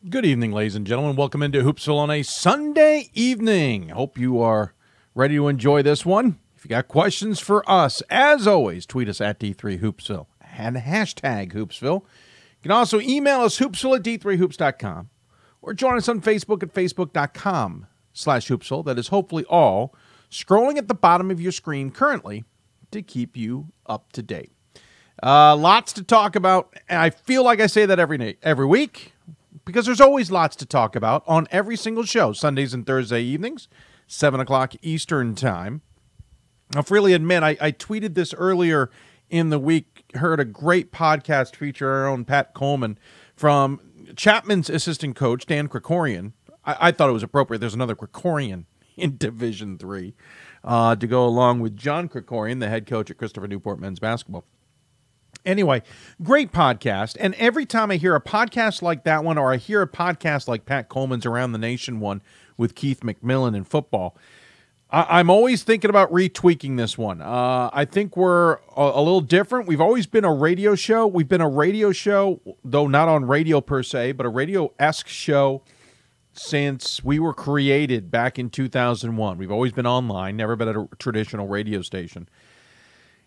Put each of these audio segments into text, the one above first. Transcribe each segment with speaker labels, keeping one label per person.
Speaker 1: Good evening, ladies and gentlemen. Welcome into Hoopsville on a Sunday evening. Hope you are ready to enjoy this one. If you got questions for us, as always, tweet us at D3Hoopsville and hashtag Hoopsville. You can also email us hoopsville at d3hoops.com or join us on Facebook at facebook.com/Hoopsville. That is hopefully all scrolling at the bottom of your screen currently to keep you up to date. Lots to talk about, and I feel like I say that every week, because there's always lots to talk about on every single show, Sundays and Thursday evenings, 7 o'clock Eastern time. I'll freely admit, I tweeted this earlier in the week, heard a great podcast feature our own Pat Coleman from Chapman's assistant coach, Dan Krikorian. I thought it was appropriate. There's another Krikorian in Division III to go along with Jon Krikorian, the head coach at Christopher Newport men's basketball. Anyway, great podcast, and every time I hear a podcast like that one, or I hear a podcast like Pat Coleman's Around the Nation one with Keith McMillan in football, I'm always thinking about retweaking this one. I think we're a little different. We've always been a radio show. We've been a radio show, though not on radio per se, but a radio-esque show since we were created back in 2001. We've always been online, never been at a traditional radio station.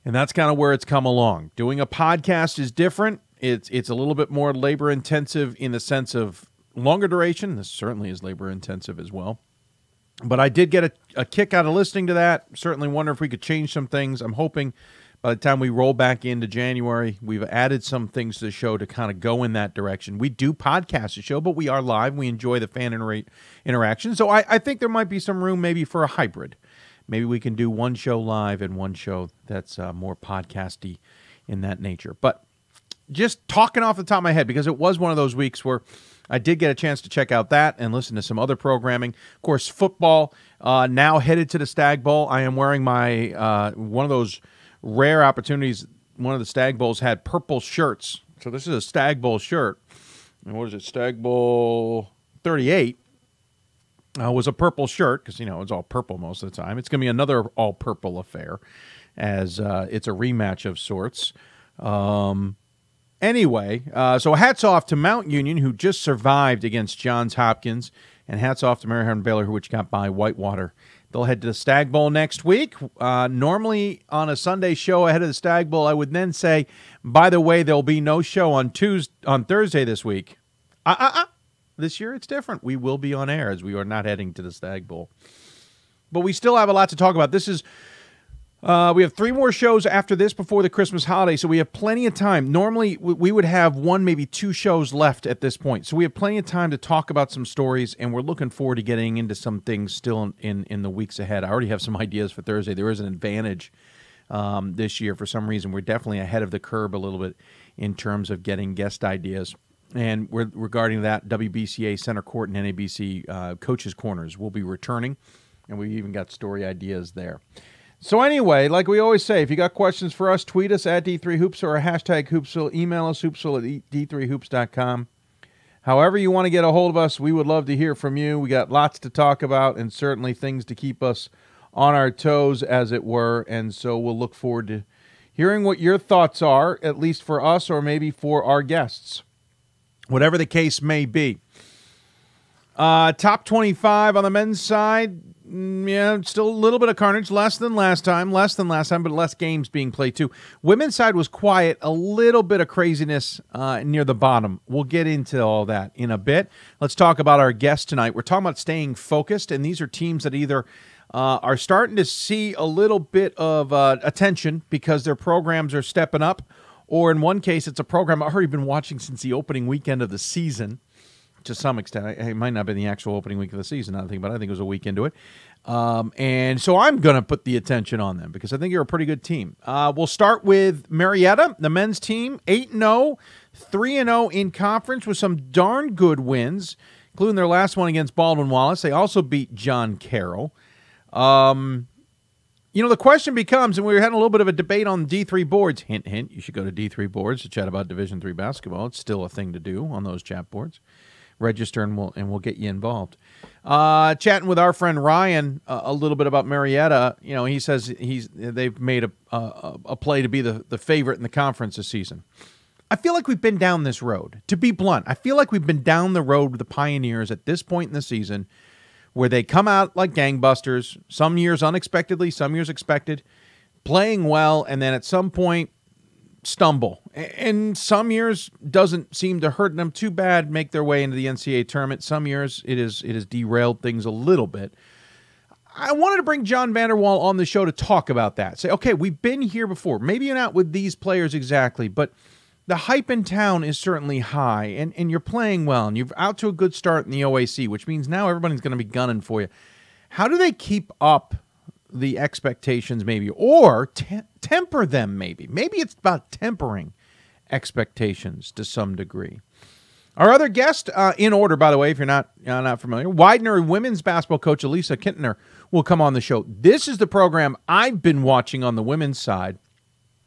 Speaker 1: And that's kind of where it's come along. Doing a podcast is different. It's a little bit more labor-intensive in the sense of longer duration. This certainly is labor-intensive as well. But I did get a kick out of listening to that. Certainly wonder if we could change some things. I'm hoping by the time we roll back into January, we've added some things to the show to kind of go in that direction. We do podcast the show, but we are live. We enjoy the fan interaction. So I think there might be some room maybe for a hybrid. Maybe we can do one show live and one show that's more podcasty in that nature. But just talking off the top of my head, because it was one of those weeks where I did get a chance to check out that and listen to some other programming. Of course, football now headed to the Stag Bowl. I am wearing my one of those rare opportunities. One of the Stag Bowls had purple shirts. So this is a Stag Bowl shirt. And what is it? Stag Bowl 38. Was a purple shirt because, it's all purple most of the time. It's going to be another all-purple affair as it's a rematch of sorts. Anyway, so hats off to Mount Union, who just survived against Johns Hopkins, and hats off to Marietta and Baylor, which got by Whitewater. They'll head to the Stag Bowl next week. Normally on a Sunday show ahead of the Stag Bowl, I would then say, by the way, there'll be no show on Thursday this week. This year it's different. We will be on air as we are not heading to the Stag Bowl. But we still have a lot to talk about. This is we have 3 more shows after this before the Christmas holiday, so we have plenty of time. Normally we would have 1, maybe 2 shows left at this point. So we have plenty of time to talk about some stories, and we're looking forward to getting into some things still in the weeks ahead. I already have some ideas for Thursday. There is an advantage this year. For some reason, we're definitely ahead of the curve a little bit in terms of getting guest ideas. And regarding that, WBCA Center Court and NABC Coaches Corners will be returning, and we even got story ideas there. So anyway, like we always say, if you got questions for us, tweet us at D3Hoops or hashtag Hoopsville. Email us, hoopsville at d3hoops.com. However you want to get a hold of us, we would love to hear from you. We got lots to talk about and certainly things to keep us on our toes, as it were. And so we'll look forward to hearing what your thoughts are, at least for us or maybe for our guests. Whatever the case may be. Top 25 on the men's side. Still a little bit of carnage. Less than last time, but less games being played too. Women's side was quiet. A little bit of craziness near the bottom. We'll get into all that in a bit. Let's talk about our guests tonight. We're talking about staying focused, and these are teams that either are starting to see a little bit of attention because their programs are stepping up, or in one case, it's a program I've already been watching since the opening weekend of the season, to some extent. It might not have been the actual opening week of the season, I think it was a week into it. And so I'm going to put the attention on them because I think you're a pretty good team. We'll start with Marietta, the men's team, 8-0, 3-0 in conference with some darn good wins, including their last one against Baldwin Wallace. They also beat John Carroll. The question becomes, and we were having a little bit of a debate on D3 boards. Hint, hint, you should go to D3 boards to chat about Division III basketball. It's still a thing to do on those chat boards. Register and we'll get you involved. Chatting with our friend Ryan a little bit about Marietta. He says they've made a play to be the favorite in the conference this season. I feel like we've been down this road. To be blunt, I feel like we've been down the road with the Pioneers at this point in the season where they come out like gangbusters, some years unexpectedly, some years expected, playing well, and then at some point stumble. And some years doesn't seem to hurt them too bad, make their way into the NCAA tournament. Some years it has derailed things a little bit. I wanted to bring Jon VanderWal on the show to talk about that. Say, okay, we've been here before. Maybe not with these players exactly, but the hype in town is certainly high, and you're playing well, and you're out to a good start in the OAC, which means now everybody's going to be gunning for you. How do they keep up the expectations maybe, or temper them maybe? Maybe it's about tempering expectations to some degree. Our other guest, in order, by the way, if you're not familiar, Widener women's basketball coach Elisa Kintner will come on the show. This is the program I've been watching on the women's side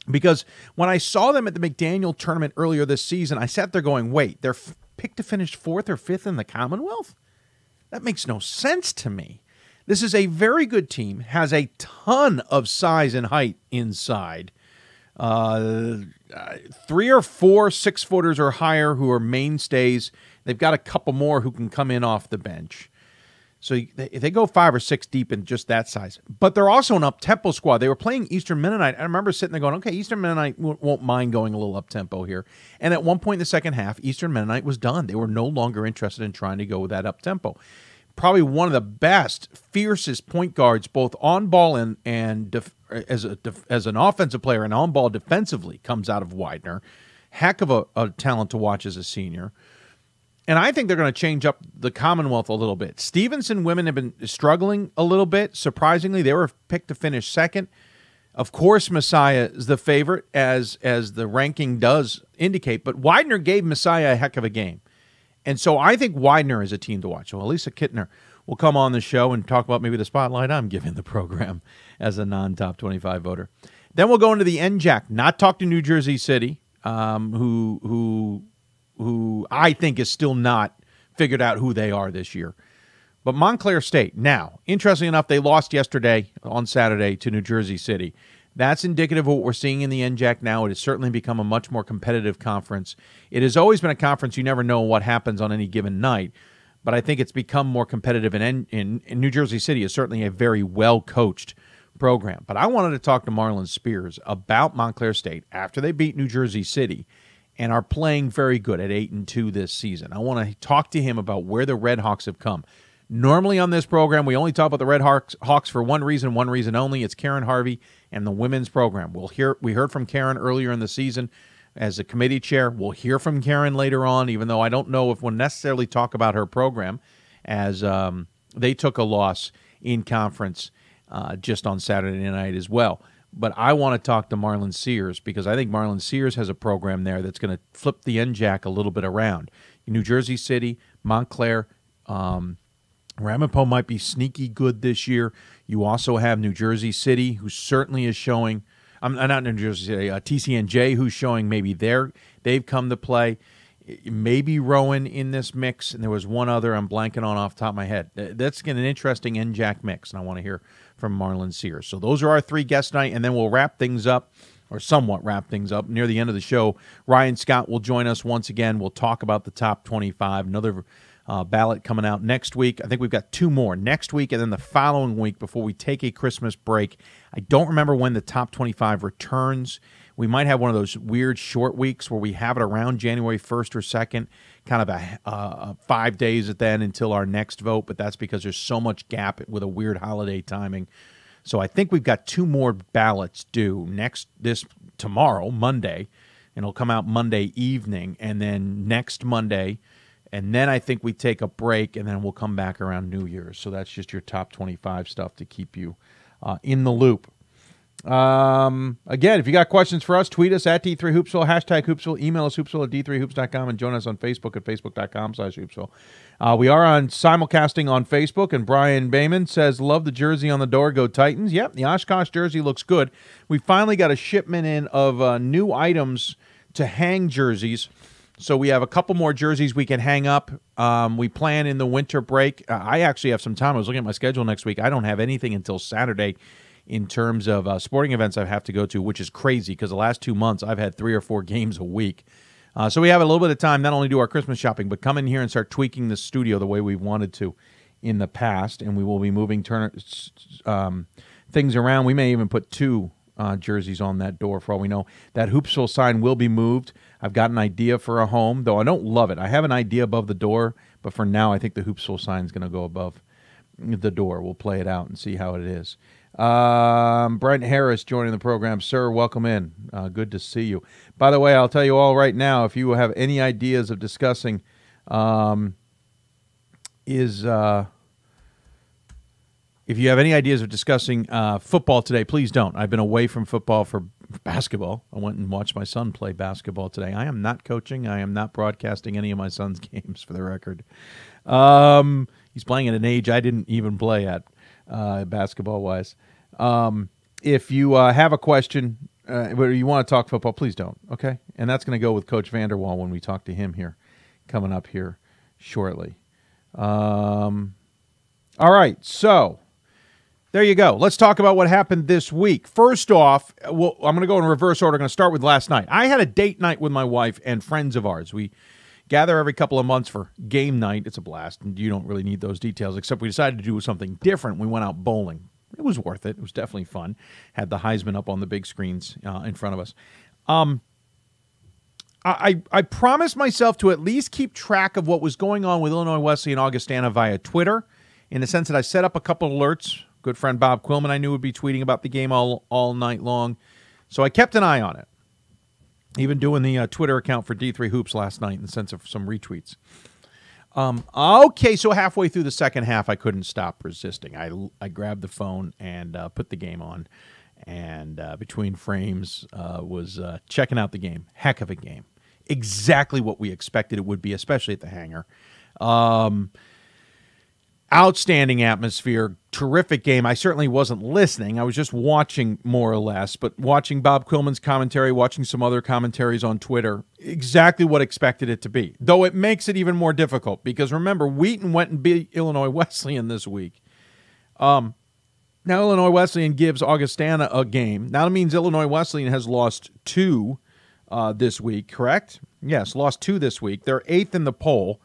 Speaker 1: because when I saw them at the McDaniel tournament earlier this season, I sat there going, wait, they're picked to finish 4th or 5th in the Commonwealth? That makes no sense to me. This is a very good team, has a ton of size and height inside. 3 or 4 6-footers or higher who are mainstays. They've got a couple more who can come in off the bench. So they go 5 or 6 deep in just that size. But they're also an up-tempo squad. They were playing Eastern Mennonite. I remember sitting there going, okay, Eastern Mennonite won't mind going a little up-tempo here. And at one point in the second half, Eastern Mennonite was done. They were no longer interested in trying to go with that up-tempo. Probably one of the best, fiercest point guards, both on ball and as an offensive player and on ball defensively, comes out of Widener. Heck of a talent to watch as a senior. And I think they're going to change up the Commonwealth a little bit. Stevenson women have been struggling a little bit. Surprisingly, they were picked to finish second. Of course, Messiah is the favorite, as the ranking does indicate. But Widener gave Messiah a heck of a game. And so I think Widener is a team to watch. So Elisa Kintner will come on the show and talk about maybe the spotlight I'm giving the program as a non-top 25 voter. Then we'll go into the NJAC, not talk to New Jersey City, who I think is still not figured out who they are this year. But Montclair State, now, interestingly enough, they lost yesterday on Saturday to New Jersey City. That's indicative of what we're seeing in the NJAC now. It has certainly become a much more competitive conference. It has always been a conference you never know what happens on any given night, but I think it's become more competitive, and in New Jersey City is certainly a very well-coached program. But I wanted to talk to Marlon Spears about Montclair State after they beat New Jersey City and are playing very good at 8-2 this season. I want to talk to him about where the Red Hawks have come. Normally on this program, we only talk about the Red Hawks for one reason only. It's Karen Harvey and the women's program. We heard from Karen earlier in the season as a committee chair. We'll hear from Karen later on, even though I don't know if we'll necessarily talk about her program, as they took a loss in conference just on Saturday night as well. But I want to talk to Marlon Sears because I think Marlon Sears has a program there that's going to flip the NJAC a little bit around. New Jersey City, Montclair, Ramapo might be sneaky good this year. You also have New Jersey City, who certainly is showing not New Jersey City, TCNJ, who's showing maybe they've come to play. Maybe Rowan in this mix, and there was one other I'm blanking on off the top of my head. That's an interesting NJAC mix, and I want to hear from Marlon Sears. So those are our 3 guests tonight, and then we'll wrap things up, or somewhat wrap things up. Near the end of the show, Ryan Scott will join us once again. We'll talk about the top 25, another ballot coming out next week. I think we've got 2 more next week and then the following week before we take a Christmas break. I don't remember when the top 25 returns. We might have one of those weird short weeks where we have it around January 1st or 2nd, kind of a 5 days at then until our next vote, but that's because there's so much gap with a weird holiday timing. So I think we've got 2 more ballots due tomorrow, Monday, and it'll come out Monday evening, and then next Monday. And then I think we take a break, and then we'll come back around New Year's. So that's just your top 25 stuff to keep you in the loop. Again, if you got questions for us, tweet us at D3Hoopsville, hashtag Hoopsville, email us hoopsville at D3Hoops.com, and join us on Facebook at Facebook.com/Hoopsville. We are on simulcasting on Facebook, and Brian Bayman says, love the jersey on the door, go Titans. Yep, the Oshkosh jersey looks good. We finally got a shipment in of new items to hang jerseys. So we have a couple more jerseys we can hang up. We plan in the winter break. I actually have some time. I was looking at my schedule next week. I don't have anything until Saturday in terms of sporting events I have to go to, which is crazy because the last 2 months I've had 3 or 4 games a week. So we have a little bit of time not only to do our Christmas shopping, but come in here and start tweaking the studio the way we've wanted to in the past, and we will be moving things around. We may even put 2 jerseys on that door for all we know. That Hoopsville sign will be moved. I've got an idea for a home, though I don't love it. I have an idea above the door, but for now I think the Hoopsville sign is going to go above the door. We'll play it out and see how it is. Brent Harris joining the program. Sir, welcome in. Good to see you. By the way, I'll tell you all right now, if you have any ideas of discussing if you have any ideas of discussing football today, please don't. I've been away from football for basketball. I went and watched my son play basketball today. I am not coaching. I am not broadcasting any of my son's games, for the record. He's playing at an age I didn't even play at, basketball-wise. If you have a question, or you want to talk football, please don't, okay? And that's going to go with Coach VanderWal when we talk to him here, coming up here shortly. All right, so there you go. Let's talk about what happened this week. First off, I'm going to go in reverse order. I'm going to start with last night. I had a date night with my wife and friends of ours. We gather every couple of months for game night. It's a blast, and you don't really need those details, except we decided to do something different. We went out bowling. It was worth it. It was definitely fun. Had the Heisman up on the big screens in front of us. I promised myself to at least keep track of what was going on with Illinois Wesleyan and Augustana via Twitter, in the sense that I set up a couple alerts. Good friend Bob Quillman I knew would be tweeting about the game all night long. So I kept an eye on it. Even doing the Twitter account for D3 Hoops last night in the sense of some retweets. Okay, so halfway through the second half, I couldn't stop resisting. I grabbed the phone and put the game on. And between frames was checking out the game. Heck of a game. Exactly what we expected it would be, especially at the hangar. Outstanding atmosphere, terrific game. I certainly wasn't listening. I was just watching more or less, but watching Bob Quillman's commentary, watching some other commentaries on Twitter, exactly what I expected it to be. Though it makes it even more difficult because, remember, Wheaton went and beat Illinois Wesleyan this week. Now Illinois Wesleyan gives Augustana a game. Now that means Illinois Wesleyan has lost 2 this week, correct? Yes, lost 2 this week. They're 8th in the poll.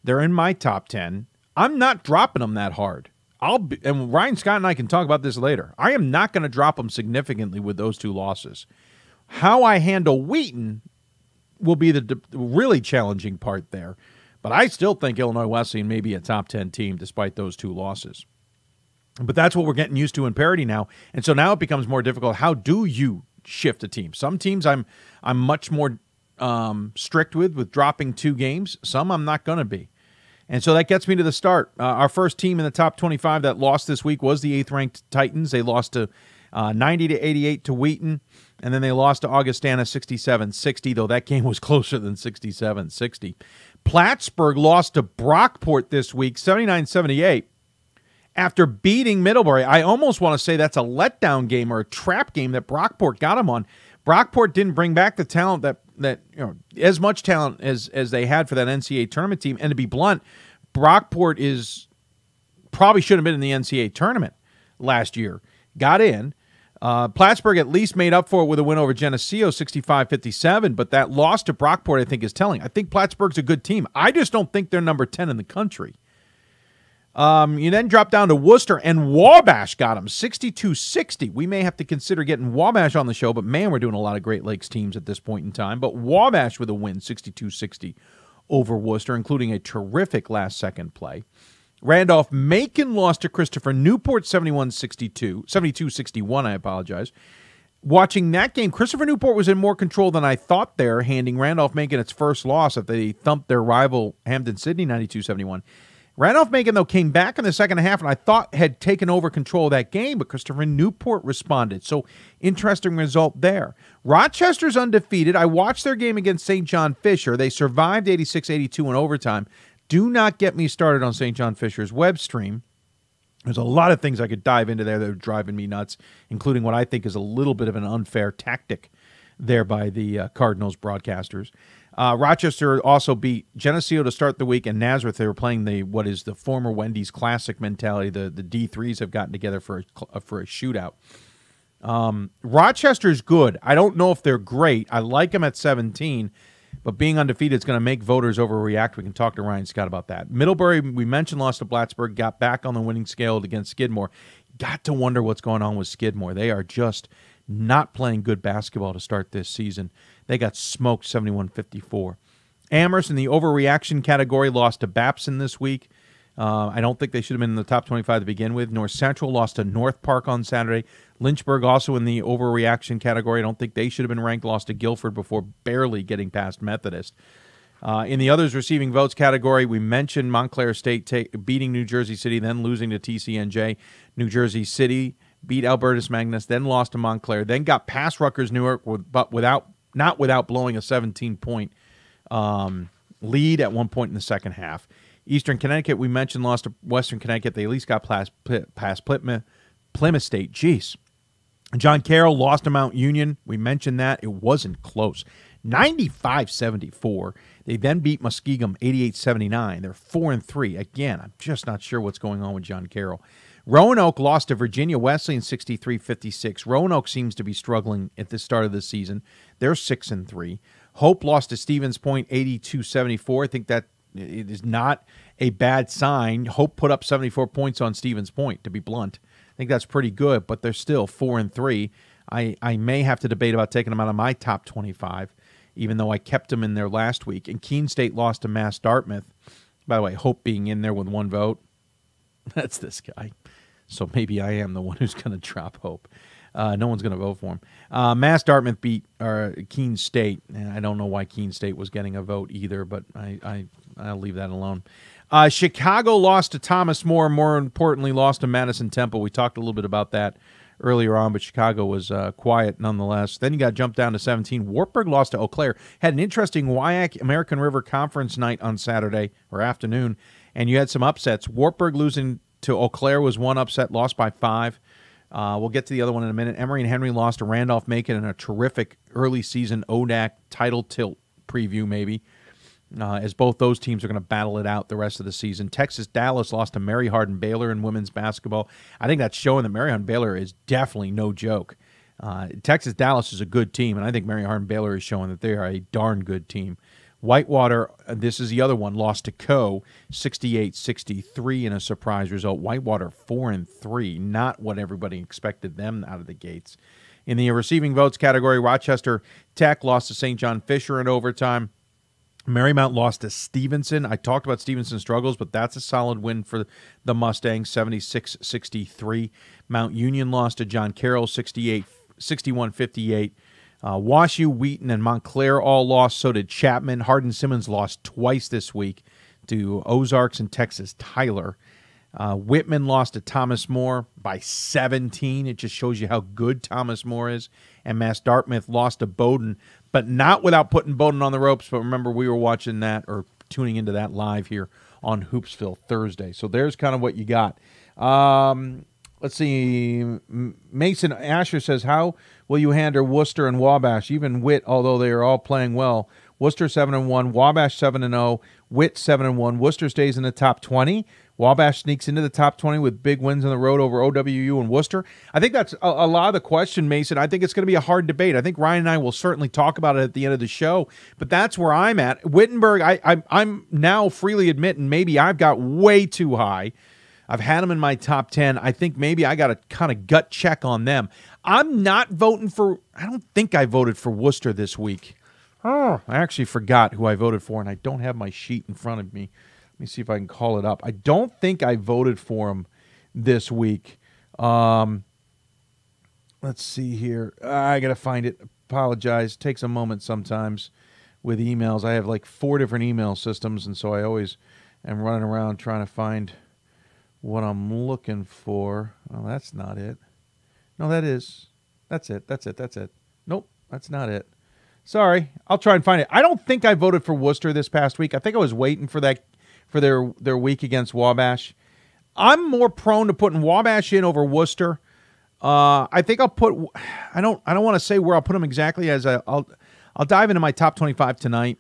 Speaker 1: They're in my top 10. I'm not dropping them that hard. And Ryan Scott and I can talk about this later. I am not going to drop them significantly with those 2 losses. How I handle Wheaton will be the really challenging part there. But I still think Illinois Wesleyan may be a top 10 team despite those 2 losses. But that's what we're getting used to in parity now. And so now it becomes more difficult. How do you shift a team? Some teams I'm much more strict with dropping 2 games. Some I'm not going to be. And so that gets me to the start. Our first team in the top 25 that lost this week was the 8th-ranked Titans. They lost to 90-88 to Wheaton, and then they lost to Augustana 67-60, though that game was closer than 67-60. Plattsburgh lost to Brockport this week, 79-78, after beating Middlebury. I almost want to say that's a letdown game or a trap game that Brockport got them on. Brockport didn't bring back the talent that as much talent as they had for that NCAA tournament team. And to be blunt, Brockport probably should have been in the NCAA tournament last year. Got in. Plattsburgh at least made up for it with a win over Geneseo, 65-57, but that loss to Brockport, I think, is telling. I think Plattsburgh's a good team. I just don't think they're number 10 in the country. You then drop down to Worcester, and Wabash got them, 62-60. We may have to consider getting Wabash on the show, but man, we're doing a lot of Great Lakes teams at this point in time. But Wabash with a win, 62-60 over Worcester, including a terrific last-second play. Randolph-Macon lost to Christopher Newport, 72-61, I apologize. Watching that game, Christopher Newport was in more control than I thought there, handing Randolph-Macon its first loss after they thumped their rival Hampden-Sydney, 92-71. Randolph-Macon, though, came back in the second half and I thought had taken over control of that game, but Christopher Newport responded. So, interesting result there. Rochester's undefeated. I watched their game against St. John Fisher. They survived 86-82 in overtime. Do not get me started on St. John Fisher's web stream. There's a lot of things I could dive into there that are driving me nuts, including what I think is a little bit of an unfair tactic there by the Cardinals broadcasters. Rochester also beat Geneseo to start the week, and Nazareth. They were playing what is the former Wendy's Classic mentality. The D3s have gotten together for a shootout. Rochester's good. I don't know if they're great. I like them at 17. But being undefeated is going to make voters overreact. We can talk to Ryan Scott about that. Middlebury, we mentioned, lost to Plattsburgh, got back on the winning scale against Skidmore. Got to wonder what's going on with Skidmore. They are just not playing good basketball to start this season. They got smoked 71-54. Amherst in the overreaction category lost to Babson this week. I don't think they should have been in the top 25 to begin with. North Central lost to North Park on Saturday. Lynchburg also in the overreaction category. I don't think they should have been ranked. Lost to Guilford before barely getting past Methodist. In the others receiving votes category, we mentioned Montclair State beating New Jersey City, then losing to TCNJ. New Jersey City beat Albertus Magnus, then lost to Montclair, then got past Rutgers Newark, but not without blowing a 17-point lead at one point in the second half. Eastern Connecticut, we mentioned, lost to Western Connecticut. They at least got past Plymouth State. Jeez. John Carroll lost to Mount Union. We mentioned that. It wasn't close. 95-74. They then beat Muskegum 88-79. They're 4-3. Again, I'm just not sure what's going on with John Carroll. Roanoke lost to Virginia Wesleyan 63-56. Roanoke seems to be struggling at the start of the season. They're 6-3. Hope lost to Stevens Point 82-74. I think that it is not a bad sign. Hope put up 74 points on Stevens Point, to be blunt. I think that's pretty good, but they're still 4-3. I may have to debate about taking them out of my top 25, even though I kept them in there last week. And Keene State lost to Mass Dartmouth. By the way, Hope being in there with one vote. That's this guy. So maybe I am the one who's going to drop Hope. No one's going to vote for him. Mass Dartmouth beat Keene State, and I don't know why Keene State was getting a vote either, but I'll leave that alone. Chicago lost to Thomas More, more importantly, lost to Madison Temple. We talked a little bit about that earlier on, but Chicago was quiet nonetheless. Then you got jumped down to 17. Wartburg lost to Eau Claire. Had an interesting WIAC American River Conference night on Saturday or afternoon, and you had some upsets. Wartburg losing to Eau Claire was one upset, lost by 5. We'll get to the other one in a minute. Emory and Henry lost to Randolph-Macon in a terrific early season ODAC title tilt preview, maybe, as both those teams are going to battle it out the rest of the season. Texas Dallas lost to Mary Hardin Baylor in women's basketball. I think that's showing that Mary Hardin Baylor is definitely no joke. Texas Dallas is a good team, and I think Mary Hardin Baylor is showing that they are a darn good team. Whitewater, this is the other one, lost to Co. 68-63 in a surprise result. Whitewater 4-3, not what everybody expected them out of the gates. In the receiving votes category, Rochester Tech lost to St. John Fisher in overtime. Marymount lost to Stevenson. I talked about Stevenson's struggles, but that's a solid win for the Mustangs, 76-63. Mount Union lost to John Carroll, 61-58. WashU, Wheaton, and Montclair all lost. So did Chapman. Hardin-Simmons lost twice this week to Ozarks and Texas Tyler. Whitman lost to Thomas More by 17. It just shows you how good Thomas More is. And Mass Dartmouth lost to Bowdoin, but not without putting Bowdoin on the ropes. But remember, we were watching that or tuning into that live here on Hoopsville Thursday. So there's kind of what you got. Let's see. Mason Asher says, how will you handle Worcester and Wabash? Even Witt, although they are all playing well. Worcester 7-1, Wabash 7-0, Witt 7-1. Worcester stays in the top 20. Wabash sneaks into the top 20 with big wins on the road over OWU and Worcester. I think that's a lot of the question, Mason. I think it's going to be a hard debate. I think Ryan and I will certainly talk about it at the end of the show, but that's where I'm at. Wittenberg, I'm now freely admitting maybe I've got way too high. I've had them in my top 10. I think maybe I got to kind of gut check on them. I'm not voting for – I don't think I voted for Worcester this week. Oh, I actually forgot who I voted for, and I don't have my sheet in front of me. Let me see if I can call it up. I don't think I voted for them this week. Let's see here. I got to find it. Apologize. It takes a moment sometimes with emails. I have like 4 different email systems, and so I always am running around trying to find – what I'm looking for. Oh, that's not it. No, that is. That's it. Nope, that's not it. Sorry. I'll try and find it. I don't think I voted for Worcester this past week. I think I was waiting for their week against Wabash. I'm more prone to putting Wabash in over Worcester. I think I'll put I don't want to say where I'll put them exactly as I'll dive into my top 25 tonight.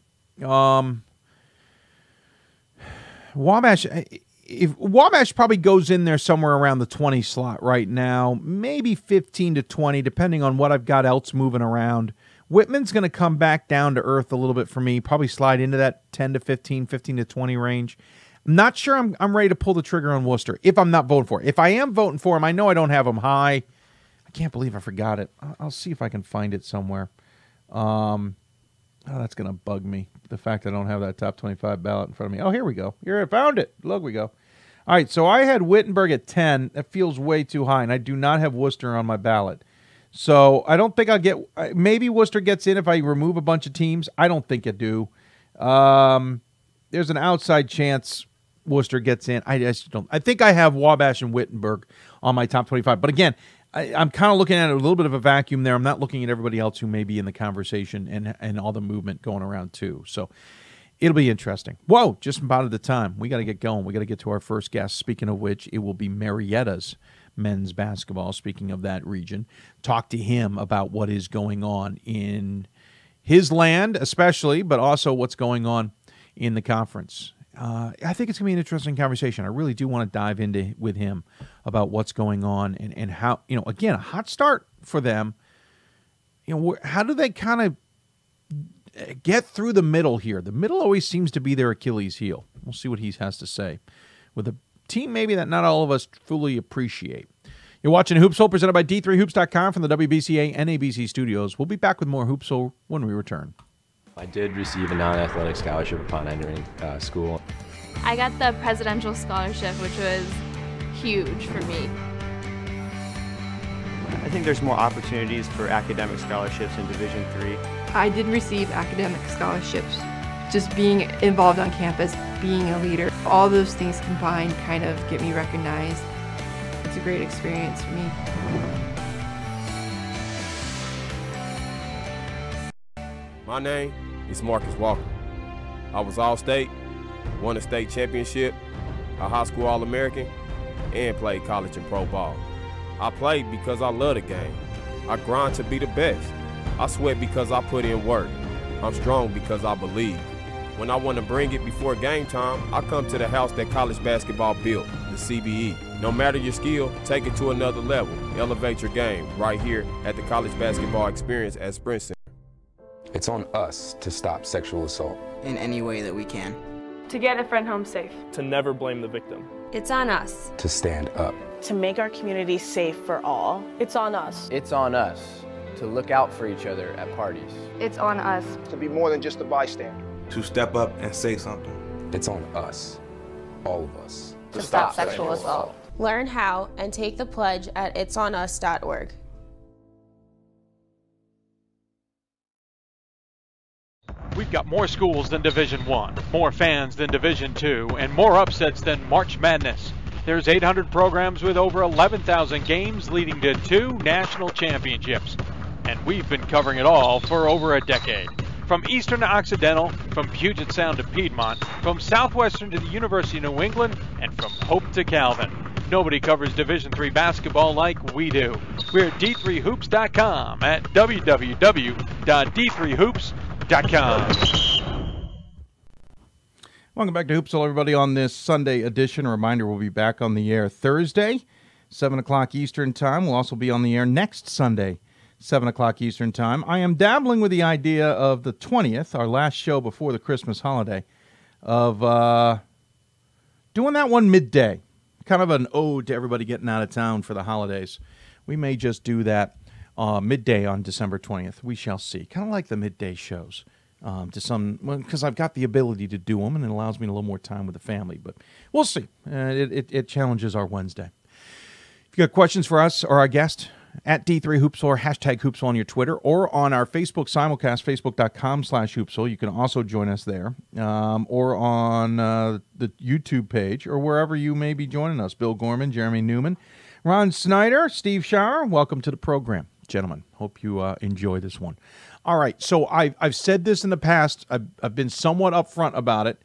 Speaker 1: Wabash, if Wabash probably goes in there somewhere around the 20 slot right now, maybe 15 to 20, depending on what I've got else moving around Whitman's going to come back down to earth a little bit for me, probably slide into that 10 to 15, 15 to 20 range. I'm not sure I'm ready to pull the trigger on Worcester if I'm not voting for it. If I am voting for him, I know I don't have him high. I can't believe I forgot it. I'll see if I can find it somewhere. Oh, that's going to bug me, the fact I don't have that top 25 ballot in front of me. Oh, here we go. Here, I found it. Look, we go. All right, so I had Wittenberg at 10. That feels way too high, and I do not have Worcester on my ballot. So I don't think I'll get – maybe Worcester gets in if I remove a bunch of teams. I don't think it do. There's an outside chance Worcester gets in. I just don't – I think I have Wabash and Wittenberg on my top 25. But, again, I'm kind of looking at a little bit of a vacuum there. I'm not looking at everybody else who may be in the conversation and all the movement going around too. So it'll be interesting. Whoa, just about at the time. We got to get going. We got to get to our first guest. Speaking of which, it will be Marietta's men's basketball. Speaking of that region, talk to him about what is going on in his land especially, but also what's going on in the conference. I think it's going to be an interesting conversation. I really do want to dive into with him about what's going on and how, again, a hot start for them. How do they kind of get through the middle here? The middle always seems to be their Achilles heel. We'll see what he has to say with a team maybe that not all of us fully appreciate. You're watching Hoopsville, presented by D3Hoops.com from the WBCA NABC Studios. We'll be back with more Hoopsville when we return.
Speaker 2: I did receive a non-athletic scholarship upon entering school.
Speaker 3: I got the presidential scholarship, which was huge for me.
Speaker 4: I think there's more opportunities for academic scholarships in Division III.
Speaker 5: I did receive academic scholarships. Just being involved on campus, being a leader, all those things combined kind of get me recognized. It's a great experience for me.
Speaker 6: My name is Marcus Walker. I was All-State, won a state championship, a high school All-American, and played college and pro ball. I played because I love the game. I grind to be the best. I sweat because I put in work. I'm strong because I believe. When I want to bring it before game time, I come to the house that college basketball built, the CBE. No matter your skill, take it to another level. Elevate your game right here at the College Basketball Experience at Sprint Center.
Speaker 7: It's on us to stop sexual assault.
Speaker 8: In any way that we can.
Speaker 9: To get a friend home safe.
Speaker 10: To never blame the victim.
Speaker 11: It's on us.
Speaker 7: To stand up.
Speaker 12: To make our community safe for all.
Speaker 9: It's on us.
Speaker 13: It's on us to look out for each other at parties.
Speaker 3: It's on us.
Speaker 14: To be more than just a bystander.
Speaker 15: To step up and say something.
Speaker 7: It's on us, all of us.
Speaker 11: To stop sexual assault.
Speaker 16: Learn how and take the pledge at itsonus.org.
Speaker 17: We've got more schools than Division I, more fans than Division II, and more upsets than March Madness. There's 800 programs with over 11,000 games leading to 2 national championships. And we've been covering it all for over a decade. From Eastern to Occidental, from Puget Sound to Piedmont, from Southwestern to the University of New England, and from Hope to Calvin. Nobody covers Division III basketball like we do. We're at D3Hoops.com at www.D3Hoops.com.
Speaker 1: Welcome back to Hoopsville, everybody, on this Sunday edition. A reminder, we'll be back on the air Thursday, 7 o'clock Eastern Time. We'll also be on the air next Sunday, 7 o'clock Eastern Time. I am dabbling with the idea of the 20th, our last show before the Christmas holiday, of doing that one midday. Kind of an ode to everybody getting out of town for the holidays. We may just do that midday on December 20th. We shall see. Kind of like the midday shows. Because I've got the ability to do them, and it allows me a little more time with the family. But we'll see. It challenges our Wednesday. If you got questions for us or our guest, at D3Hoopsville or hashtag Hoopsville on your Twitter, or on our Facebook simulcast, facebook.com/Hoopsville. You can also join us there, or on the YouTube page, or wherever you may be joining us. Bill Gorman, Jeremy Newman, Ron Snyder, Steve Schauer, welcome to the program. Gentlemen, hope you enjoy this one. All right, so I've said this in the past. I've been somewhat upfront about it.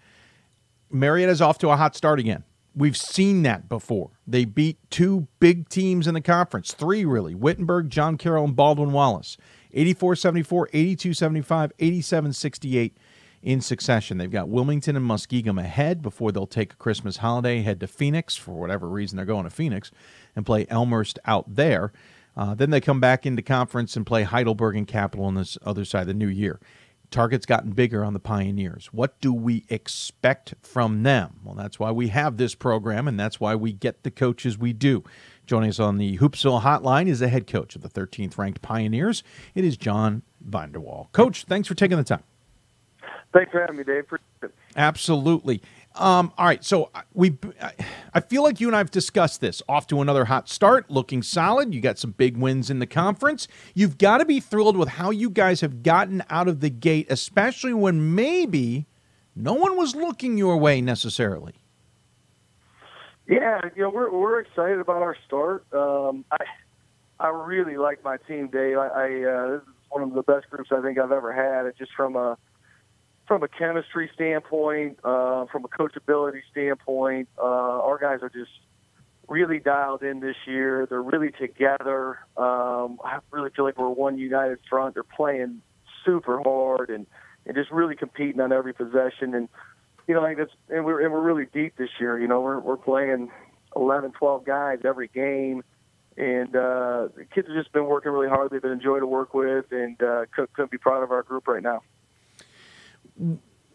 Speaker 1: Marietta's off to a hot start again. We've seen that before. They beat 2 big teams in the conference, 3 really, Wittenberg, John Carroll, and Baldwin Wallace, 84-74, 82-75, 87-68 in succession. They've got Wilmington and Muskegum ahead before they'll take a Christmas holiday, head to Phoenix, for whatever reason they're going to Phoenix, and play Elmhurst out there. Then they come back into conference and play Heidelberg and Capital on this other side of the new year. Target's gotten bigger on the Pioneers. What do we expect from them? Well, that's why we have this program, and that's why we get the coaches we do. Joining us on the Hoopsville hotline is the head coach of the 13th-ranked Pioneers. It is Jon VanderWal. Coach, thanks for taking the time.
Speaker 8: Thanks for having me, Dave.
Speaker 1: Absolutely. All right, so I feel like you and I have discussed this. Off to another hot start, looking solid. You got some big wins in the conference. You've got to be thrilled with how you guys have gotten out of the gate, especially when maybe no one was looking your way necessarily.
Speaker 8: Yeah, we're excited about our start. I really like my team, Dave. This is one of the best groups I think I've ever had. It's just from a chemistry standpoint, from a coachability standpoint, our guys are just really dialed in this year. They're really together. I really feel like we're one united front. They're playing super hard and just really competing on every possession. And we're really deep this year. We're playing 11, 12 guys every game. And the kids have just been working really hard. They've been enjoying to work with, and couldn't be proud of our group right now.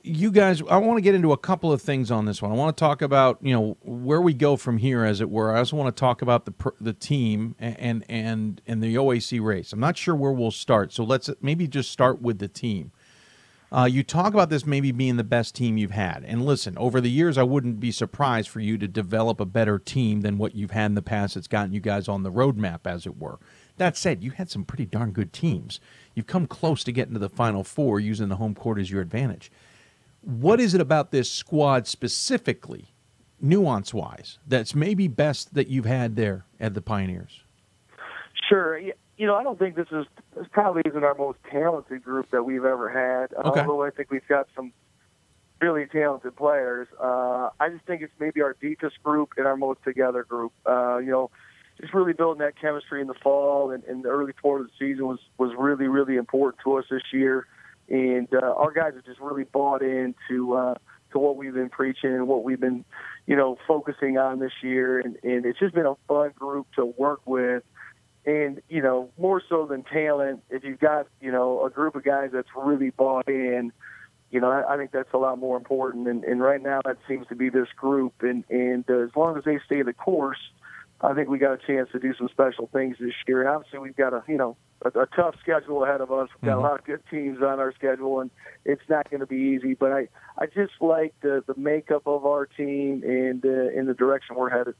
Speaker 1: You guys, I want to get into a couple of things on this one. I want to talk about where we go from here, as it were. I also want to talk about the team and the OAC race. I'm not sure where we'll start, so let's maybe just start with the team. You talk about this maybe being the best team you've had, and listen, over the years, I wouldn't be surprised for you to develop a better team than what you've had in the past. That's gotten you guys on the roadmap, as it were. That said, you had some pretty darn good teams. You've come close to getting to the Final Four using the home court as your advantage. What is it about this squad specifically, nuance-wise, that's maybe best that you've had there at the Pioneers?
Speaker 8: Sure. I don't think this probably isn't our most talented group that we've ever had,
Speaker 1: okay.
Speaker 8: Although I think we've got some really talented players. I just think it's maybe our deepest group and our most together group. Just really building that chemistry in the fall and the early part of the season was really, really important to us this year. And our guys have just really bought into to what we've been preaching and what we've been, focusing on this year. And it's just been a fun group to work with. And, more so than talent, if you've got, a group of guys that's really bought in, I think that's a lot more important. And right now that seems to be this group. And as long as they stay the course, I think we got a chance to do some special things this year. And obviously we've got a tough schedule ahead of us. We've got a lot of good teams on our schedule, and it's not going to be easy. But I just like the makeup of our team and in the direction we're headed.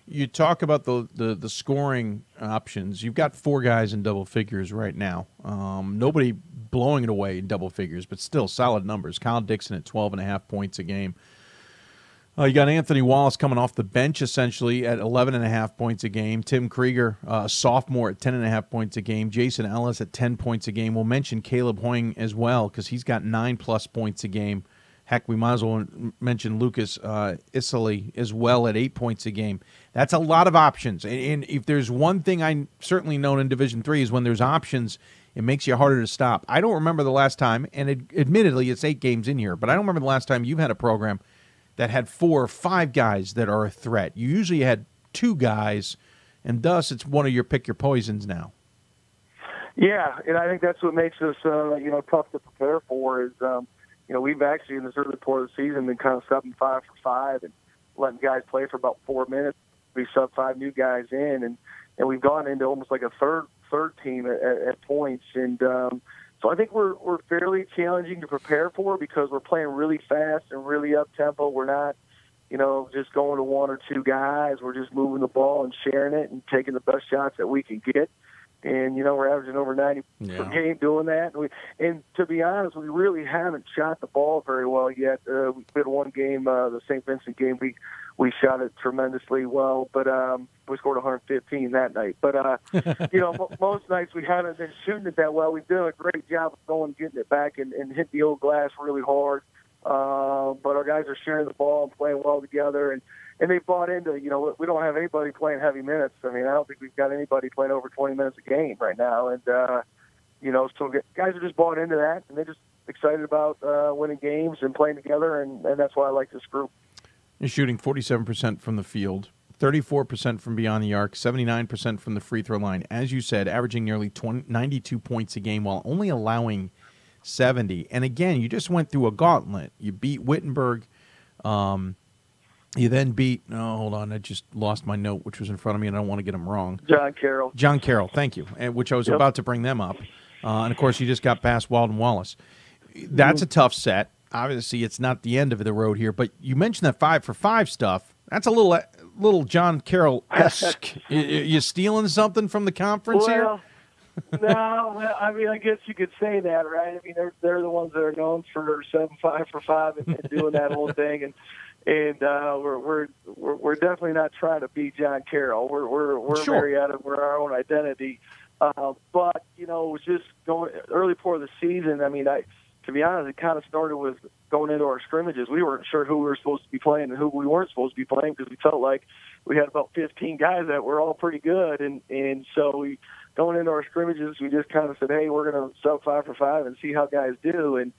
Speaker 1: You talk about the scoring options. You've got 4 guys in double figures right now. Nobody blowing it away in double figures, but still solid numbers. Kyle Dixon at 12.5 points a game. You got Anthony Wallace coming off the bench essentially at 11.5 points a game. Tim Krieger, sophomore, at 10.5 points a game. Jason Ellis at 10 points a game. We'll mention Caleb Hoying as well because he's got 9+ points a game. Heck, we might as well mention Lucas Isley as well at 8 points a game. That's a lot of options. And if there's one thing I certainly known in Division III is when there's options, it makes you harder to stop. I don't remember the last time, and admittedly it's 8 games in here, but I don't remember the last time you've had a program that had 4 or 5 guys that are a threat. You usually had 2 guys, and thus it's one of your pick your poisons now.
Speaker 8: Yeah, and I think that's what makes us, tough to prepare for is, we've actually in this early part of the season been kind of subbing 5 for 5 and letting guys play for about 4 minutes. We sub 5 new guys in, and we've gone into almost like a third team at points. And so I think we're fairly challenging to prepare for because we're playing really fast and really up-tempo. We're not, just going to 1 or 2 guys. We're just moving the ball and sharing it and taking the best shots that we can get. And, we're averaging over 90 per game doing that. And to be honest, we really haven't shot the ball very well yet. We had one game, the St. Vincent game, we shot it tremendously well, but we scored 115 that night. But, most nights we haven't been shooting it that well. We've done a great job of going, getting it back and hit the old glass really hard. But our guys are sharing the ball and playing well together. And they bought into, we don't have anybody playing heavy minutes. I mean, I don't think we've got anybody playing over 20 minutes a game right now. And, so guys are just bought into that, and they're just excited about winning games and playing together, and that's why I like this group.
Speaker 1: You're shooting 47% from the field, 34% from beyond the arc, 79% from the free throw line. As you said, averaging nearly 92 points a game while only allowing 70. And again, you just went through a gauntlet. You beat Wittenberg. You then beat, hold on, I just lost my note, which was in front of me, and I don't want to get them wrong.
Speaker 8: John Carroll.
Speaker 1: John Carroll, thank you, which I was about to bring them up. And, of course, you just got past Walden Wallace. That's a tough set. Obviously, it's not the end of the road here, but you mentioned that 5-for-5 stuff. That's a little John Carroll-esque. You stealing something from the conference here?
Speaker 8: No, I mean, I guess you could say that, right? I mean, they're the ones that are known for 5-for-5 and doing that whole thing, and we're definitely not trying to be John Carroll. We're
Speaker 1: sure.
Speaker 8: Marietta. We're our own identity. But it was just going early part of the season. I mean, to be honest, it kind of started with going into our scrimmages. We weren't sure who we were supposed to be playing and who we weren't supposed to be playing because we felt like we had about 15 guys that were all pretty good, and so we. Going into our scrimmages, we just kind of said, hey, we're going to sub 5-for-5 and see how guys do, and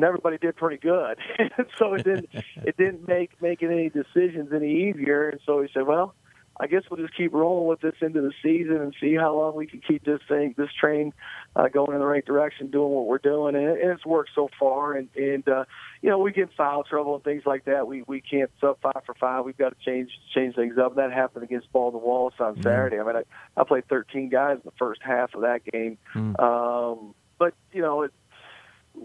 Speaker 8: everybody did pretty good. So it didn't make making any decisions any easier, and so we said, well, I guess we'll just keep rolling with this into the season and see how long we can keep this train going in the right direction, doing what we're doing, and it's worked so far. And we get in foul trouble and things like that. We can't sub 5-for-5. We've got to change things up. That happened against Walden Wallace on Saturday. I mean, I played 13 guys in the first half of that game, but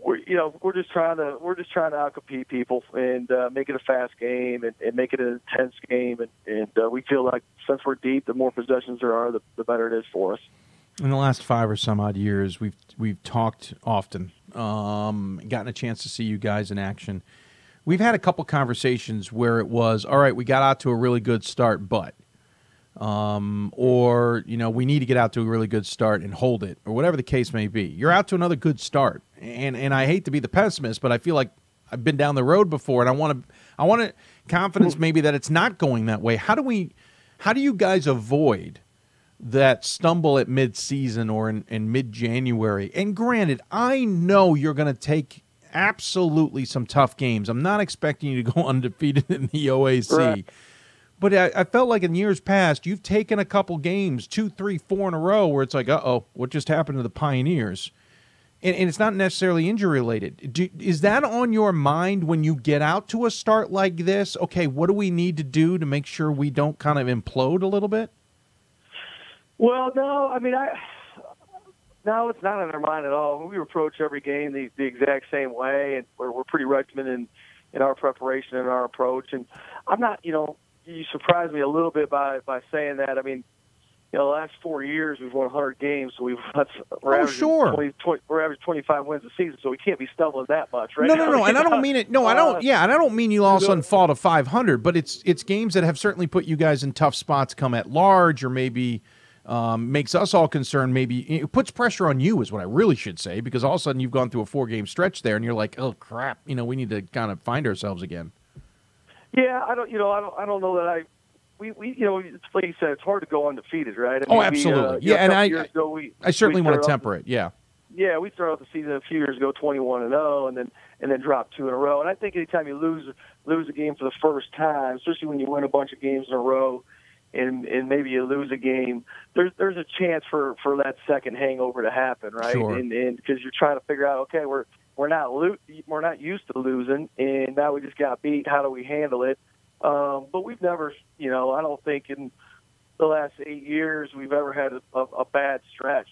Speaker 8: we're just trying to outcompete people and make it a fast game and make it an intense game, and we feel like since we're deep, the more possessions there are, the better it is for us.
Speaker 1: In the last 5 or some odd years, we've talked often, gotten a chance to see you guys in action. We've had a couple conversations where it was, all right, we got out to a really good start, but we need to get out to a really good start and hold it, or whatever the case may be. You're out to another good start, and I hate to be the pessimist, but I feel like I've been down the road before, and I want confidence maybe that it's not going that way. How do you guys avoid that stumble at mid-season or in mid-January? And granted, I know you're going to take absolutely some tough games. I'm not expecting you to go undefeated in the OAC. Right. But I felt like in years past, you've taken a couple games, 2, 3, 4 in a row, where it's like, uh-oh, what just happened to the Pioneers? And it's not necessarily injury-related. Is that on your mind when you get out to a start like this? Okay, what do we need to do to make sure we don't kind of implode a little bit?
Speaker 8: Well, no, I mean, no, it's not on our mind at all. We approach every game the exact same way, and we're pretty regimented in our preparation and our approach. And I'm not, you surprised me a little bit by saying that. I mean, the last 4 years we've won 100 games, so we're averaging 25 wins a season, so we can't be stumbling that much, right?
Speaker 1: No, and I don't mean it. No, I don't. Yeah, and I don't mean you all of a sudden fall to 500, but it's games that have certainly put you guys in tough spots, come at large, or maybe makes us all concerned. Maybe it puts pressure on you, is what I really should say, because all of a sudden you've gone through a 4-game stretch there, and you're like, oh crap, we need to kind of find ourselves again.
Speaker 8: Yeah, I don't know that we it's like you said, it's hard to go undefeated, right? I mean,
Speaker 1: absolutely. And I certainly want to temper it. Yeah.
Speaker 8: Yeah, we started out the season a few years ago 21-0, and then dropped 2 in a row. And I think anytime you lose a game for the first time, especially when you win a bunch of games in a row, and maybe you lose a game, there's a chance for that second hangover to happen, right?
Speaker 1: Sure.
Speaker 8: And because you're trying to figure out, okay, we're not used to losing, and now we just got beat. How do we handle it? But we've never, I don't think in the last 8 years we've ever had a bad stretch.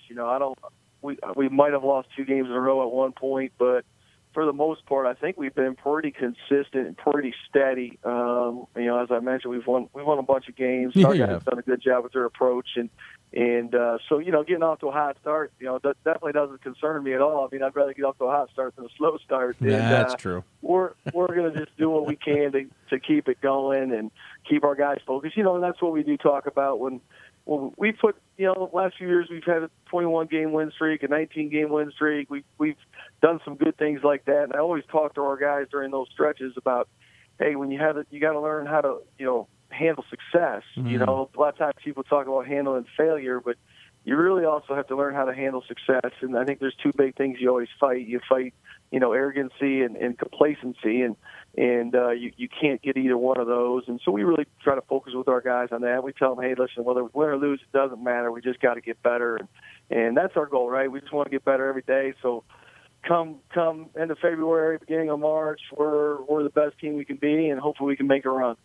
Speaker 8: We might have lost 2 games in a row at one point, but for the most part, I think we've been pretty consistent and pretty steady. As I mentioned, we've won a bunch of games. Our guys have done a good job with their approach, and so getting off to a hot start, that definitely doesn't concern me at all. I mean, I'd rather get off to a hot start than a slow start.
Speaker 1: Yeah, that's true.
Speaker 8: We're going to just do what we can to keep it going and keep our guys focused. And that's what we do talk about when we put, the last few years we've had a 21-game win streak, a 19-game win streak. We've done some good things like that, and I always talk to our guys during those stretches about, hey, when you have it, you got to learn how to, handle success.
Speaker 1: Mm-hmm.
Speaker 8: A lot of times people talk about handling failure, but you really also have to learn how to handle success. And I think there's two big things you always fight. You fight, arrogancy and complacency, and you can't get either one of those. And so we really try to focus with our guys on that. We tell them, hey, listen, whether we win or lose, it doesn't matter. We just got to get better, and that's our goal, right? We just want to get better every day. So come end of February, beginning of March, we're the best team we can be, and hopefully we can make a run.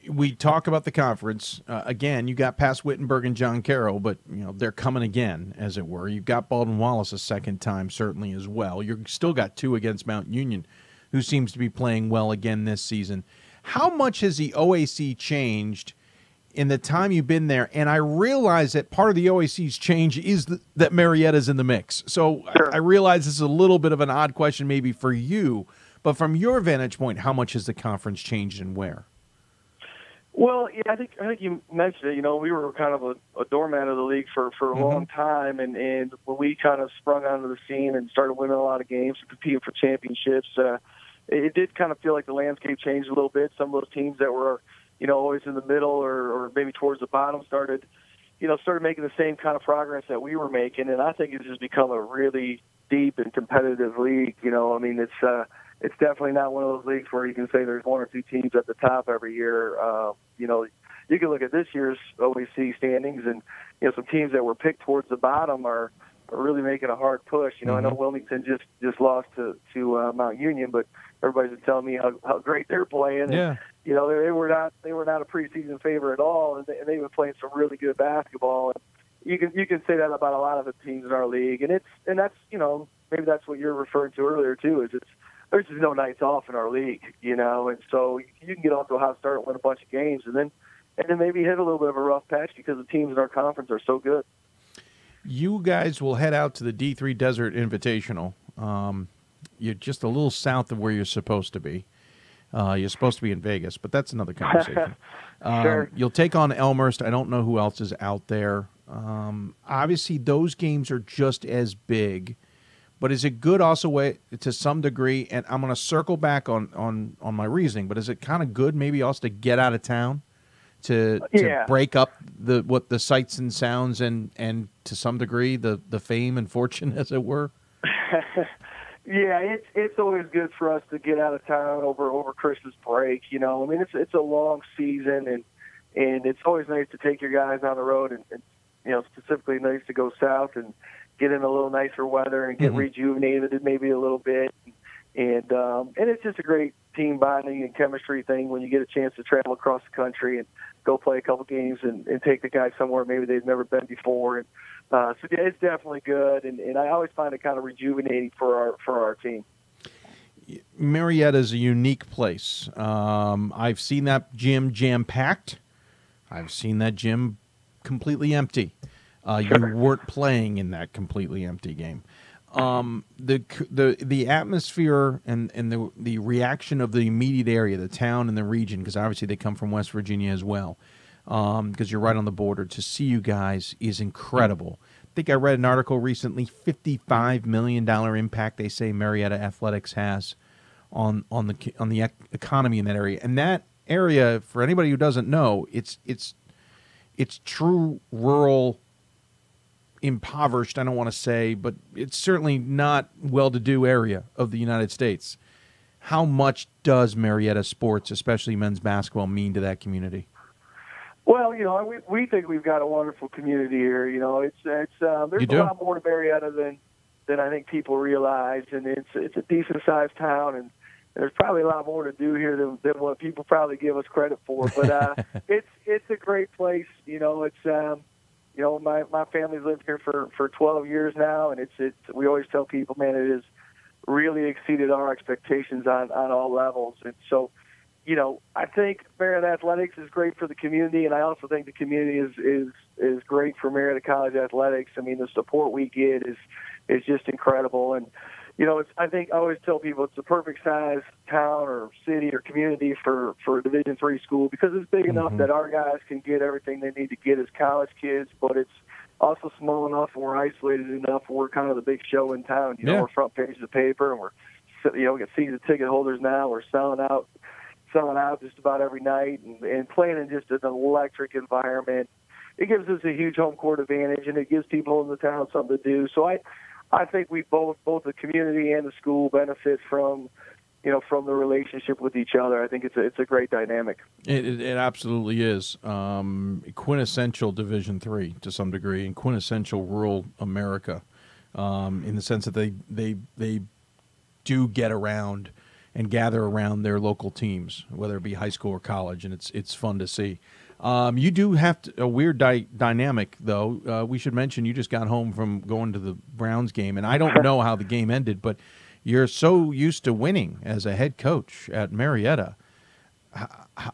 Speaker 1: We talk about the conference. Again, you got past Wittenberg and John Carroll, but they're coming again, as it were. You've got Baldwin Wallace a second time, certainly, as well. You've still got 2 against Mount Union, who seems to be playing well again this season. How much has the OAC changed in the time you've been there? And I realize that part of the OAC's change is that Marietta's in the mix. So sure. I realize this is a little bit of an odd question maybe for you, but from your vantage point, how much has the conference changed and where?
Speaker 8: Well, yeah, I think you mentioned it. We were kind of a doormat of the league for a long time, and when we kind of sprung onto the scene and started winning a lot of games and competing for championships, it did kind of feel like the landscape changed a little bit. Some of those teams that were, always in the middle or maybe towards the bottom started making the same kind of progress that we were making, and I think it's just become a really deep and competitive league. It's definitely not one of those leagues where you can say there's 1 or 2 teams at the top every year. You can look at this year's OAC standings, and some teams that were picked towards the bottom are really making a hard push. I know Wilmington just lost to Mount Union, but everybody's been telling me how great they're playing.
Speaker 1: Yeah.
Speaker 8: And, they were not a preseason favorite at all, and they've been playing some really good basketball. And you can say that about a lot of the teams in our league, and that's maybe that's what you're referring to earlier too. There's just no nights off in our league, and so you can get off to a hot start and win a bunch of games, and then maybe hit a little bit of a rough patch because the teams in our conference are so good.
Speaker 1: You guys will head out to the D3 Desert Invitational. You're just a little south of where you're supposed to be. You're supposed to be in Vegas, but that's another conversation.
Speaker 8: Sure.
Speaker 1: You'll take on Elmhurst. I don't know who else is out there. Obviously, those games are just as big. But is it good also way to some degree, and I'm going to circle back on my reasoning, but is it kind of good maybe also to get out of town to break up the sights and sounds and to some degree the fame and fortune, as it were?
Speaker 8: Yeah, it's always good for us to get out of town over Christmas break. It's a long season, and it's always nice to take your guys on the road, and specifically nice to go south and get in a little nicer weather and get rejuvenated maybe a little bit. And it's just a great team bonding and chemistry thing when you get a chance to travel across the country and go play a couple games and take the guys somewhere maybe they've never been before. And so yeah, it's definitely good, and I always find it kind of rejuvenating for our team.
Speaker 1: Marietta is a unique place. I've seen that gym jam-packed. I've seen that gym completely empty. You weren't playing in that completely empty game. The atmosphere and the reaction of the immediate area, the town and the region, because obviously they come from West Virginia as well, because you're right on the border, to see you guys is incredible. I think I read an article recently, $55 million impact they say Marietta Athletics has on the economy in that area. And that area, for anybody who doesn't know, it's true rural, impoverished, I don't want to say, but it's certainly not well-to-do area of the United States. How much does Marietta sports, especially men's basketball, mean to that community?
Speaker 8: Well, we think we've got a wonderful community here. There's a lot more to Marietta than I think people realize, and it's a decent-sized town, and there's probably a lot more to do here than what people probably give us credit for. But it's a great place. My family's lived here for 12 years now, and we always tell people, man, it has really exceeded our expectations on all levels. And so, I think Marietta Athletics is great for the community, and I also think the community is great for Marietta College Athletics. I mean, the support we get is just incredible. And I always tell people it's the perfect size town or city or community for a Division III school, because it's big enough that our guys can get everything they need to get as college kids, but it's also small enough and we're isolated enough where we're kind of the big show in town. We're front page of the paper, and we got season ticket holders now. We're selling out just about every night and playing in just an electric environment. it gives us a huge home court advantage, and it gives people in the town something to do. So I think we both the community and the school benefit from from the relationship with each other. I think it's a great dynamic.
Speaker 1: It absolutely is. Quintessential Division III to some degree, and quintessential rural America, in the sense that they do get around and gather around their local teams, whether it be high school or college, and it's fun to see. You do have a weird dynamic, though. We should mention you just got home from going to the Browns game, and I don't know how the game ended, but you're so used to winning as a head coach at Marietta.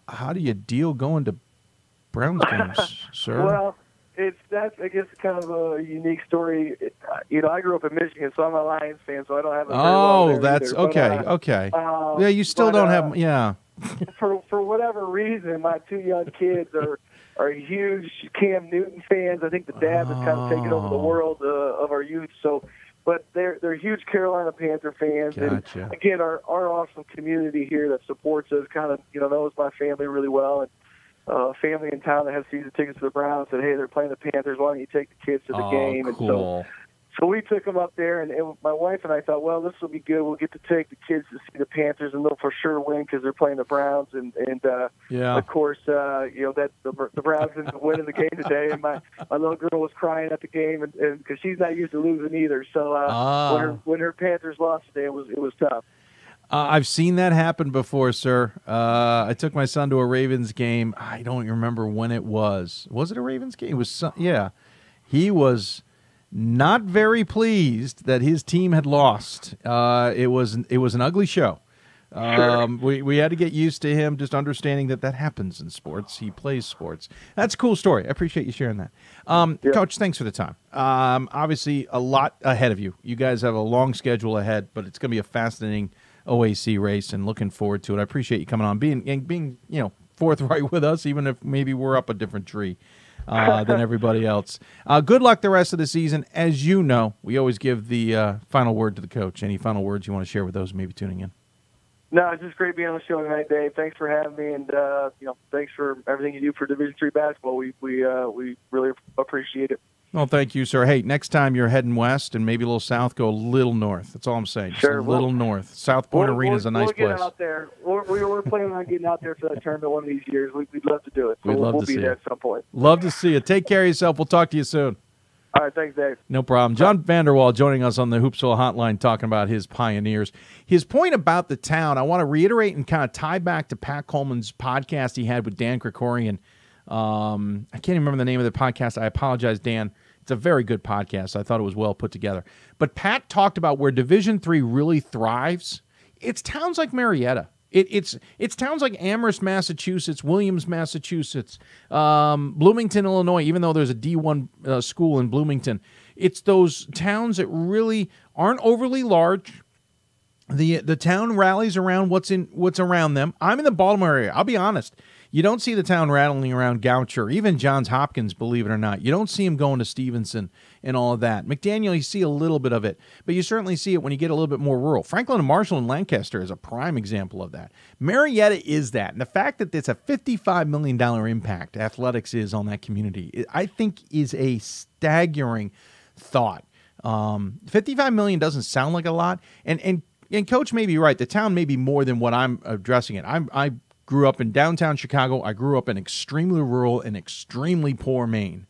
Speaker 1: How do you deal going to Browns games, sir?
Speaker 8: Well, that's I guess kind of a unique story. I grew up in Michigan, so I'm a Lions fan, so I don't have a very well there
Speaker 1: that's
Speaker 8: either.
Speaker 1: okay.
Speaker 8: But,
Speaker 1: okay. Yeah, you still don't have. Yeah.
Speaker 8: For whatever reason, my two young kids are huge Cam Newton fans. I think the dad has kind of taken over the world of our youth. So, but they're huge Carolina Panther fans.
Speaker 1: Gotcha.
Speaker 8: And again, our awesome community here that supports us kind of knows my family really well, and family in town that has season tickets to the Browns said, hey, they're playing the Panthers. Why don't you take the kids to the game?
Speaker 1: Cool.
Speaker 8: And so we took them up there, and my wife and I thought, well, this will be good. We'll get to take the kids to see the Panthers, and they'll for sure win because they're playing the Browns. And of course, that the Browns didn't win in the game today, and my little girl was crying at the game, and because she's not used to losing either. So when her Panthers lost today, it was tough.
Speaker 1: I've seen that happen before, sir. I took my son to a Ravens game. I don't remember when it was. Was it a Ravens game? It was. Yeah, he was not very pleased that his team had lost. It was an ugly show.
Speaker 8: Sure.
Speaker 1: We had to get used to him, just understanding that happens in sports. He plays sports. That's a cool story. I appreciate you sharing that. Coach, thanks for the time. Obviously, a lot ahead of you. You guys have a long schedule ahead, but it's going to be a fascinating OAC race, and looking forward to it. I appreciate you coming on, being forthright with us, even if maybe we're up a different tree than everybody else. Good luck the rest of the season. As you know, we always give the final word to the coach. Any final words you want to share with those maybe tuning in?
Speaker 8: No, it's just great being on the show tonight, Dave. Thanks for having me, and thanks for everything you do for Division III basketball. We really appreciate it.
Speaker 1: Well, thank you, sir. Hey, next time you're heading west and maybe a little south, go a little north. That's all I'm saying. Just
Speaker 8: sure,
Speaker 1: a little north. South Point Arena is a nice place.
Speaker 8: We'll get out there. We're planning on getting out there for that tournament one of these years. We'd love to do it. So
Speaker 1: we'll
Speaker 8: be there at some point.
Speaker 1: Love to see you. Take care of yourself. We'll talk to you soon.
Speaker 8: All right, thanks, Dave.
Speaker 1: No problem. Jon VanderWal joining us on the Hoopsville Hotline talking about his Pioneers. His point about the town, I want to reiterate and kind of tie back to Pat Coleman's podcast he had with Dan Krikorian. I can't even remember the name of the podcast. I apologize, Dan. It's a very good podcast. I thought it was well put together. But Pat talked about where Division III really thrives. It's towns like Marietta. It's towns like Amherst, Massachusetts, Williams, Massachusetts, Bloomington, Illinois, even though there's a D1 school in Bloomington. It's those towns that really aren't overly large. The town rallies around what's around them. I'm in the Baltimore area. I'll be honest. You don't see the town rattling around Goucher, even Johns Hopkins, believe it or not. You don't see him going to Stevenson and all of that. McDaniel, you see a little bit of it, but you certainly see it when you get a little bit more rural. Franklin and Marshall and Lancaster is a prime example of that. Marietta is that. And the fact that it's a $55 million impact athletics is on that community, I think is a staggering thought. $55 million doesn't sound like a lot. And Coach may be right. The town may be more than what I'm addressing it. I grew up in downtown Chicago. I grew up in extremely rural and extremely poor Maine,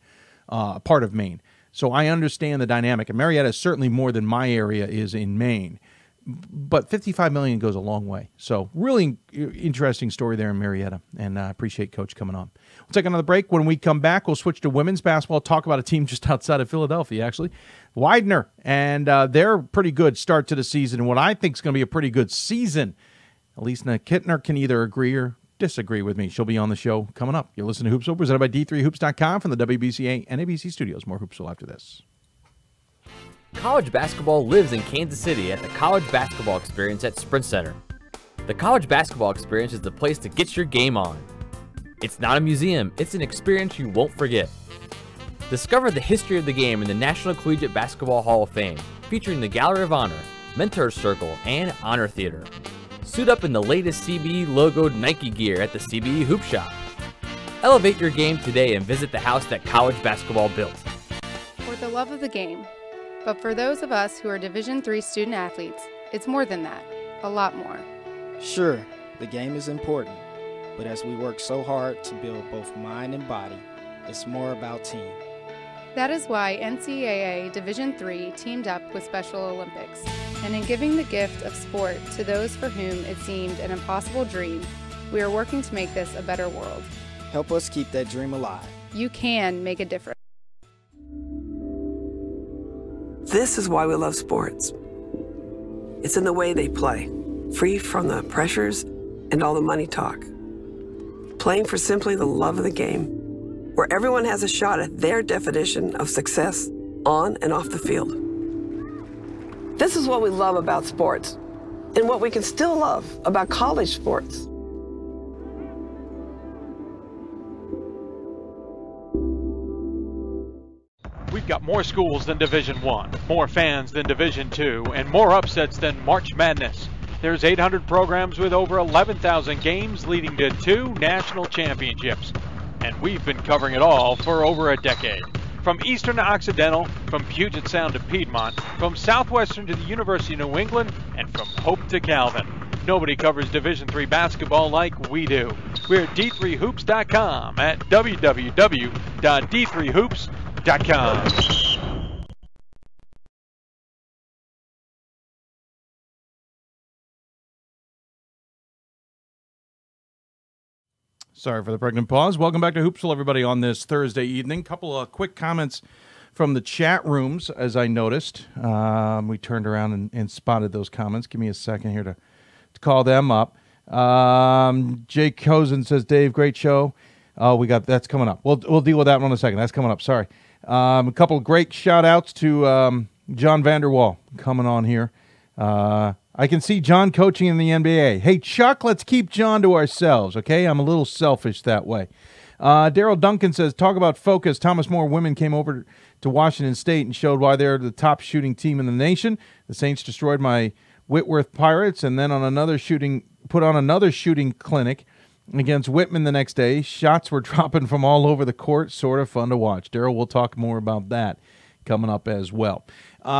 Speaker 1: part of Maine. So I understand the dynamic. And Marietta is certainly more than my area is in Maine. But $55 million goes a long way. So really interesting story there in Marietta. And I appreciate Coach coming on. We'll take another break. When we come back, we'll switch to women's basketball, talk about a team just outside of Philadelphia, actually. Widener. And they're pretty good start to the season. And what I think is going to be a pretty good season. Alisa Kittner can either agree or disagree with me. She'll be on the show coming up. You're listening to Hoopsville, presented by D3Hoops.com from the WBCA NABC Studios. More Hoopsville after this.
Speaker 10: College basketball lives in Kansas City at the College Basketball Experience at Sprint Center. The College Basketball Experience is the place to get your game on. It's not a museum, it's an experience you won't forget. Discover the history of the game in the National Collegiate Basketball Hall of Fame, featuring the Gallery of Honor, Mentor Circle, and Honor Theater. Suit up in the latest CBE logoed Nike gear at the CBE Hoop Shop. Elevate your game today and visit the house that college basketball built.
Speaker 18: For the love of the game. But for those of us who are Division III student athletes, it's more than that. A lot more.
Speaker 19: Sure, the game is important, but as we work so hard to build both mind and body, it's more about team.
Speaker 18: That is why NCAA Division III teamed up with Special Olympics, and in giving the gift of sport to those for whom it seemed an impossible dream, we are working to make this a better world.
Speaker 19: Help us keep that dream alive.
Speaker 18: You can make a difference.
Speaker 20: This is why we love sports. It's in the way they play, free from the pressures and all the money talk. Playing for simply the love of the game, where everyone has a shot at their definition of success on and off the field. This is what we love about sports, and what we can still love about college sports.
Speaker 17: We've got more schools than Division I, more fans than Division II, and more upsets than March Madness. There's 800 programs with over 11,000 games leading to 2 national championships. And we've been covering it all for over a decade. From Eastern to Occidental, from Puget Sound to Piedmont, from Southwestern to the University of New England, and from Hope to Calvin. Nobody covers Division III basketball like we do. We're at d3hoops.com at www.d3hoops.com.
Speaker 1: Sorry for the pregnant pause. Welcome back to Hoopsville, everybody, on this Thursday evening. Couple of quick comments from the chat rooms, as I noticed. We turned around and spotted those comments. Give me a second here to call them up. Jake Cozen says, Dave, great show. We got that's coming up. We'll deal with that one in a second. That's coming up. Sorry. A couple of great shout-outs to Jon VanderWal coming on here. I can see Jon coaching in the NBA. Hey, Chuck, let's keep Jon to ourselves, okay? I'm a little selfish that way. Daryl Duncan says, talk about focus. Thomas More women came over to Washington State and showed why they're the top shooting team in the nation. The Saints destroyed my Whitworth Pirates and then put on another shooting clinic against Whitman the next day. Shots were dropping from all over the court. Sort of fun to watch. Daryl, we'll talk more about that coming up as well.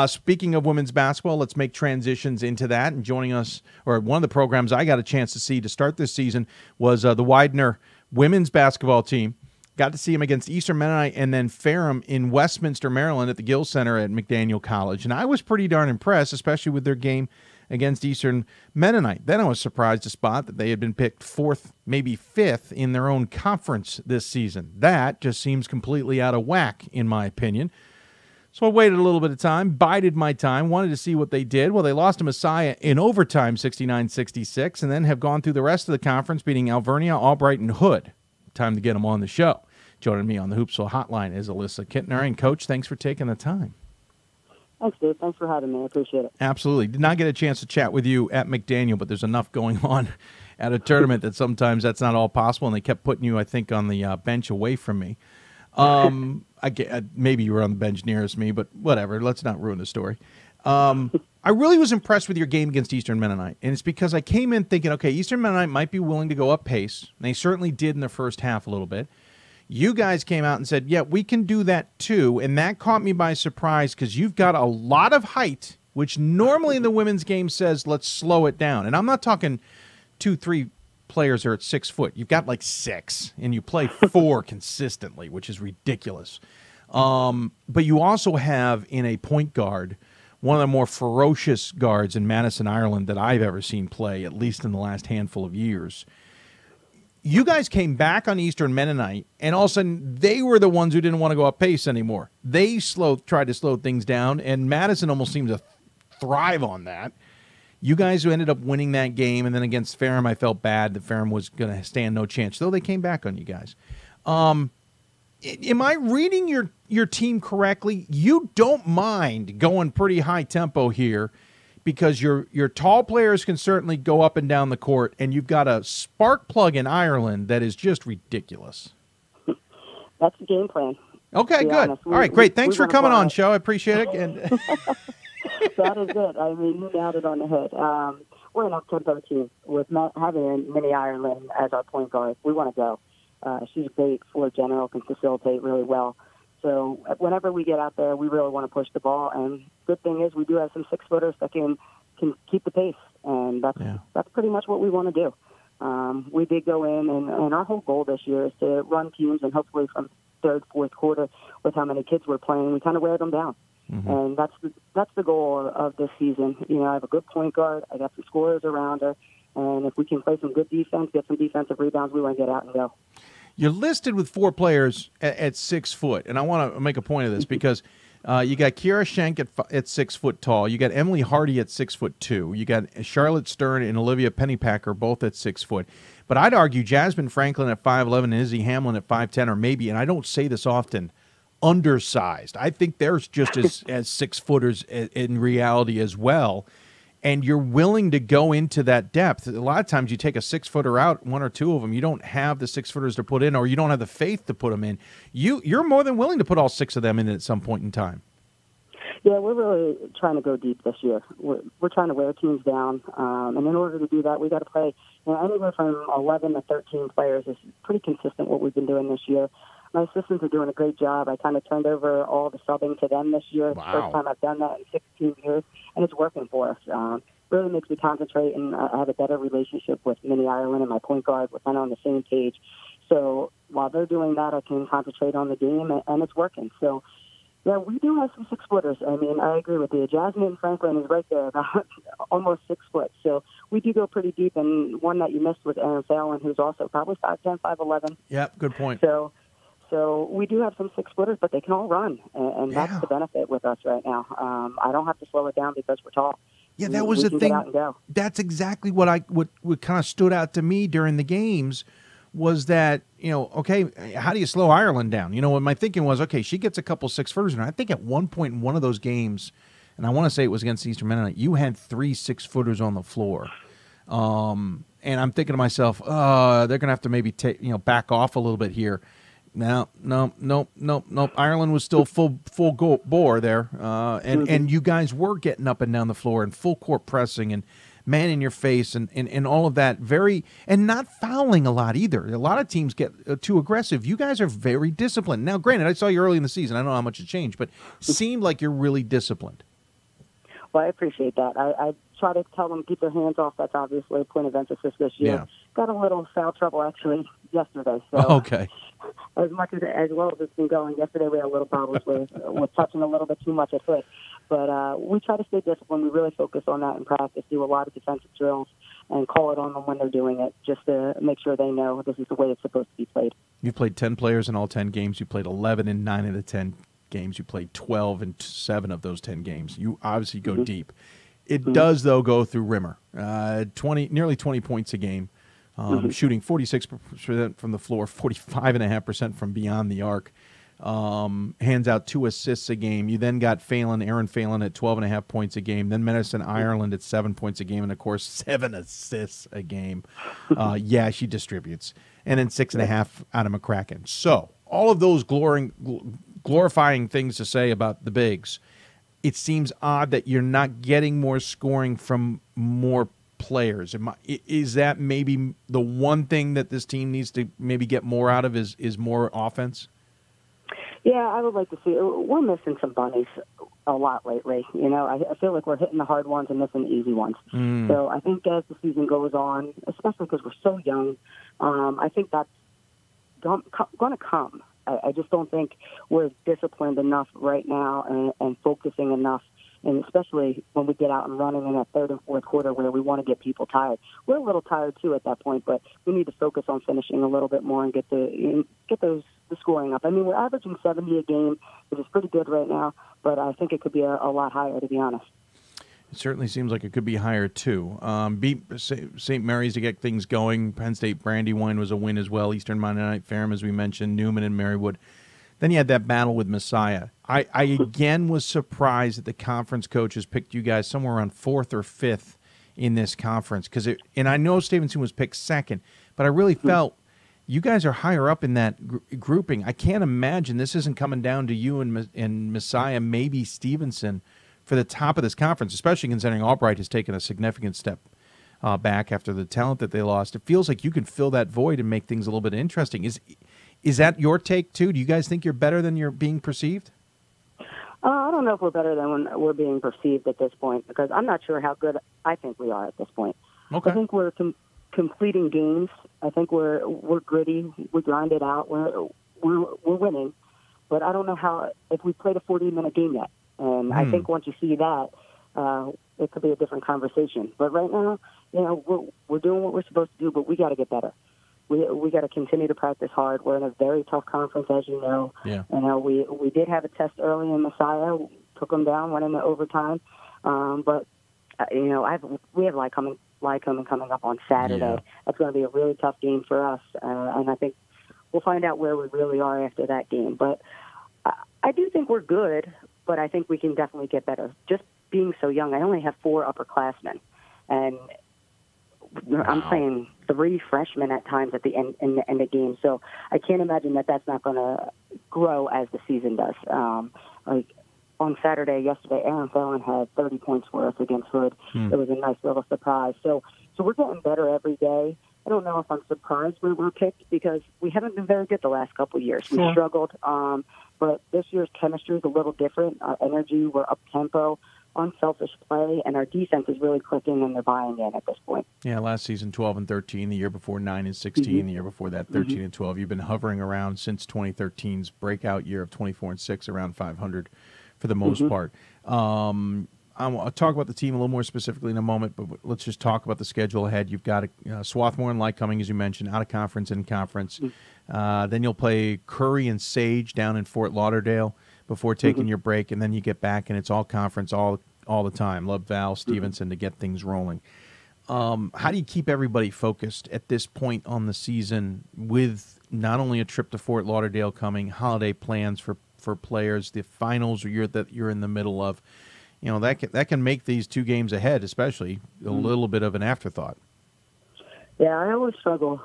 Speaker 1: Speaking of women's basketball, let's make transitions into that. And joining us, or one of the programs I got a chance to see to start this season was the Widener women's basketball team. Got to see them against Eastern Mennonite and then Ferrum in Westminster, Maryland at the Gill Center at McDaniel College. And I was pretty darn impressed, especially with their game against Eastern Mennonite. Then I was surprised to spot that they had been picked 4th, maybe 5th in their own conference this season. That just seems completely out of whack, in my opinion. So I waited a little bit of time, bided my time, wanted to see what they did. Well, they lost to Messiah in overtime, 69-66, and then have gone through the rest of the conference, beating Alvernia, Albright, and Hood. Time to get them on the show. Joining me on the Hoopsville Hotline is Alyssa Kittner. And, Coach, thanks for taking the time.
Speaker 21: Thanks, Dave. Thanks for having me. I appreciate it.
Speaker 1: Absolutely. Did not get a chance to chat with you at McDaniel, but there's enough going on at a tournament that sometimes that's not all possible, and they kept putting you, I think, on the bench away from me. Maybe you were on the bench nearest me, but whatever. Let's not ruin the story. I really was impressed with your game against Eastern Mennonite, and it's because I came in thinking, okay, Eastern Mennonite might be willing to go up pace. And they certainly did in the first half a little bit. You guys came out and said, yeah, we can do that too, and that caught me by surprise because you've got a lot of height, which normally in the women's game says let's slow it down. And I'm not talking 2-3 players are at 6 foot. You've got like 6, and you play 4 consistently, which is ridiculous. But you also have in a point guard one of the more ferocious guards in Madison, Ireland that I've ever seen play, at least in the last handful of years. You guys came back on Eastern Mennonite, and all of a sudden they were the ones who didn't want to go up pace anymore. They tried to slow things down, and Madison almost seemed to thrive on that. You guys who ended up winning that game, and then against Ferrum, I felt bad that Ferrum was going to stand no chance, though they came back on you guys. Am I reading your team correctly? You don't mind going pretty high tempo here because your tall players can certainly go up and down the court, and you've got a spark plug in Ireland that is just ridiculous.
Speaker 21: That's the game plan.
Speaker 1: Okay, good. All right, great. Thanks for coming on, show. I appreciate it. And
Speaker 21: that is it. I mean, you nailed it on the head. We're an up-tempo team with not having Minnie Ireland as our point guard. We want to go. She's a great floor general, can facilitate really well. So whenever we get out there, we really want to push the ball. And good thing is we do have some 6-footers that can keep the pace, and that's pretty much what we want to do. We did go in, and our whole goal this year is to run teams, and hopefully from third, fourth quarter, with how many kids we're playing, we kind of wear them down. Mm-hmm. And that's the goal of this season. You know, I have a good point guard. I got some scorers around her. And if we can play some good defense, get some defensive rebounds, we want to get out and go.
Speaker 1: You're listed with 4 players at 6 foot, and I want to make a point of this because you got Kiara Schenk at 6 foot tall. You got Emily Hardy at 6'2". You got Charlotte Stern and Olivia Pennypacker both at 6 foot. But I'd argue Jasmine Franklin at 5'11" and Izzy Hamlin at 5'10", or maybe, and I don't say this often, undersized. I think they're just as 6-footers in reality as well. And you're willing to go into that depth. A lot of times you take a 6-footer out, 1 or 2 of them. You don't have the 6-footers to put in, or you don't have the faith to put them in. You're more than willing to put all 6 of them in at some point in time.
Speaker 21: Yeah, we're really trying to go deep this year. We're trying to wear teams down. And in order to do that, we got to play anywhere from 11 to 13 players is pretty consistent what we've been doing this year. My assistants are doing a great job. I kind of turned over all the subbing to them this year. Wow. First time I've done that in 16 years, and it's working for us. Really makes me concentrate, and I have a better relationship with Minnie Ireland and my point guard. We're kind of on the same page. So while they're doing that, I can concentrate on the game, and it's working. So, yeah, we do have some 6-footers. I mean, I agree with you. Jasmine Franklin is right there, about almost 6 foot. So we do go pretty deep, and one that you missed was Erin Fallon, who's also probably 5'10", 5'11".
Speaker 1: Yep, good point.
Speaker 21: So we do have some 6-footers, but they can all run, and that's the benefit with us right now. I don't have to slow it down because we're tall.
Speaker 1: Yeah, that was the thing. That's exactly what kind of stood out to me during the games was that, okay, how do you slow Ireland down? What my thinking was, okay, she gets a couple 6-footers, and I think at one point in one of those games, and I want to say it was against Eastern Mennonite, you had 3 6-footers on the floor. And I'm thinking to myself, they're going to have to maybe back off a little bit here. No. Ireland was still full bore there, and you guys were getting up and down the floor and full court pressing and man in your face and all of that. And not fouling a lot either. A lot of teams get too aggressive. You guys are very disciplined. Now, granted, I saw you early in the season. I don't know how much it changed, but it seemed like you're really disciplined.
Speaker 21: Well, I appreciate that. I try to tell them to keep their hands off. That's obviously a point of emphasis this year. Yeah. Got a little foul trouble actually yesterday. So
Speaker 1: okay.
Speaker 21: As well as it's been going, yesterday we had a little problems with touching a little bit too much at foot. But we try to stay disciplined. We really focus on that in practice, do a lot of defensive drills, and call it on them when they're doing it, just to make sure they know this is the way it's supposed to be played.
Speaker 1: You played 10 players in all 10 games. You played 11 in 9 of the 10 games. You played 12 in 7 of those 10 games. You obviously go deep. It does, though, go through Rimmer. Nearly 20 points a game, shooting 46% from the floor, 45.5% from beyond the arc. Hands out 2 assists a game. You then got Erin Phelan at 12.5 points a game. Then Medicine Ireland at 7 points a game, and of course 7 assists a game. Yeah, she distributes, and then 6.5 out of McCracken. So all of those glorifying things to say about the bigs. It seems odd that you're not getting more scoring from more players. Is that maybe the one thing that this team needs to maybe get more out of is more offense?
Speaker 21: Yeah, I would like to see. We're missing some bunnies a lot lately. I feel like we're hitting the hard ones and missing the easy ones. So I think as the season goes on, especially because we're so young, I think that's going to come. I just don't think we're disciplined enough right now and focusing enough, and especially when we get out and running in that third and fourth quarter where we want to get people tired. We're a little tired, too, at that point, but we need to focus on finishing a little bit more and get the scoring up. I mean, we're averaging 70 a game, which is pretty good right now, but I think it could be a lot higher, to be honest.
Speaker 1: It certainly seems like it could be higher, too. Beat St. Mary's to get things going. Penn State Brandywine was a win as well. Eastern Mennonite Ferrum, as we mentioned. Newman and Marywood. Then you had that battle with Messiah. I again was surprised that the conference coaches picked you guys somewhere around 4th or 5th in this conference. And I know Stevenson was picked 2nd, but I really felt you guys are higher up in that grouping. I can't imagine this isn't coming down to you and Messiah, maybe Stevenson, for the top of this conference, especially considering Albright has taken a significant step back after the talent that they lost. It feels like you can fill that void and make things a little bit interesting. Is that your take, too? Do you guys think you're better than you're being perceived?
Speaker 21: I don't know if we're better than when we're being perceived at this point, because I'm not sure how good I think we are at this point.
Speaker 1: Okay.
Speaker 21: I think we're completing games. I think we're gritty. We grind it out. We're winning, but I don't know if we played a 40-minute game yet. And I think once you see that, it could be a different conversation. But right now, we're doing what we're supposed to do, but we got to get better. We got to continue to practice hard. We're in a very tough conference, as you know.
Speaker 1: Yeah.
Speaker 21: We did have a test early in Messiah, took them down, went into overtime. But we have Lycoming coming up on Saturday.
Speaker 1: Yeah.
Speaker 21: That's going to be a really tough game for us, and I think we'll find out where we really are after that game. But I do think we're good, but I think we can definitely get better. Just being so young, I only have 4 upperclassmen, and I'm playing 3 freshmen at times at the end of the game. So I can't imagine that that's not going to grow as the season does. On Saturday, yesterday, Aaron Fallon had 30 points for us against Hood. It was a nice little surprise. So we're getting better every day. I don't know if I'm surprised we were picked because we haven't been very good the last couple of years.
Speaker 1: Sure.
Speaker 21: We struggled, but this year's chemistry is a little different. Our energy, we're up-tempo, unselfish play, and our defense is really clicking and they're buying in at this point.
Speaker 1: Yeah, last season 12-13, the year before 9-16, the year before that 13-12. You've been hovering around since 2013's breakout year of 24-6, around 500 for the most part. I'll talk about the team a little more specifically in a moment, but let's just talk about the schedule ahead. You've got Swarthmore and Lycoming, as you mentioned, out of conference, in conference. Then you'll play Curry and Sage down in Fort Lauderdale before taking your break, and then you get back, and it's all conference all the time. Love Val, Stevenson to get things rolling. How do you keep everybody focused at this point on the season with not only a trip to Fort Lauderdale coming, holiday plans for players, the finals that you're in the middle of? That can make these 2 games ahead, especially, a little bit of an afterthought.
Speaker 21: Yeah, I always struggle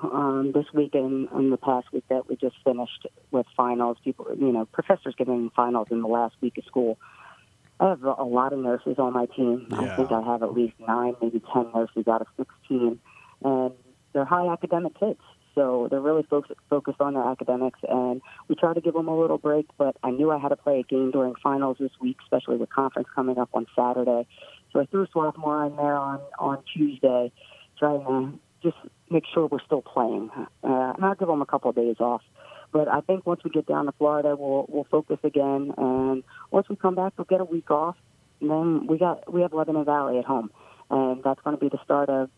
Speaker 21: this week and the past week that we just finished with finals. People, professors getting finals in the last week of school. I have a lot of nurses on my team. Yeah. I think I have at least 9, maybe 10 nurses out of 16, and they're high academic kids. So they're really focused on their academics, and we try to give them a little break, but I knew I had to play a game during finals this week, especially with conference coming up on Saturday. So I threw Swarthmore in there on Tuesday, trying to just make sure we're still playing. And I'll give them a couple of days off. But I think once we get down to Florida, we'll focus again, and once we come back, we'll get a week off, and then we have Lebanon Valley at home, and that's going to be the start of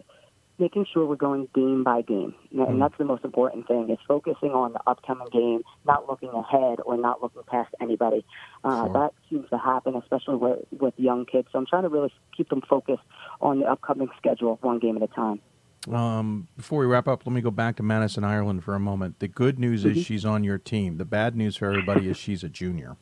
Speaker 21: making sure we're going game by game. And that's the most important thing, is focusing on the upcoming game, not looking ahead or not looking past anybody. That seems to happen, especially with young kids. So I'm trying to really keep them focused on the upcoming schedule, 1 game at a time.
Speaker 1: Before we wrap up, let me go back to Madison, Ireland for a moment. The good news is she's on your team. The bad news for everybody is she's a junior.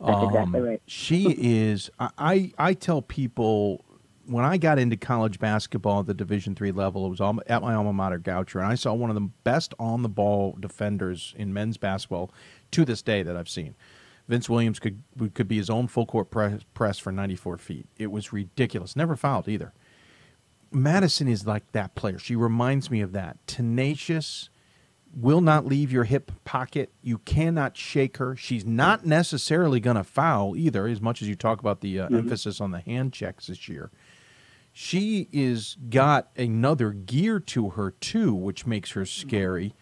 Speaker 21: That's exactly right.
Speaker 1: She is, I tell people, when I got into college basketball at the Division III level, it was at my alma mater, Goucher, and I saw one of the best on-the-ball defenders in men's basketball to this day that I've seen. Vince Williams could be his own full-court press for 94 feet. It was ridiculous. Never fouled either. Madison is like that player. She reminds me of that. Tenacious, will not leave your hip pocket. You cannot shake her. She's not necessarily going to foul either, as much as you talk about the emphasis on the hand checks this year. She is got another gear to her, too, which makes her scary.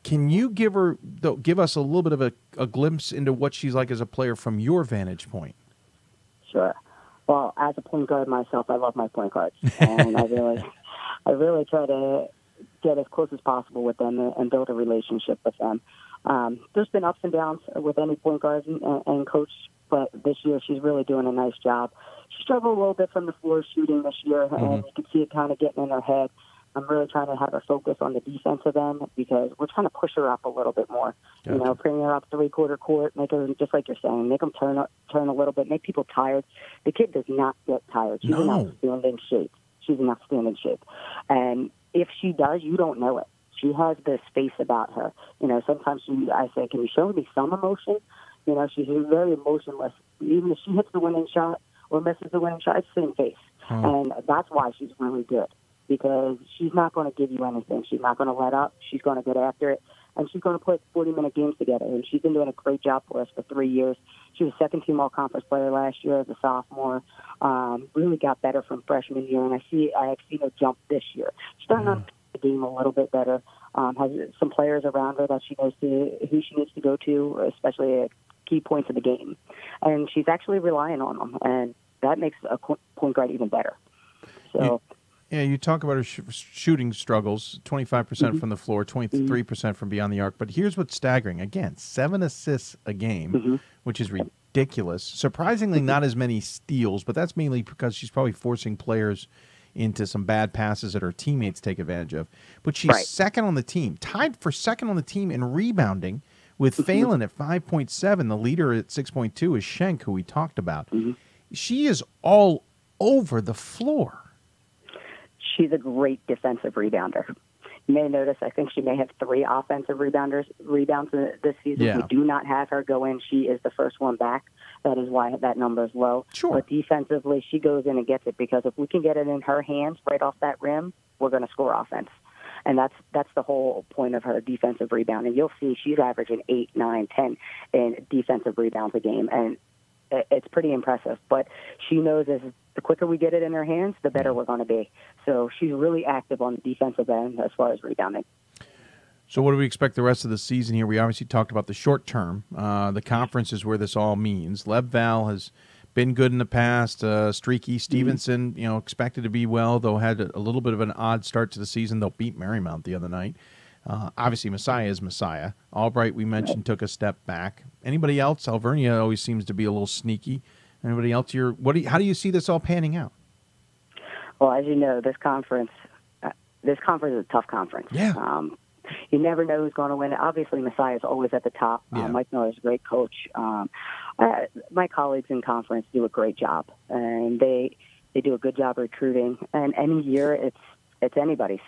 Speaker 1: Can you give us a little bit of a glimpse into what she's like as a player from your vantage point?
Speaker 21: Sure. Well, as a point guard myself, I love my point guards, and I really try to get as close as possible with them and build a relationship with them. There's been ups and downs with any point guard and coach, but this year she's really doing a nice job. She struggled a little bit from the floor shooting this year, and you can see it kind of getting in her head. I'm really trying to have her focus on the defensive end because we're trying to push her up a little bit more. Gotcha. Bring her up 3/4 court, make her, just like you're saying, make them turn a little bit, make people tired. The kid does not get tired. She's in outstanding shape. She's in outstanding shape. And if she does, you don't know it. She has this face about her. Sometimes I say, can you show me some emotion? She's very emotionless. Even if she hits the winning shot or misses the winning shot, it's the same face. And that's why she's really good. because she's not going to give you anything. She's not going to let up. She's going to get after it, and she's going to put 40-minute games together. And she's been doing a great job for us for 3 years. She was second-team all-conference player last year as a sophomore. Really got better from freshman year, and I have seen her jump this year. She's starting to the game a little bit better. Has some players around her that she knows who she needs to go to, especially at key points of the game. And she's actually relying on them, and that makes a point guard even better. So.
Speaker 1: Yeah, you talk about her shooting struggles, 25% from the floor, 23% from beyond the arc. But here's what's staggering. Again, 7 assists a game, which is ridiculous. Surprisingly, not as many steals, but that's mainly because she's probably forcing players into some bad passes that her teammates take advantage of. But she's second on the team, tied for second on the team in rebounding with Phelan at 5.7. The leader at 6.2 is Schenk, who we talked about. She is all over the floor.
Speaker 21: She's a great defensive rebounder. You may notice, I think she may have 3 offensive rebounds this season.
Speaker 1: Yeah.
Speaker 21: We do not have her go in. She is the first one back. That is why that number is low.
Speaker 1: Sure.
Speaker 21: But defensively, she goes in and gets it, because if we can get it in her hands right off that rim, we're going to score offense. And that's the whole point of her defensive rebound. And you'll see she's averaging 8, 9, 10 in defensive rebounds a game. And it's pretty impressive. But she knows the quicker we get it in her hands, the better we're going to be. So she's really active on the defensive end as far as rebounding.
Speaker 1: So what do we expect the rest of the season here? We obviously talked about the short term. The conference is where this all means. Leb Val has been good in the past. Streaky Stevenson, expected to be well, though had a little bit of an odd start to the season. They'll beat Marymount the other night. Obviously, Messiah is Messiah. Albright, we mentioned, took a step back. Anybody else? Alvernia always seems to be a little sneaky. Anybody else? How do you see this all panning out?
Speaker 21: Well, as you know, this conference is a tough conference.
Speaker 1: Yeah.
Speaker 21: You never know who's going to win. Obviously, Messiah is always at the top. Mike Miller is a great coach. My colleagues in conference do a great job, and they do a good job recruiting. And any year, it's anybody's.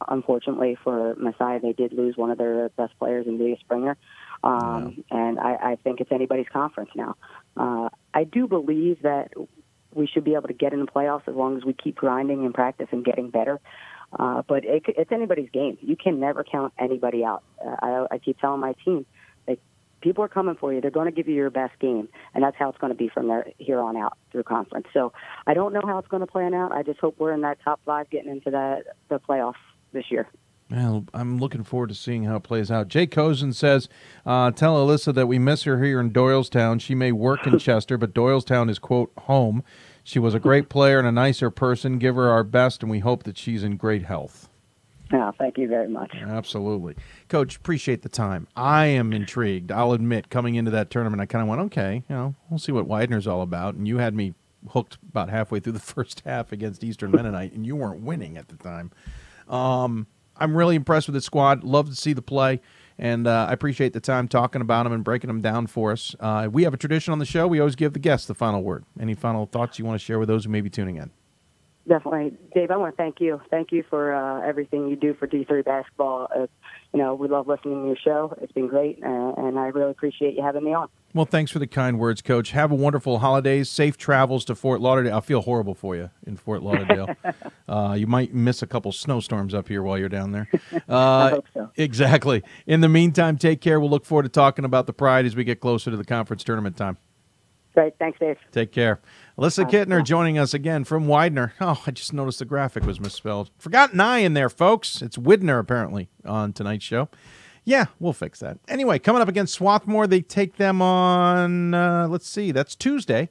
Speaker 21: Unfortunately for Messiah, they did lose one of their best players in Leah Springer, and I think it's anybody's conference now. I do believe that we should be able to get in the playoffs as long as we keep grinding and practice and getting better. But it's anybody's game. You can never count anybody out. I keep telling my team, people are coming for you. They're going to give you your best game, and that's how it's going to be from here on out through conference. So I don't know how it's going to plan out. I just hope we're in that top 5 getting into the playoffs this year.
Speaker 1: Well, I'm looking forward to seeing how it plays out. Jay Cozen says, tell Alyssa that we miss her here in Doylestown. She may work in Chester, but Doylestown is, quote, home. She was a great player and a nicer person. Give her our best, and we hope that she's in great health.
Speaker 21: Oh, thank you very much.
Speaker 1: Absolutely. Coach, appreciate the time. I am intrigued. I'll admit, coming into that tournament, I kind of went, okay, we'll see what Widener's all about. And you had me hooked about halfway through the first half against Eastern Mennonite, and you weren't winning at the time. I'm really impressed with the squad. Love to see the play, and I appreciate the time talking about them and breaking them down for us. We have a tradition on the show. We always give the guests the final word. Any final thoughts you want to share with those who may be tuning in?
Speaker 21: Definitely. Dave, I want to thank you. Thank you for everything you do for D3 basketball. We love listening to your show. It's been great, and I really appreciate you having me on.
Speaker 1: Well, thanks for the kind words, Coach. Have a wonderful holidays. Safe travels to Fort Lauderdale. I feel horrible for you in Fort Lauderdale. You might miss a couple snowstorms up here while you're down there.
Speaker 21: I hope so.
Speaker 1: Exactly. In the meantime, take care. We'll look forward to talking about the Pride as we get closer to the conference tournament time.
Speaker 21: Great. Thanks, Dave.
Speaker 1: Take care. Alyssa Kittner joining us again from Widener. Oh, I just noticed the graphic was misspelled. Forgot an I in there, folks. It's Widner, apparently, on tonight's show. Yeah, we'll fix that. Anyway, coming up against Swarthmore, they take them on, that's Tuesday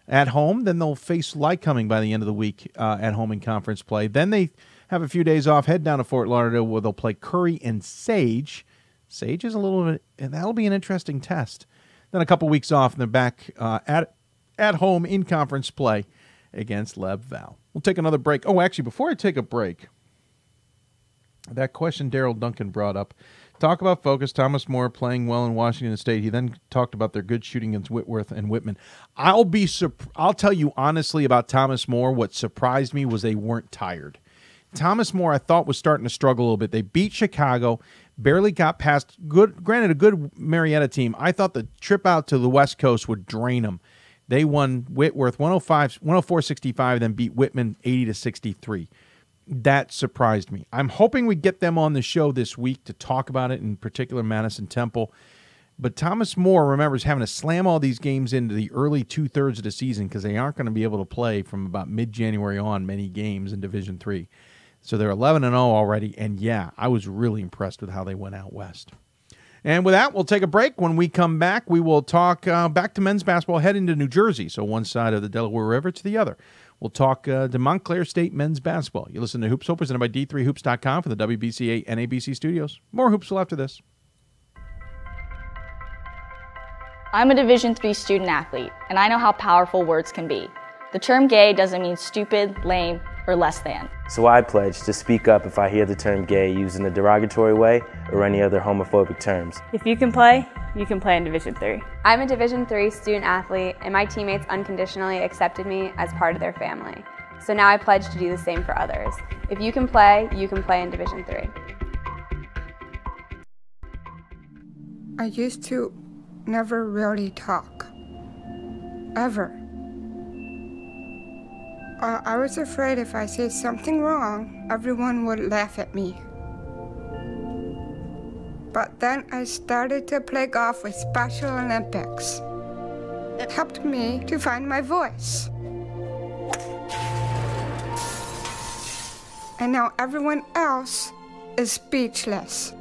Speaker 1: at home. Then they'll face Lycoming by the end of the week at home in conference play. Then they have a few days off, head down to Fort Lauderdale where they'll play Curry and Sage. Sage is a little bit, and that'll be an interesting test. Then a couple weeks off, and they're back at home in conference play against Leb Val. We'll take another break. Oh, actually, before I take a break, that question Daryl Duncan brought up, talk about focus, Thomas More playing well in Washington State. He then talked about their good shooting against Whitworth and Whitman. I'll tell you honestly about Thomas More, what surprised me was they weren't tired. Thomas More, I thought, was starting to struggle a little bit. They beat Chicago, barely got past, granted, a good Marietta team. I thought the trip out to the West Coast would drain them. They won Whitworth 104-65, then beat Whitman 80-63. that surprised me. I'm hoping we get them on the show this week to talk about it, in particular Madison Temple. But Thomas More, remember, is having to slam all these games into the early two-thirds of the season because they aren't going to be able to play from about mid-January on many games in Division III. So they're 11-0 already, and yeah, I was really impressed with how they went out west. And with that, we'll take a break. When we come back, we will talk back to men's basketball, head into New Jersey, so one side of the Delaware River to the other. We'll talk to Montclair State men's basketball. You listen to Hoopsville, presented by D3Hoops.com for the WBCA NABC Studios. More Hoopsville after this.
Speaker 2: I'm a Division III student athlete, and I know how powerful words can be. The term gay doesn't mean stupid, lame, or less than.
Speaker 22: So I pledge to speak up if I hear the term gay used in a derogatory way or any other homophobic terms.
Speaker 9: If you can play in Division III.
Speaker 11: I'm a Division III student athlete, and my teammates unconditionally accepted me as part of their family. So now I pledge to do the same for others. If you can play in Division III.
Speaker 23: I used to never really talk, ever. I was afraid if I said something wrong, everyone would laugh at me. But then I started to play golf with Special Olympics. It helped me to find my voice. And now everyone else is speechless.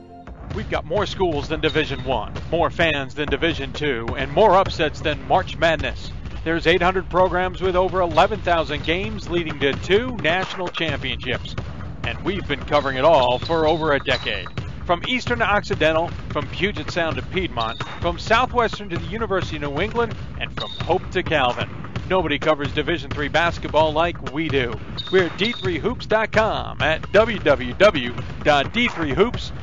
Speaker 17: We've got more schools than Division I, more fans than Division II, and more upsets than March Madness. There's 800 programs with over 11,000 games leading to 2 national championships. And we've been covering it all for over a decade. From Eastern to Occidental, from Puget Sound to Piedmont, from Southwestern to the University of New England, and from Hope to Calvin. Nobody covers Division III basketball like we do. We're at D3Hoops.com at www.d3hoops.com.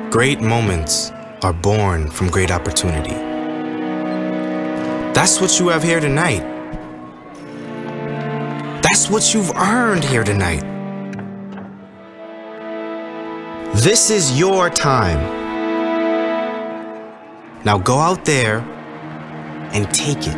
Speaker 15: Great moments are born from great opportunity. That's what you have here tonight. That's what you've earned here tonight. This is your time. Now go out there and take it.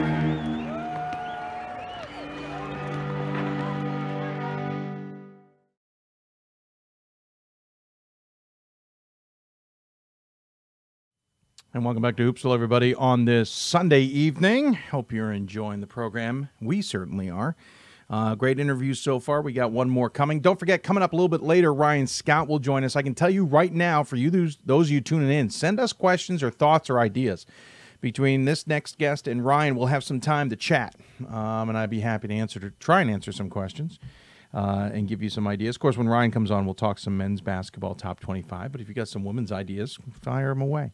Speaker 1: And welcome back to Hoopsville, everybody, on this Sunday evening. Hope you're enjoying the program. We certainly are. Great interviews so far. We got one more coming. Don't forget, coming up a little bit later, Ryan Scott will join us. I can tell you right now, for you those of you tuning in, send us questions or thoughts or ideas. Between this next guest and Ryan, we'll have some time to chat, and I'd be happy to try and answer some questions and give you some ideas. Of course, when Ryan comes on, we'll talk some men's basketball top 25, but if you got some women's ideas, fire them away.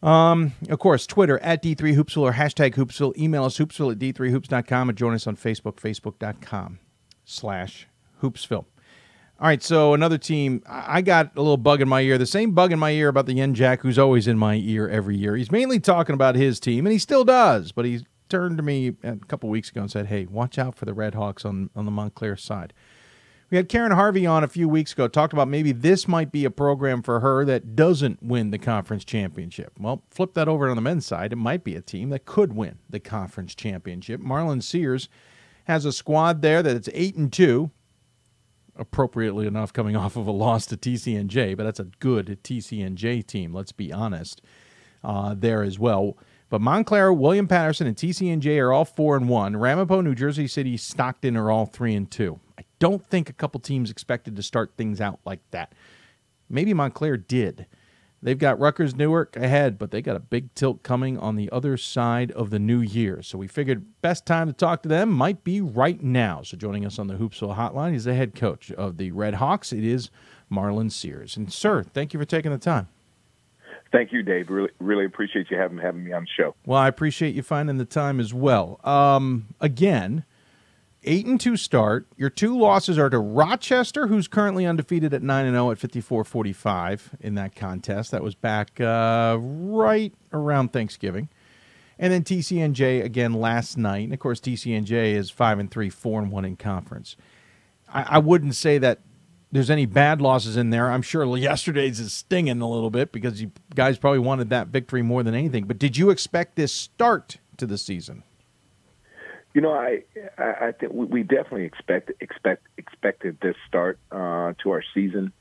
Speaker 1: Of course, Twitter at D3Hoopsville or hashtag Hoopsville. Email us hoopsville at D3Hoops.com and join us on Facebook, Facebook.com/Hoopsville. All right, so another team. I got a little bug in my ear, the same bug in my ear about the Yen Jack who's always in my ear every year. He's mainly talking about his team, and he still does, but he turned to me a couple weeks ago and said, hey, watch out for the Red Hawks on the Montclair side. We had Karen Harvey on a few weeks ago, talked about maybe this might be a program for her that doesn't win the conference championship. Well, flip that over on the men's side. It might be a team that could win the conference championship. Marlon Sears has a squad there that it's 8-2, appropriately enough coming off of a loss to TCNJ, but that's a good TCNJ team, let's be honest, there as well. But Montclair, William Patterson, and TCNJ are all 4-1. Ramapo, New Jersey City, Stockton are all 3-2. I don't think a couple teams expected to start things out like that. Maybe Montclair did. They've got Rutgers Newark ahead, but they got a big tilt coming on the other side of the new year. So we figured best time to talk to them might be right now. So joining us on the Hoopsville hotline, he's the head coach of the Red Hawks. It is Marlon Sears. And, sir, thank you for taking the time.
Speaker 24: Thank you, Dave. Really appreciate you having me on the show.
Speaker 1: Well, I appreciate you finding the time as well. Again, 8-2 start. Your 2 losses are to Rochester, who's currently undefeated at 9-0 at 54-45 in that contest. That was back right around Thanksgiving. And then TCNJ again last night. And, of course, TCNJ is 5-3, 4-1 in conference. I wouldn't say that there's any bad losses in there. I'm sure yesterday's is stinging a little bit because you guys probably wanted that victory more than anything. But did you expect this start to the season?
Speaker 24: You know, I think we definitely expected this start to our season,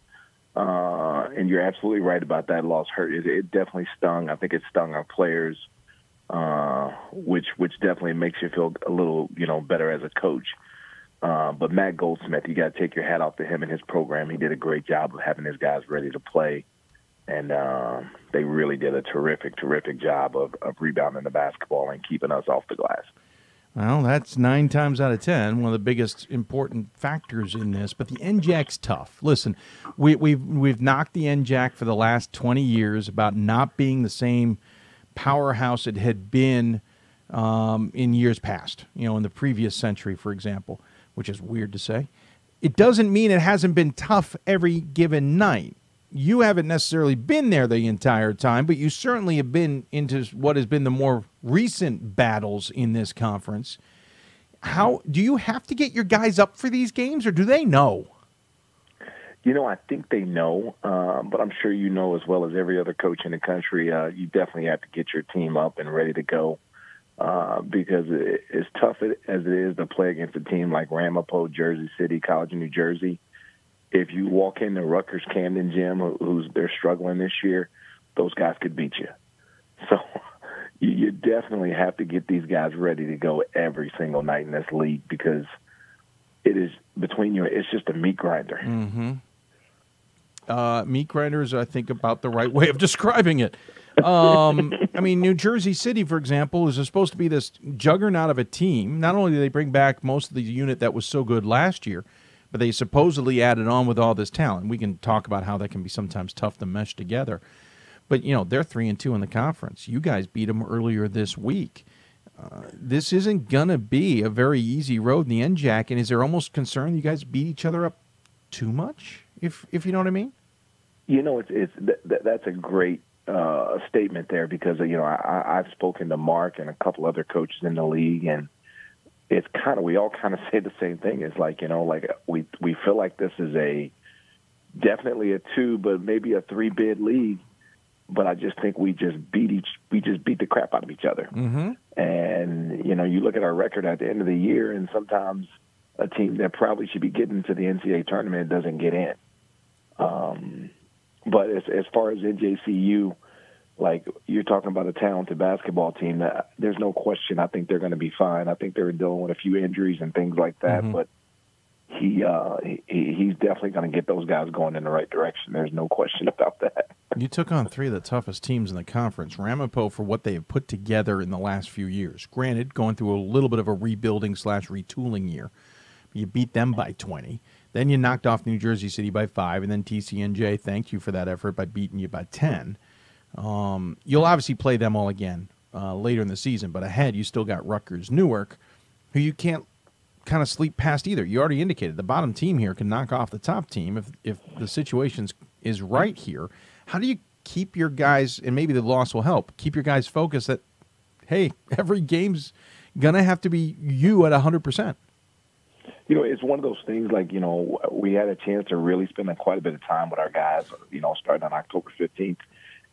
Speaker 24: and you're absolutely right about that loss. Hurt it definitely stung. I think it stung our players, which definitely makes you feel a little better as a coach. But Matt Goldsmith, you got to take your hat off to him and his program. He did a great job of having his guys ready to play, and they really did a terrific job of rebounding the basketball and keeping us off the glass.
Speaker 1: Well, that's 9 times out of 10, one of the biggest important factors in this. But the NJAC's tough. Listen, we've knocked the NJAC for the last 20 years about not being the same powerhouse it had been in years past, in the previous century, for example, which is weird to say. It doesn't mean it hasn't been tough every given night. You haven't necessarily been there the entire time, but you certainly have been into what has been the more recent battles in this conference. How do you have to get your guys up for these games, or do they know?
Speaker 24: I think they know, but I'm sure you know as well as every other coach in the country, you definitely have to get your team up and ready to go because as tough as it is to play against a team like Ramapo, Jersey City, College of New Jersey. If you walk into Rutgers Camden Gym, they're struggling this year, those guys could beat you. So you definitely have to get these guys ready to go every single night in this league because it is between you. It's just a meat grinder.
Speaker 1: Mm-hmm. Meat grinder is, I think, about the right way of describing it. New Jersey City, for example, is supposed to be this juggernaut of a team. Not only do they bring back most of the unit that was so good last year, but they supposedly added on with all this talent. We can talk about how that can be sometimes tough to mesh together. But, they're 3-2 in the conference. You guys beat them earlier this week. This isn't going to be a very easy road in the NJAC, and is there almost concern you guys beat each other up too much, if you know what I mean?
Speaker 24: That's a great statement there because, I've spoken to Mark and a couple other coaches in the league, and it's we all kind of say the same thing. It's like, we feel like this is definitely a 2, but maybe a 3-bid league. But I just think we just beat the crap out of each other.
Speaker 1: Mm-hmm.
Speaker 24: And, you look at our record at the end of the year, and sometimes a team that probably should be getting to the NCAA tournament doesn't get in. But as far as NJCU, like you're talking about a talented basketball team, there's no question. I think they're going to be fine. I think they're dealing with a few injuries and things like that,
Speaker 1: Mm-hmm.
Speaker 24: but he's definitely going to get those guys going in the right direction. There's no question about that.
Speaker 1: You took on 3 of the toughest teams in the conference. Ramapo, for what they have put together in the last few years. Granted, going through a little bit of a rebuilding/retooling year. You beat them by 20. Then you knocked off New Jersey City by 5, and then TCNJ thanked you for that effort by beating you by 10. You'll obviously play them all again later in the season, but ahead you still got Rutgers Newark, who you can't kind of sleep past either. You already indicated the bottom team here can knock off the top team if the situation is right here. How do you keep your guys, and maybe the loss will help, keep your guys focused that, hey, every game's going to have to be you at 100%?
Speaker 24: It's one of those things like, we had a chance to really spend quite a bit of time with our guys, starting on October 15th.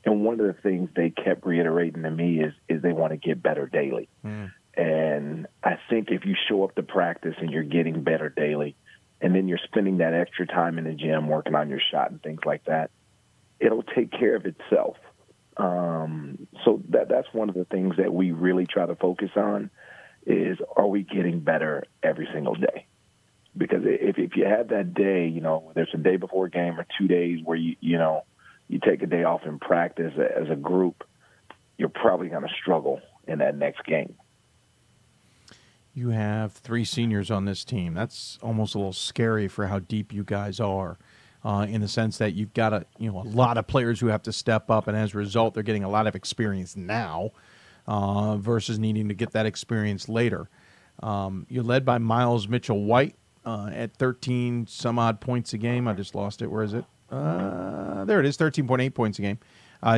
Speaker 24: And one of the things they kept reiterating to me is they want to get better daily.
Speaker 1: Mm.
Speaker 24: And I think if you show up to practice and you're getting better daily, and then you're spending that extra time in the gym working on your shot and things like that, it'll take care of itself. So that's one of the things that we really try to focus on is, are we getting better every single day? Because if you have that day, there's a day before a game or 2 days where you take a day off in practice as a group, you're probably going to struggle in that next game.
Speaker 1: You have 3 seniors on this team. That's almost a little scary for how deep you guys are, in the sense that you've got a lot of players who have to step up, and as a result, they're getting a lot of experience now versus needing to get that experience later. You're led by Miles Mitchell-White at 13 some odd points a game. I just lost it. Where is it? There it is, 13.8 points a game.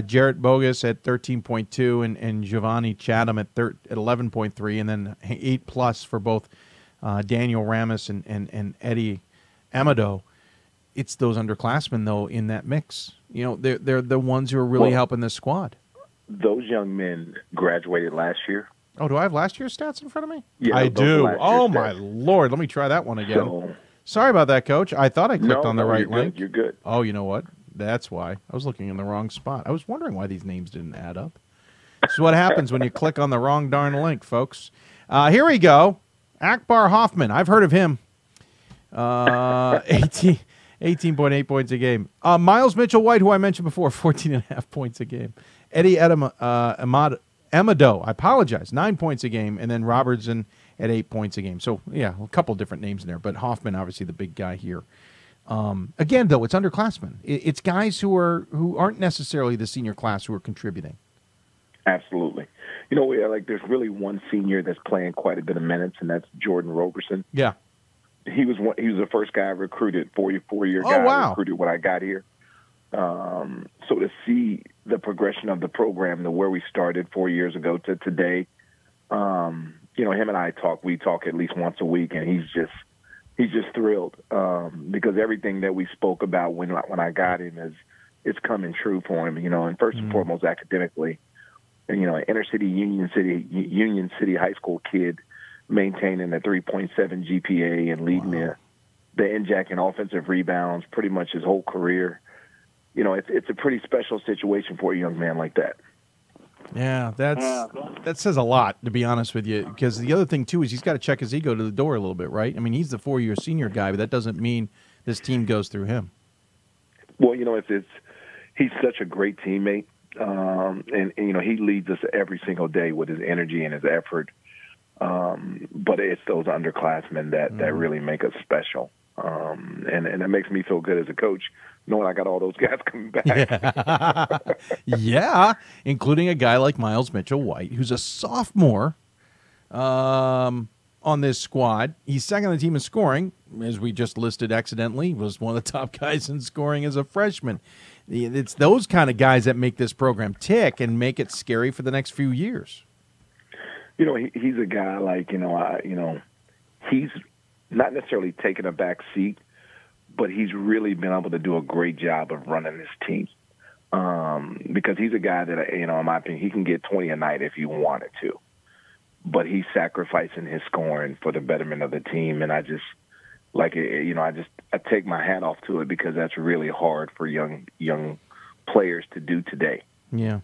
Speaker 1: Jarrett Bogus at 13.2 and Giovanni Chatham at 11.3, and then 8+ for both Daniel Ramis and Eddie Amado. It's those underclassmen, though, in that mix. They're the ones who are really helping this squad.
Speaker 24: Those young men graduated last year.
Speaker 1: Oh, do I have last year's stats in front of me?
Speaker 24: Yeah,
Speaker 1: I do. Oh,
Speaker 24: stats.
Speaker 1: my Lord. Let me try that one again.
Speaker 24: So,
Speaker 1: sorry about that, Coach. I thought I clicked on the right
Speaker 24: you're
Speaker 1: link.
Speaker 24: Good. You're good.
Speaker 1: Oh, you know what? That's why. I was looking in the wrong spot. I was wondering why these names didn't add up. This is what happens when you click on the wrong darn link, folks. Here we go. Akbar Hoffman. I've heard of him. 18.8 points a game. Miles Mitchell-White, who I mentioned before, 14.5 points a game. Eddie Amado, I apologize, 9 points a game. And then Robertson at 8 points a game. So, yeah, a couple different names in there. But Hoffman, obviously, the big guy here. Again, though, it's underclassmen. It's guys who aren't necessarily the senior class who are contributing.
Speaker 24: Absolutely. There's really one senior that's playing quite a bit of minutes, and that's Jordan Roberson.
Speaker 1: Yeah.
Speaker 24: He was the first guy I recruited, 44-year guy I recruited when I got here. So to see the progression of the program to where we started 4 years ago to today, him and I we talk at least once a week, and he's just thrilled because everything that we spoke about when I got him it's coming true for him. And first and foremost academically, and inner city Union City high school kid maintaining a 3.7 GPA and leading the NJAC in offensive rebounds pretty much his whole career. It's a pretty special situation for a young man like that.
Speaker 1: Yeah, that says a lot, to be honest with you, because the other thing, too, is he's got to check his ego to the door a little bit, right? I mean, he's the 4-year senior guy, but that doesn't mean this team goes through him. Well,
Speaker 24: he's such a great teammate, and he leads us every single day with his energy and his effort. But it's those underclassmen that really make us special. And it makes me feel good as a coach, knowing I got all those guys coming back.
Speaker 1: Yeah, including a guy like Miles Mitchell-White, who's a sophomore on this squad. He's second on the team in scoring, as we just listed accidentally. Was one of the top guys in scoring as a freshman. It's those kind of guys that make this program tick and make it scary for the next few years.
Speaker 24: He's a guy he's not necessarily taking a back seat, but he's really been able to do a great job of running this team. Because he's a guy that, in my opinion, he can get 20 a night if he wanted to. But he's sacrificing his scoring for the betterment of the team. And I just, I take my hat off to it because that's really hard for young players to do today.
Speaker 1: Yeah.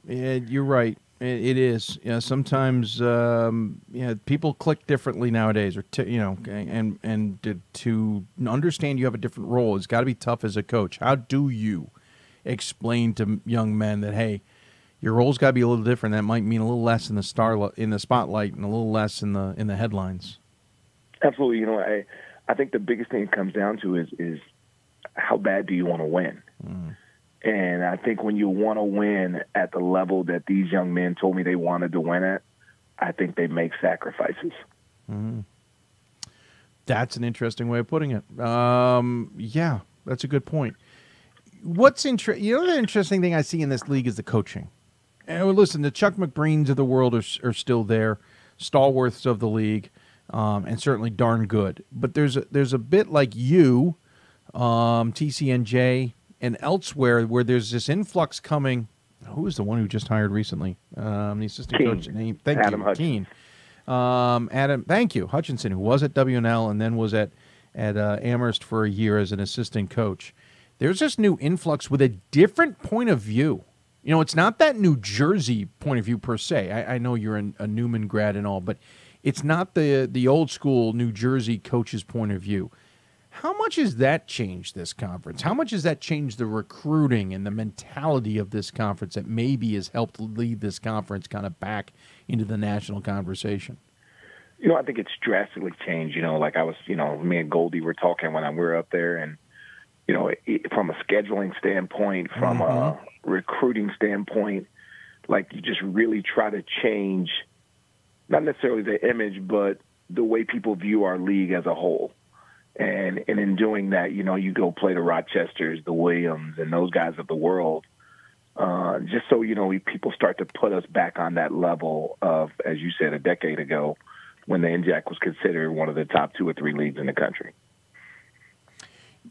Speaker 1: You're right. It is. Sometimes people click differently nowadays, or and to understand you have a different role, it's got to be tough as a coach. How do you explain to young men that, hey, your role's got to be a little different? That might mean a little less in the spotlight and a little less in the headlines.
Speaker 24: Absolutely. I think the biggest thing it comes down to is how bad do you want to win? And I think when you want to win at the level that these young men told me they wanted to win at, I think they make sacrifices.
Speaker 1: Mm-hmm. That's an interesting way of putting it. Yeah, that's a good point. What's the interesting thing I see in this league is the coaching. And listen, the Chuck McBreens of the world are still there, stalwarts of the league, and certainly darn good. But there's a bit like you, TCNJ, and elsewhere where there's this influx coming. Who is the one who just hired recently? The assistant coach name. Thank
Speaker 24: Adam
Speaker 1: you,
Speaker 24: Hutchinson.
Speaker 1: Adam. Thank you, Hutchinson, who was at WNL and then was at Amherst for a year as an assistant coach. There's this new influx with a different point of view. It's not that New Jersey point of view per se. I know you're a Newman grad and all, but it's not the old school New Jersey coach's point of view. How much has that changed this conference? How much has that changed the recruiting and the mentality of this conference that maybe has helped lead this conference kind of back into the national conversation?
Speaker 24: I think it's drastically changed. Me and Goldie were talking when we were up there, and, from a scheduling standpoint, from a recruiting standpoint, you just really try to change not necessarily the image, but the way people view our league as a whole. And in doing that, you go play the Rochesters, the Williams, and those guys of the world, just so, people start to put us back on that level of, as you said, a decade ago, when the NJAC was considered one of the top 2 or 3 leagues in the country.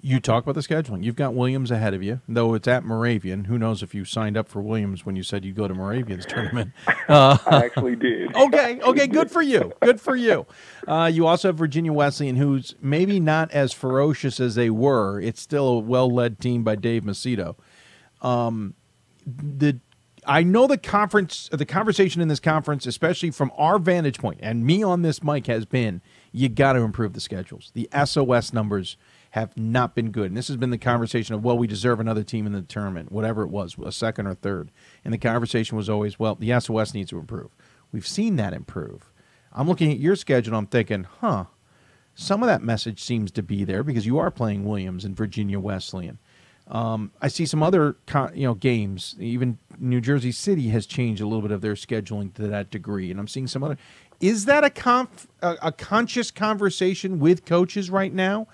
Speaker 1: You talk about the scheduling. You've got Williams ahead of you, though it's at Moravian. Who knows if you signed up for Williams when you said you go to Moravian's tournament?
Speaker 24: I actually did.
Speaker 1: Okay, good for you. Good for you. You also have Virginia Wesleyan, who's maybe not as ferocious as they were. It's still a well-led team by Dave Macedo. I know the conversation in this conference, especially from our vantage point, and me on this mic, has been you got to improve the schedules. The SOS numbers have not been good. And this has been the conversation of, well, we deserve another team in the tournament, whatever it was, a second or third. And the conversation was always, well, the SOS needs to improve. We've seen that improve. I'm looking at your schedule, and I'm thinking, some of that message seems to be there because you are playing Williams and Virginia Wesleyan. I see some other games. Even New Jersey City has changed a little bit of their scheduling to that degree, and I'm seeing some other. Is that a conscious conversation with coaches right now?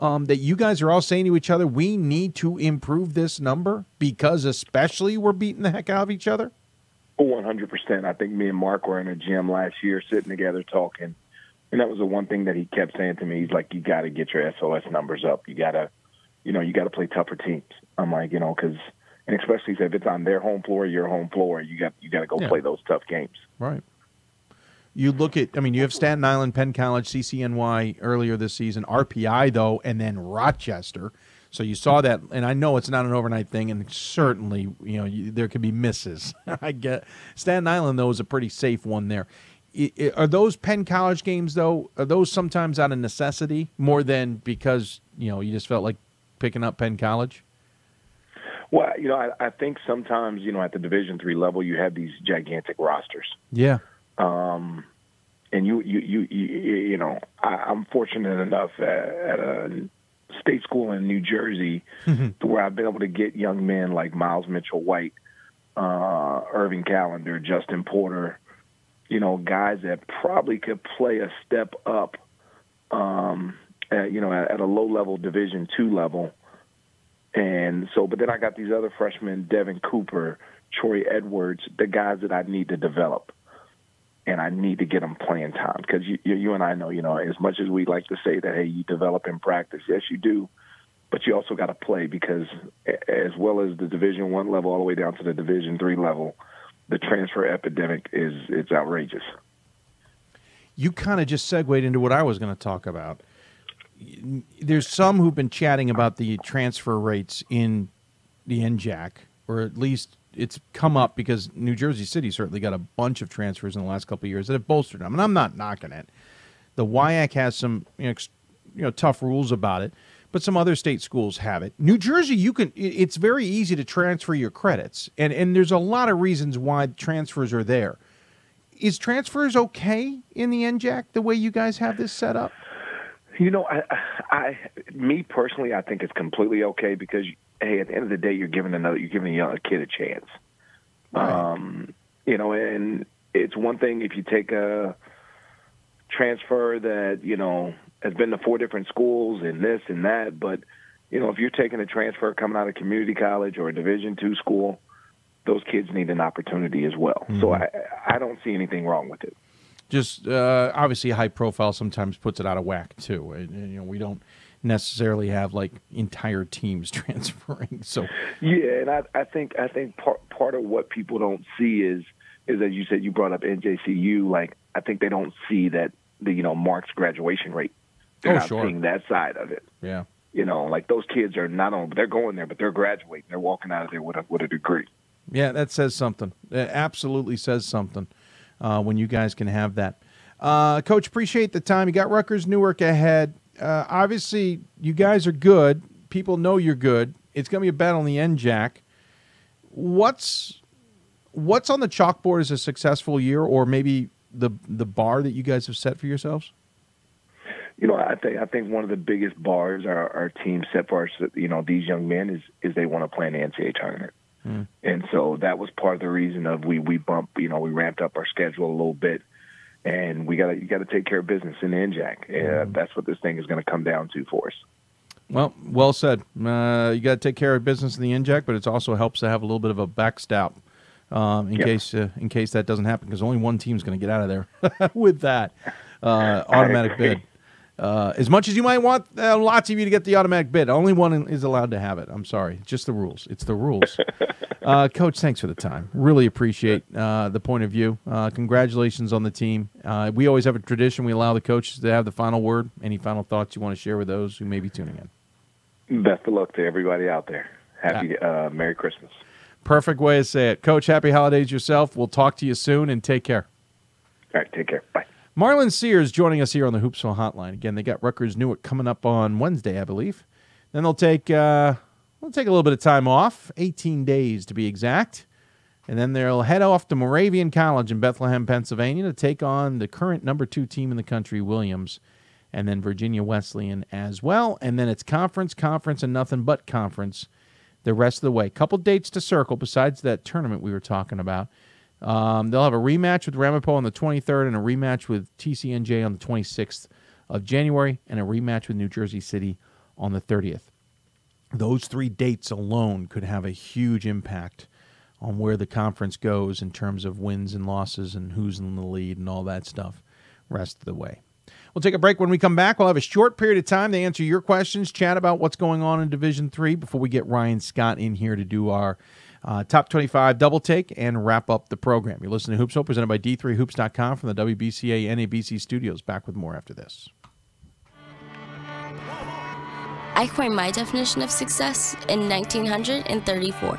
Speaker 1: That you guys are all saying to each other, we need to improve this number because especially we're beating the heck out of each other?
Speaker 24: 100%. I think me and Mark were in a gym last year sitting together talking, and that was the one thing that he kept saying to me. He's like, you got to get your SOS numbers up. You got to play tougher teams. I'm like, because, and especially if it's on their home floor, your home floor, you got to go play those tough games.
Speaker 1: Right. You look at, you have Staten Island, Penn College, CCNY earlier this season, RPI, though, and then Rochester. So you saw that, and I know it's not an overnight thing, and certainly, there could be misses. I get Staten Island, though, is a pretty safe one there. Are those Penn College games, though, are those sometimes out of necessity more than because, you just felt like picking up Penn College?
Speaker 24: Well, I think sometimes, at the Division III level, you have these gigantic rosters.
Speaker 1: Yeah.
Speaker 24: And I'm fortunate enough at a state school in New Jersey to where I've been able to get young men like Miles Mitchell-White, Irving Callender, Justin Porter, guys that probably could play a step up, at a low-level Division II level. And so, but then I got these other freshmen, Devin Cooper, Troy Edwards, the guys that I need to develop. And I need to get them playing time because you and I know, as much as we like to say that, hey, you develop in practice, yes, you do, but you also got to play because as well as the Division I level all the way down to the Division III level, the transfer epidemic it's outrageous.
Speaker 1: You kind of just segued into what I was going to talk about. There's some who've been chatting about the transfer rates in the NJAC, or at least it's come up because New Jersey City certainly got a bunch of transfers in the last couple of years that have bolstered them, and I'm not knocking it. The WIAC has some tough rules about it, but some other state schools have it. New Jersey, it's very easy to transfer your credits, and there's a lot of reasons why transfers are there. Is transfers okay in the NJAC the way you guys have this set up?
Speaker 24: Me personally, I think it's completely okay because, hey, at the end of the day, you're giving a kid a chance. Right. And it's one thing if you take a transfer that, has been to 4 different schools and this and that, but, if you're taking a transfer coming out of community college or a Division II school, those kids need an opportunity as well. Mm-hmm. So I don't see anything wrong with it.
Speaker 1: Just obviously high profile sometimes puts it out of whack too. And, we don't necessarily have like entire teams transferring. So
Speaker 24: yeah, and I think part of what people don't see is as you said, you brought up NJCU. Like I think they don't see that Mark's graduation rate. They're not seeing that side of it.
Speaker 1: Yeah,
Speaker 24: like those kids are not only they're going there, but they're graduating. They're walking out of there with a degree.
Speaker 1: Yeah, that says something. It absolutely says something. When you guys can have that. Coach, appreciate the time. You got Rutgers Newark ahead. Obviously, you guys are good. People know you're good. It's going to be a battle in the NJAC. What's on the chalkboard as a successful year, or maybe the bar that you guys have set for yourselves?
Speaker 24: I think one of the biggest bars our team set for us, these young men is they want to play in the NCAA tournament. And so that was part of the reason of we ramped up our schedule a little bit, and you got to take care of business in the NJAC. That's what this thing is going to come down to for us.
Speaker 1: Well said. You got to take care of business in the NJAC, but it also helps to have a little bit of a backstop in case that doesn't happen, because only one team's going to get out of there with that automatic bid. As much as you might want lots of you to get the automatic bid, only one is allowed to have it. I'm sorry. It's just the rules. It's the rules. Coach, thanks for the time. Really appreciate the point of view. Congratulations on the team. We always have a tradition. We allow the coaches to have the final word. Any final thoughts you want to share with those who may be tuning in?
Speaker 24: Best of luck to everybody out there. Happy Merry Christmas.
Speaker 1: Perfect way to say it. Coach, happy holidays yourself. We'll talk to you soon, and take care.
Speaker 24: All right, take care. Bye.
Speaker 1: Marlon Sears joining us here on the Hoopsville Hotline. Again, they got Rutgers Newark coming up on Wednesday, I believe. Then they'll take a little bit of time off, 18 days to be exact. And then they'll head off to Moravian College in Bethlehem, Pennsylvania to take on the current number 2 team in the country, Williams, and then Virginia Wesleyan as well. And then it's conference, and nothing but conference the rest of the way. Couple dates to circle besides that tournament we were talking about. They'll have a rematch with Ramapo on the 23rd and a rematch with TCNJ on the 26th of January and a rematch with New Jersey City on the 30th. Those 3 dates alone could have a huge impact on where the conference goes in terms of wins and losses and who's in the lead and all that stuff rest of the way. We'll take a break. When we come back, we'll have a short period of time to answer your questions, chat about what's going on in Division III before we get Ryan Scott in here to do our Top 25 double take and wrap up the program. You're listening to Hoopsville, presented by D3Hoops.com from the WBCA NABC Studios. Back with more after this.
Speaker 4: I coined my definition of success in 1934.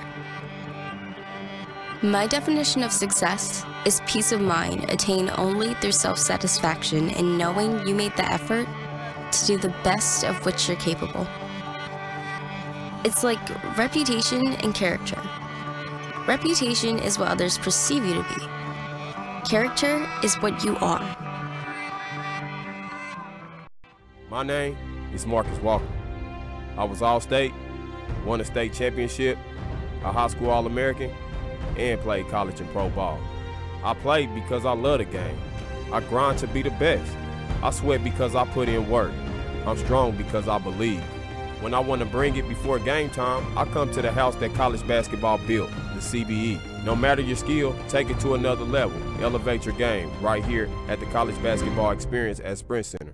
Speaker 4: My definition of success is peace of mind attained only through self-satisfaction and knowing you made the effort to do the best of which you're capable. It's like reputation and character. Reputation is what others perceive you to be. Character is what you are.
Speaker 5: My name is Marcus Walker. I was All-State, won a state championship, a high school All-American, and played college and pro ball. I played because I love the game. I grind to be the best. I sweat because I put in work. I'm strong because I believe. When I want to bring it before game time, I come to the house that college basketball built, the CBE. No matter your skill, take it to another level. Elevate your game right here at the College Basketball Experience at Sprint Center.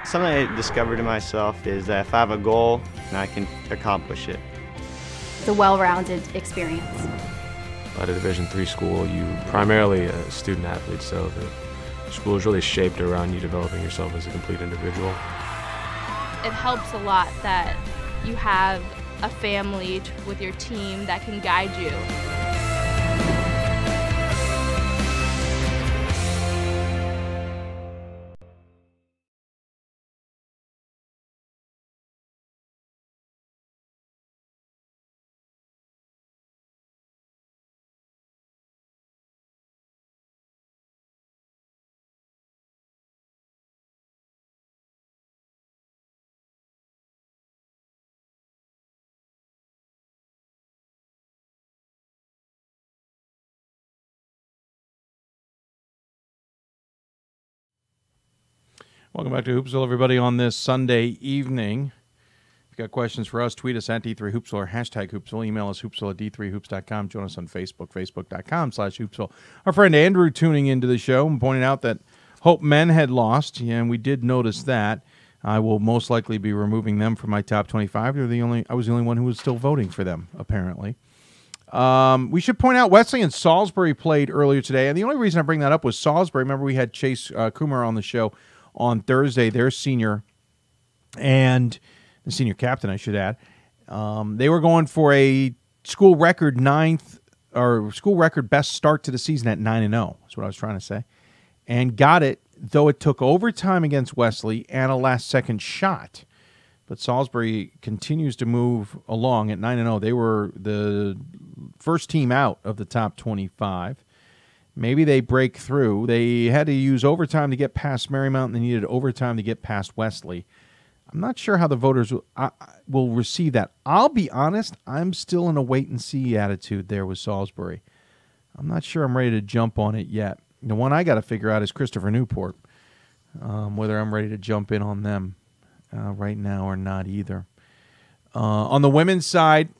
Speaker 6: Something I discovered in myself is that if I have a goal, then I can accomplish it.
Speaker 12: It's a well-rounded experience.
Speaker 25: At a Division III school, you primarily a student athlete, so the school is really shaped around you developing yourself as a complete individual.
Speaker 3: It helps a lot that you have a family with your team that can guide you.
Speaker 1: Welcome back to Hoopsville, everybody, on this Sunday evening. If you've got questions for us, tweet us at D3Hoopsville or hashtag Hoopsville. Email us hoopsville at D3Hoops.com. Join us on Facebook, Facebook.com/Hoopsville. Our friend Andrew tuning into the show and pointing out that Hope Men had lost, and we did notice that. I will most likely be removing them from my top 25. I was the only one who was still voting for them, apparently. We should point out Wesley and Salisbury played earlier today, and the only reason I bring that up was Salisbury. Remember, we had Chase Kumar on the show on Thursday, their senior and the senior captain, I should add. They were going for a school record best start to the season at 9-0. That's what I was trying to say. And got it, though it took overtime against Wesley and a last-second shot. But Salisbury continues to move along at 9-0. They were the first team out of the top 25. Maybe they break through. They had to use overtime to get past Marymount, and they needed overtime to get past Wesley. I'm not sure how the voters will receive that. I'll be honest, I'm still in a wait-and-see attitude there with Salisbury. I'm not sure I'm ready to jump on it yet. The one I got to figure out is Christopher Newport, whether I'm ready to jump in on them right now or not either. On the women's side,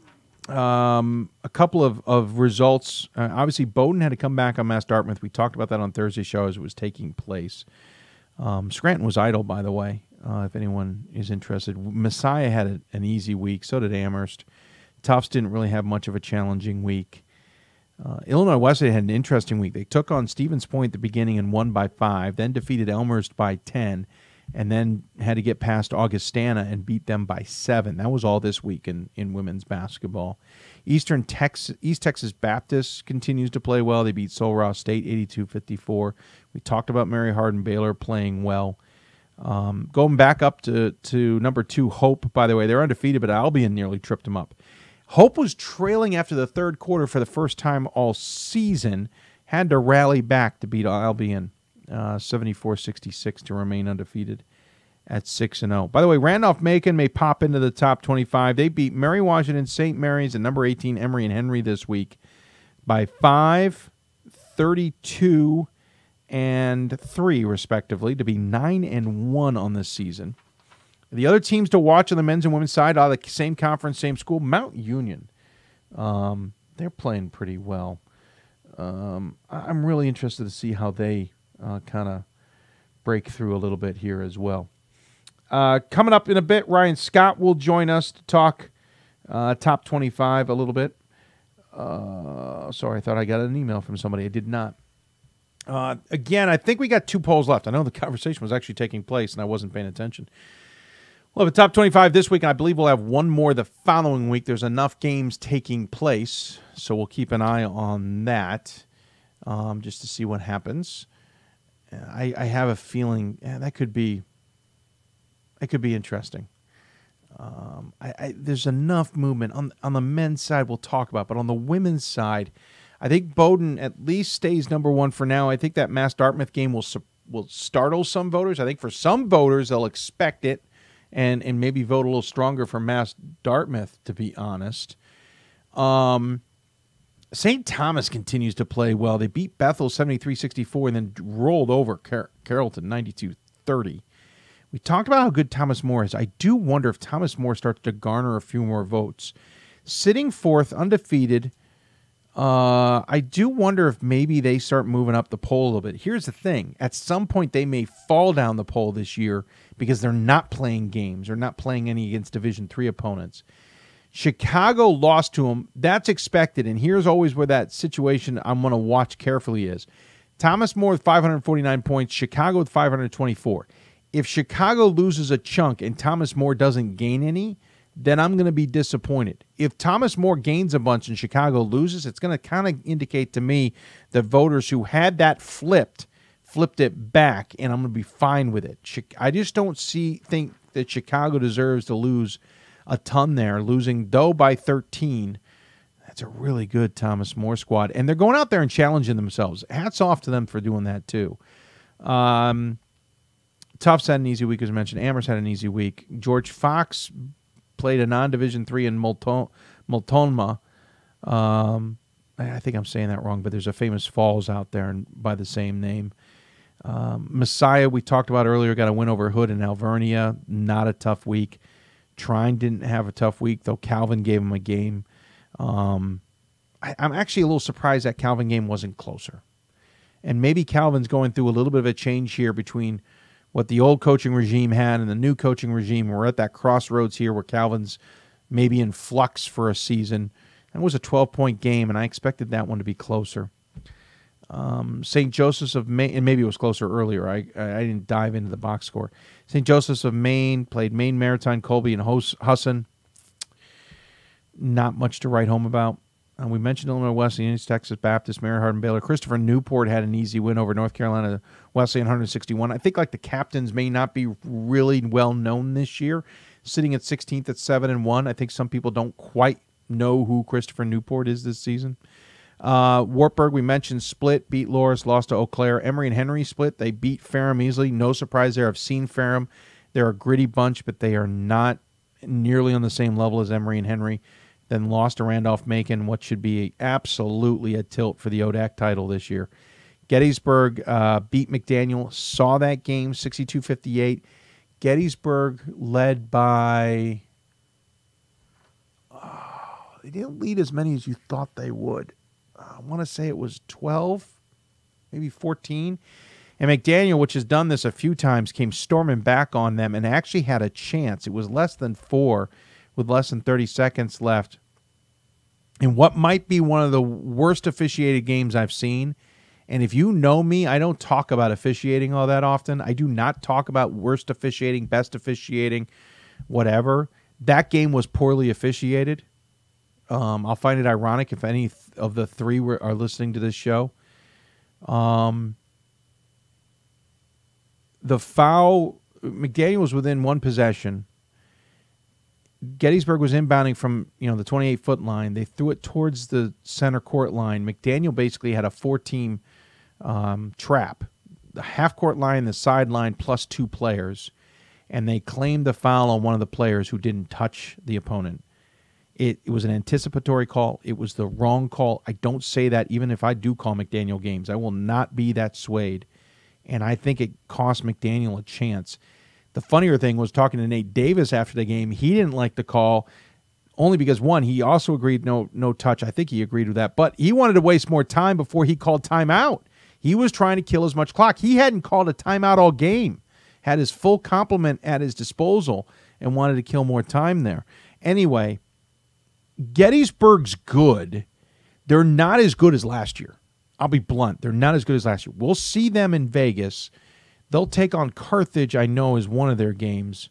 Speaker 1: a couple of results. Obviously, Bowdoin had to come back on Mass Dartmouth. We talked about that on Thursday's show as it was taking place. Scranton was idle, by the way. if anyone is interested. Messiah had an easy week. So did Amherst. Tufts didn't really have much of a challenging week. Illinois Wesleyan had an interesting week. They took on Stevens Point at the beginning and won by 5, then defeated Elmhurst by 10, and then had to get past Augustana and beat them by 7. That was all this week in women's basketball. East Texas Baptist continues to play well. They beat Sul Ross State 82-54. We talked about Mary Hardin Baylor playing well. Going back up to number 2, Hope, by the way. They're undefeated, but Albion nearly tripped them up. Hope was trailing after the third quarter for the first time all season, had to rally back to beat Albion 74-66 to remain undefeated at 6-0. By the way, Randolph-Macon may pop into the top 25. They beat Mary Washington, St. Mary's, and number 18, Emory and Henry this week by 5, 32, and 3, respectively, to be 9-1 on this season. The other teams to watch on the men's and women's side out of the same conference, same school, Mount Union. They're playing pretty well. I'm really interested to see how they kind of break through a little bit here as well. Coming up in a bit, Ryan Scott will join us to talk top 25 a little bit. Sorry, I thought I got an email from somebody. I did not. Again, I think we got 2 polls left. I know the conversation was actually taking place, and I wasn't paying attention. We'll have a top 25 this week, and I believe we'll have one more the following week. There's enough games taking place, so we'll keep an eye on that just to see what happens. I have a feeling that could be interesting. There's enough movement. On the men's side we'll talk about, but on the women's side, I think Bowdoin at least stays number 1 for now. I think that Mass-Dartmouth game will startle some voters. I think for some voters they'll expect it. And maybe vote a little stronger for Mass-Dartmouth, to be honest. St. Thomas continues to play well. They beat Bethel 73-64 and then rolled over Carrollton 92-30. We talked about how good Thomas More is. I do wonder if Thomas More starts to garner a few more votes. Sitting 4th, undefeated, I do wonder if maybe they start moving up the poll a little bit. Here's the thing. At some point, they may fall down the poll this year because they're not playing games or not playing any against Division III opponents. Chicago lost to them. That's expected, and here's always where that situation I'm going to watch carefully is. Thomas More with 549 points, Chicago with 524. If Chicago loses a chunk and Thomas More doesn't gain any, then I'm going to be disappointed. If Thomas More gains a bunch and Chicago loses, it's going to kind of indicate to me that voters who had that flipped it back, and I'm going to be fine with it. I just don't think that Chicago deserves to lose a ton there, losing though by 13. That's a really good Thomas More squad, and they're going out there and challenging themselves. Hats off to them for doing that too. Tufts had an easy week, as mentioned. Amherst had an easy week. George Fox played a non-Division III in Multnomah. I think I'm saying that wrong, but there's a famous falls out there by the same name. Messiah, we talked about earlier, got a win over Hood and Alvernia. Not a tough week. Trine didn't have a tough week, though Calvin gave him a game. I'm actually a little surprised that Calvin game wasn't closer. And maybe Calvin's going through a little bit of a change here between what the old coaching regime had and the new coaching regime. We're at that crossroads here where Calvin's maybe in flux for a season. That was a 12-point game, and I expected that one to be closer. St. Joseph's of Maine, and maybe it was closer earlier. I didn't dive into the box score. St. Joseph's of Maine played Maine Maritime, Colby, and Husson. Not much to write home about. We mentioned Illinois Wesleyan, East Texas Baptist, Mary Hardin Baylor. Christopher Newport had an easy win over North Carolina Wesleyan 161. I think like the captains may not be really well known this year. Sitting at 16th at 7-1. I think some people don't quite know who Christopher Newport is this season. Wartburg, we mentioned, split, beat Loris, lost to Eau Claire. Emory and Henry split. They beat Ferrum easily. No surprise there. I've seen Ferrum. They're a gritty bunch, but they are not nearly on the same level as Emory and Henry. Then lost to Randolph-Macon, what should be absolutely a tilt for the ODAC title this year. Gettysburg beat McDaniel. Saw that game, 62-58. Gettysburg led by... they didn't lead as many as you thought they would. I want to say it was 12, maybe 14. And McDaniel, which has done this a few times, came storming back on them and actually had a chance. It was less than 4 with less than 30 seconds left. In what might be one of the worst officiated games I've seen. And if you know me, I don't talk about officiating all that often. I do not talk about worst officiating, best officiating, whatever. That game was poorly officiated. I'll find it ironic if any of the three are listening to this show. The foul, McDaniel was within one possession. Gettysburg was inbounding from the 28-foot line. They threw it towards the center court line. McDaniel basically had a 4-team trap. The half-court line, the sideline, plus 2 players. And they claimed the foul on one of the players who didn't touch the opponent. It was an anticipatory call. It was the wrong call. I don't say that even if I do call McDaniel games. I will not be that swayed. And I think it cost McDaniel a chance. The funnier thing was talking to Nate Davis after the game. He didn't like the call only because, one, he also agreed no touch. I think he agreed with that. But he wanted to waste more time before he called timeout. He was trying to kill as much clock. He hadn't called a timeout all game. Had his full complement at his disposal and wanted to kill more time there. Anyway, Gettysburg's good. They're not as good as last year. I'll be blunt. They're not as good as last year. We'll see them in Vegas. They'll take on Carthage, I know, is one of their games.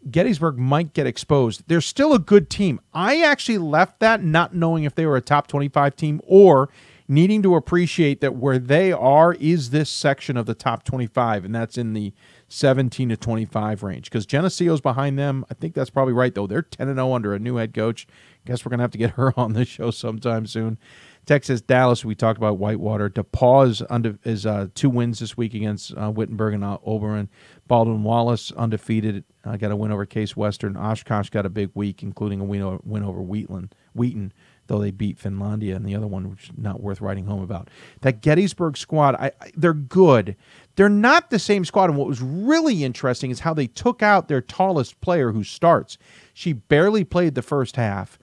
Speaker 1: Gettysburg might get exposed. They're still a good team. I actually left that not knowing if they were a top 25 team or needing to appreciate that where they are is this section of the top 25, and that's in the 17 to 25 range. Because Geneseo's behind them. I think that's probably right, though. They're 10-0 under a new head coach. Guess we're going to have to get her on this show sometime soon. Texas, Dallas, we talked about Whitewater. DePaul is 2 wins this week against Wittenberg and Oberon. Baldwin Wallace undefeated. Got a win over Case Western. Oshkosh got a big week, including a win over Wheaton, though they beat Finlandia, and the other one, which is not worth writing home about. That Gettysburg squad, they're good. They're not the same squad, and what was really interesting is how they took out their tallest player who starts. She barely played the first half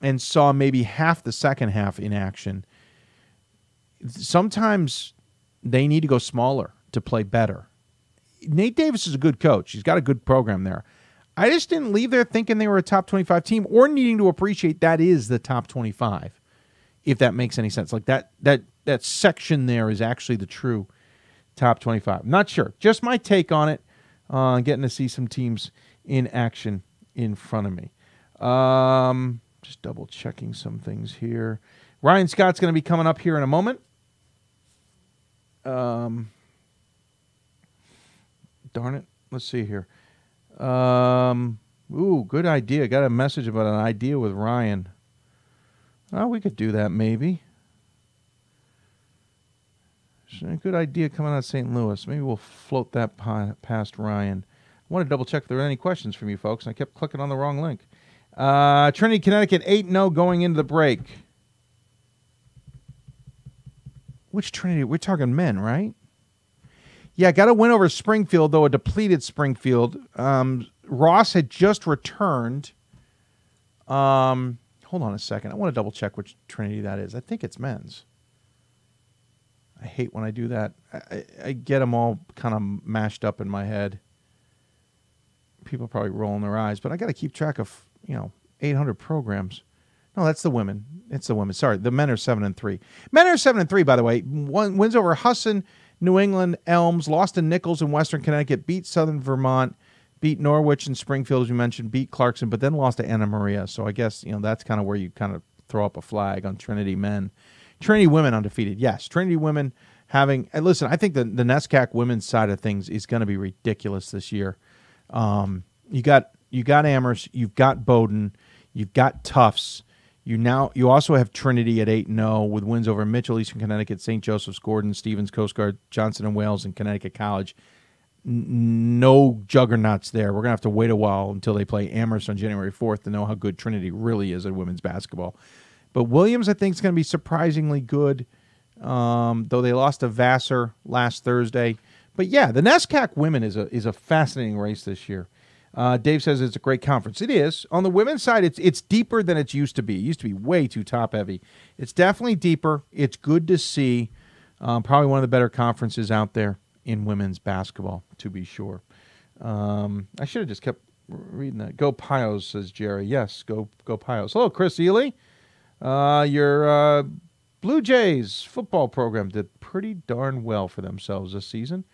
Speaker 1: and saw maybe half the second half in action. Sometimes they need to go smaller to play better. Nate Davis is a good coach. He's got a good program there. I just didn't leave there thinking they were a top 25 team or needing to appreciate that is the top 25, if that makes any sense. Like that section there is actually the true top 25. I'm not sure. Just my take on it, getting to see some teams in action in front of me. Just double-checking some things here. Ryan Scott's going to be coming up here in a moment. Darn it. Let's see here. Good idea. Got a message about an idea with Ryan. Oh, we could do that maybe. Good idea coming out of St. Louis. Maybe we'll float that past Ryan. I want to double-check if there are any questions from you folks, and I kept clicking on the wrong link. Trinity, Connecticut, 8-0 going into the break. Which Trinity? We're talking men, right? Yeah, got a win over Springfield, though a depleted Springfield. Ross had just returned. Hold on a second. I want to double-check which Trinity that is. I think it's men's. I hate when I do that. I get them all kind of mashed up in my head. People probably rolling their eyes, but I got to keep track of 800 programs. No, that's the women. It's the women. Sorry, the men are 7-3. Men are 7-3, by the way. Wins over Husson, New England, Elms, lost to Nichols in Western Connecticut, beat Southern Vermont, beat Norwich and Springfield, as you mentioned, beat Clarkson, but then lost to Anna Maria. So I guess that's kind of where you kind of throw up a flag on Trinity men. Trinity women undefeated. Yes, Trinity women having. And listen, I think the NESCAC women's side of things is going to be ridiculous this year. You got Amherst, you've got Bowdoin, you've got Tufts. You also have Trinity at 8-0 with wins over Mitchell, Eastern Connecticut, St. Joseph's, Gordon, Stevens, Coast Guard, Johnson and Wales, and Connecticut College. No juggernauts there. We're going to have to wait a while until they play Amherst on January 4th to know how good Trinity really is at women's basketball. But Williams, I think, is going to be surprisingly good, though they lost to Vassar last Thursday. But, yeah, the NESCAC women is a fascinating race this year. Dave says it's a great conference. It is. On the women's side, it's deeper than it used to be. It used to be way too top-heavy. It's definitely deeper. It's good to see. Probably one of the better conferences out there in women's basketball, to be sure. I should have just kept reading that. Go Pios, says Jerry. Yes, go Pios. Hello, Chris Ely. Your Blue Jays football program did pretty darn well for themselves this season.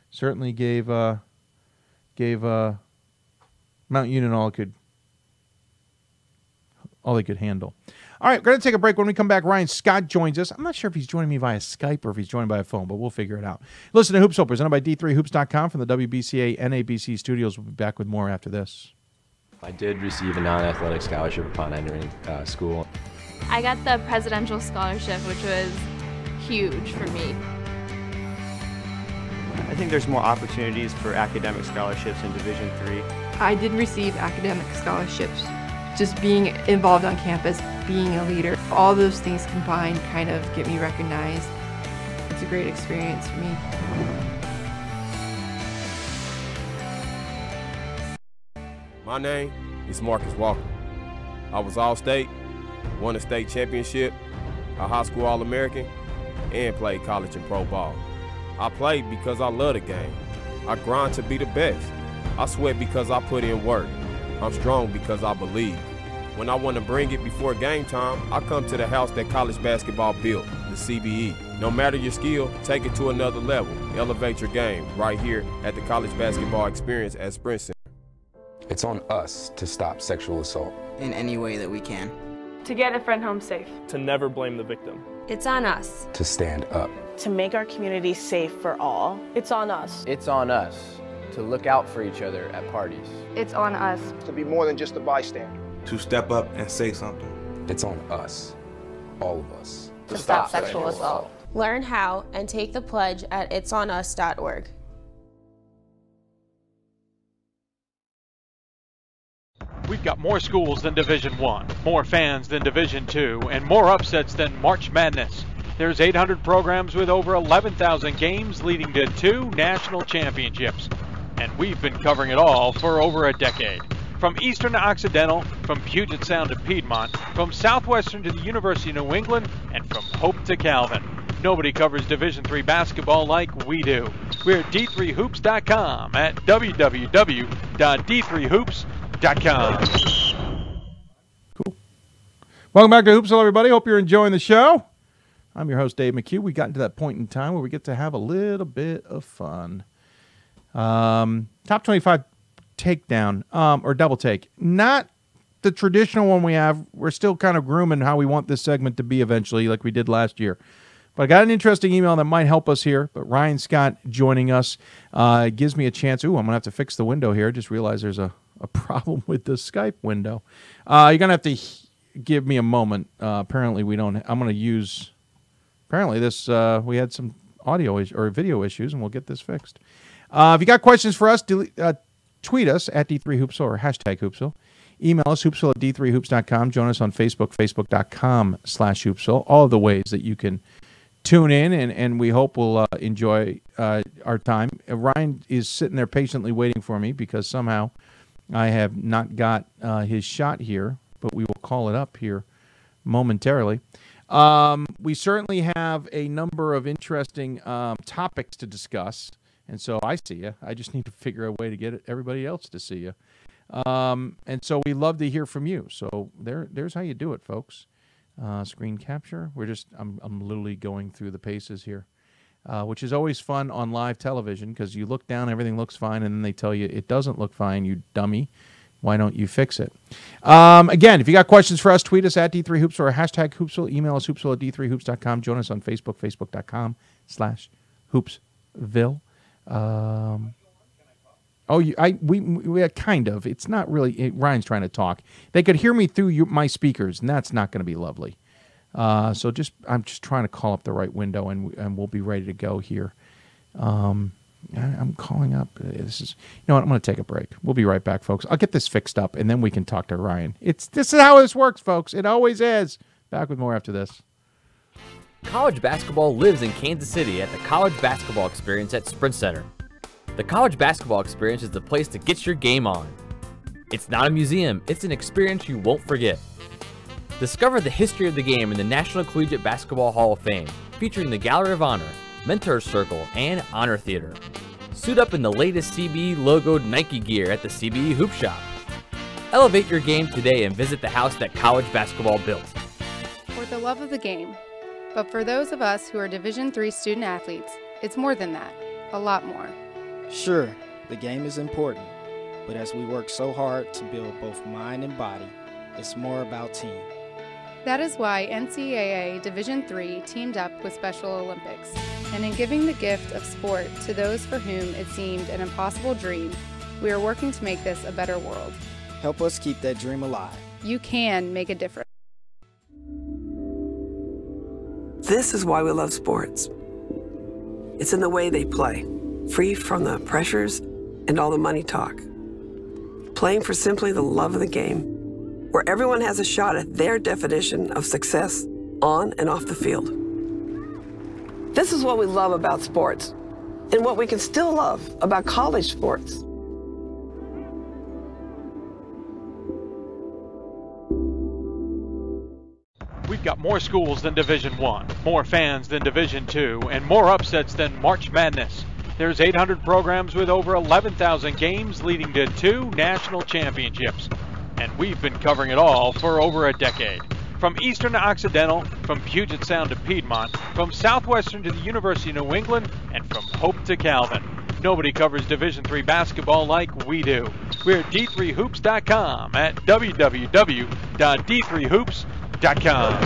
Speaker 1: Certainly gave Mount Union all they could handle. All right, we're going to take a break. When we come back, Ryan Scott joins us. I'm not sure if he's joining me via Skype or if he's joining by a phone, but we'll figure it out. Listen to Hoopsville, presented by D3Hoops.com from the WBCA NABC Studios. We'll be back with more after this.
Speaker 7: I did receive a non-athletic scholarship upon entering school.
Speaker 3: I got the presidential scholarship, which was huge for me.
Speaker 6: I think there's more opportunities for academic scholarships in Division III.
Speaker 8: I did receive academic scholarships. Just being involved on campus, being a leader, all those things combined kind of get me recognized. It's a great experience for me.
Speaker 5: My name is Marcus Walker. I was All-State, won a state championship, a high school All-American, and played college and pro ball. I played because I love the game. I grind to be the best. I sweat because I put in work. I'm strong because I believe. When I want to bring it before game time, I come to the house that college basketball built, the CBE. No matter your skill, take it to another level. Elevate your game right here at the College Basketball Experience at Sprint Center.
Speaker 13: It's on us to stop sexual assault.
Speaker 14: In any way that we can.
Speaker 9: To get a friend home safe.
Speaker 16: To never blame the victim.
Speaker 4: It's on us.
Speaker 13: To stand up.
Speaker 26: To make our community safe for all.
Speaker 9: It's on us.
Speaker 27: It's on us to look out for each other at parties.
Speaker 9: It's on us.
Speaker 28: To be more than just a bystander.
Speaker 29: To step up and say something.
Speaker 13: It's on us, all of us.
Speaker 26: To stop sexual assault.
Speaker 30: Learn how and take the pledge at itsonus.org.
Speaker 17: We've got more schools than Division I, more fans than Division II, and more upsets than March Madness. There's 800 programs with over 11,000 games leading to 2 national championships. And we've been covering it all for over a decade. From Eastern to Occidental, from Puget Sound to Piedmont, from Southwestern to the University of New England, and from Hope to Calvin. Nobody covers Division III basketball like we do. We're at D3Hoops.com at www.D3Hoops.com.
Speaker 1: Cool. Welcome back to Hoopsville, everybody. Hope you're enjoying the show. I'm your host, Dave McHugh. We've gotten to that point in time where we get to have a little bit of fun. Top 25 takedown, or double take. Not the traditional one we have. We're still kind of grooming how we want this segment to be eventually, like we did last year. But I got an interesting email that might help us here. But Ryan Scott joining us gives me a chance. Ooh, I'm going to have to fix the window here. Just realized there's a problem with the Skype window. You're going to have to give me a moment. Apparently, we don't. I'm going to use. Apparently, this we had some audio or video issues, and we'll get this fixed. If you got questions for us, tweet us at D3Hoopsville or hashtag Hoopsville. Email us, hoopsville at D3Hoops.com. Join us on Facebook, Facebook.com/Hoopsville. All of the ways that you can tune in, and we hope we'll enjoy our time. Ryan is sitting there patiently waiting for me because somehow I have not got his shot here, but we will call it up here momentarily. We certainly have a number of interesting topics to discuss. And so I see you. I just need to figure a way to get everybody else to see you. And so we love to hear from you. So there's how you do it, folks. Screen capture. I'm literally going through the paces here, which is always fun on live television because you look down, everything looks fine, and then they tell you it doesn't look fine, you dummy. Why don't you fix it? Again, if you got questions for us, tweet us at D3Hoops or hashtag Hoopsville. Email us, hoopsville at D3Hoops.com. Join us on Facebook, Facebook.com/Hoopsville. We kind of. It's not really. Ryan's trying to talk. They could hear me through my speakers, and that's not going to be lovely. I'm just trying to call up the right window, and we'll be ready to go here. I'm calling up. This is. You know what? I'm going to take a break. We'll be right back, folks. I'll get this fixed up, and then we can talk to Ryan. This is how this works, folks. It always is. Back with more after this.
Speaker 10: College basketball lives in Kansas City at the College Basketball Experience at Sprint Center. The College Basketball Experience is the place to get your game on. It's not a museum, it's an experience you won't forget. Discover the history of the game in the National Collegiate Basketball Hall of Fame, featuring the Gallery of Honor, Mentor Circle, and Honor Theater. Suit up in the latest CBE logoed Nike gear at the CBE Hoop Shop. Elevate your game today and visit the house that college basketball built.
Speaker 2: For the love of the game. But for those of us who are Division III student athletes, it's more than that, a lot more.
Speaker 11: Sure, the game is important, but as we work so hard to build both mind and body, it's more about team.
Speaker 2: That is why NCAA Division III teamed up with Special Olympics, and in giving the gift of sport to those for whom it seemed an impossible dream, we are working to make this a better world.
Speaker 11: Help us keep that dream alive.
Speaker 2: You can make a difference.
Speaker 14: This is why we love sports. It's in the way they play, free from the pressures and all the money talk. Playing for simply the love of the game, where everyone has a shot at their definition of success on and off the field. This is what we love about sports, and what we can still love about college sports.
Speaker 17: We've got more schools than Division I, more fans than Division II, and more upsets than March Madness. There's 800 programs with over 11,000 games leading to 2 national championships. And we've been covering it all for over a decade. From Eastern to Occidental, from Puget Sound to Piedmont, from Southwestern to the University of New England, and from Hope to Calvin. Nobody covers Division III basketball like we do. We're at d3hoops.com at www.d3hoops.com.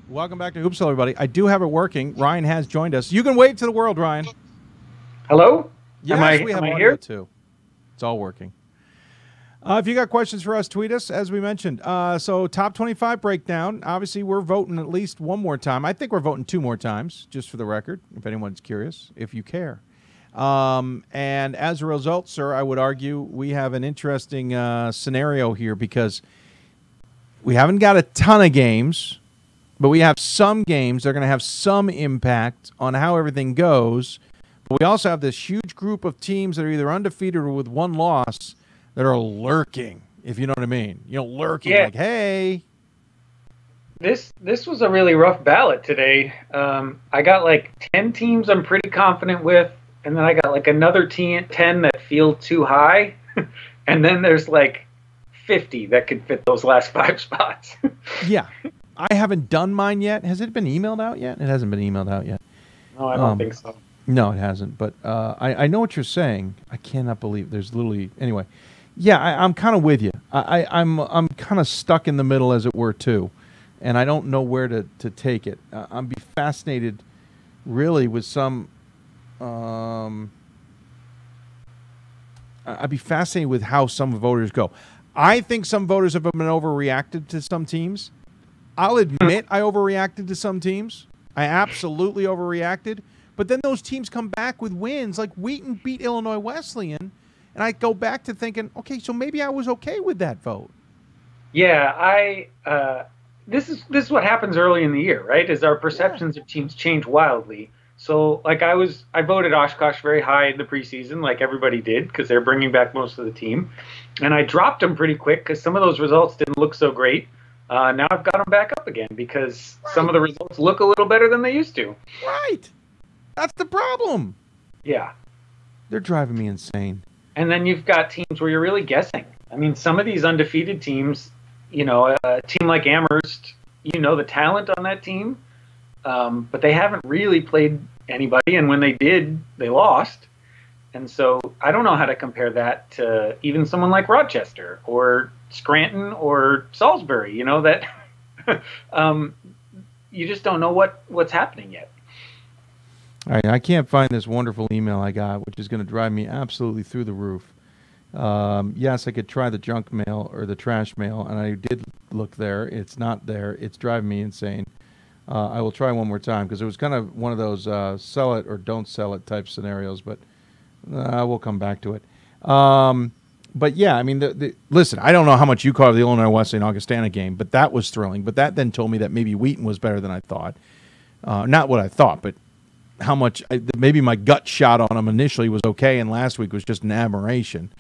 Speaker 1: Welcome back to Hoopsville, everybody. I do have it working. Ryan has joined us. You can wave to the world, Ryan.
Speaker 16: Hello?
Speaker 1: Yes, we have
Speaker 16: am I
Speaker 1: audio
Speaker 16: here?
Speaker 1: too. It's all working. If you got questions for us, tweet us, as we mentioned. So top 25 breakdown. Obviously, we're voting at least one more time. I think we're voting 2 more times, just for the record, if anyone's curious, if you care. And as a result, sir, I would argue we have an interesting scenario here because we haven't got a ton of games, but we have some games that are going to have some impact on how everything goes. But we also have this huge group of teams that are either undefeated or with 1 loss that are lurking, if you know what I mean. You know, lurking,
Speaker 16: Yeah.
Speaker 1: like, hey.
Speaker 16: This was a really rough ballot today. I got like 10 teams I'm pretty confident with, and then I got like another 10 that feel too high, and then there's like 50 that could fit those last 5 spots.
Speaker 1: Yeah. I haven't done mine yet. Has it been emailed out yet? It hasn't been emailed out yet.
Speaker 16: No, I don't think so.
Speaker 1: No, it hasn't. But I know what you're saying. I cannot believe there's literally anyway. Yeah, I'm kind of with you. I'm kind of stuck in the middle, as it were, too, and I don't know where to take it. I'm be fascinated, really, with some. I'd be fascinated with how some voters go. I think some voters have been overreacted to some teams. I'll admit I overreacted to some teams. I absolutely overreacted. But then those teams come back with wins, like Wheaton beat Illinois Wesleyan, and I go back to thinking, okay, so maybe I was okay with that vote.
Speaker 16: Yeah, this is what happens early in the year, right? Is our perceptions of teams change wildly. So, like, I voted Oshkosh very high in the preseason, like everybody did, because they're bringing back most of the team, and I dropped them pretty quick because some of those results didn't look so great. Now I've got them back up again because some of the results look a little better than they used to.
Speaker 1: Right. That's the problem.
Speaker 16: Yeah.
Speaker 1: They're driving me insane.
Speaker 16: And then you've got teams where you're really guessing. I mean, some of these undefeated teams, you know, a team like Amherst, you know the talent on that team, but they haven't really played anybody, and when they did, they lost. And so I don't know how to compare that to even someone like Rochester or Scranton or Salisbury, you know, that you just don't know what's happening yet.
Speaker 1: All right, I can't find this wonderful email I got, which is going to drive me absolutely through the roof. Yes, I could try the junk mail or the trash mail, and I did look there. It's not there. It's driving me insane. I will try one more time because it was kind of one of those sell it or don't sell it type scenarios, but we'll come back to it. But yeah, I mean, listen, I don't know how much you caught of the Illinois Wesleyan Augustana game, but that was thrilling. But that then told me that maybe Wheaton was better than I thought. Not what I thought, but how much maybe my gut shot on them initially was okay, and last week was just an aberration.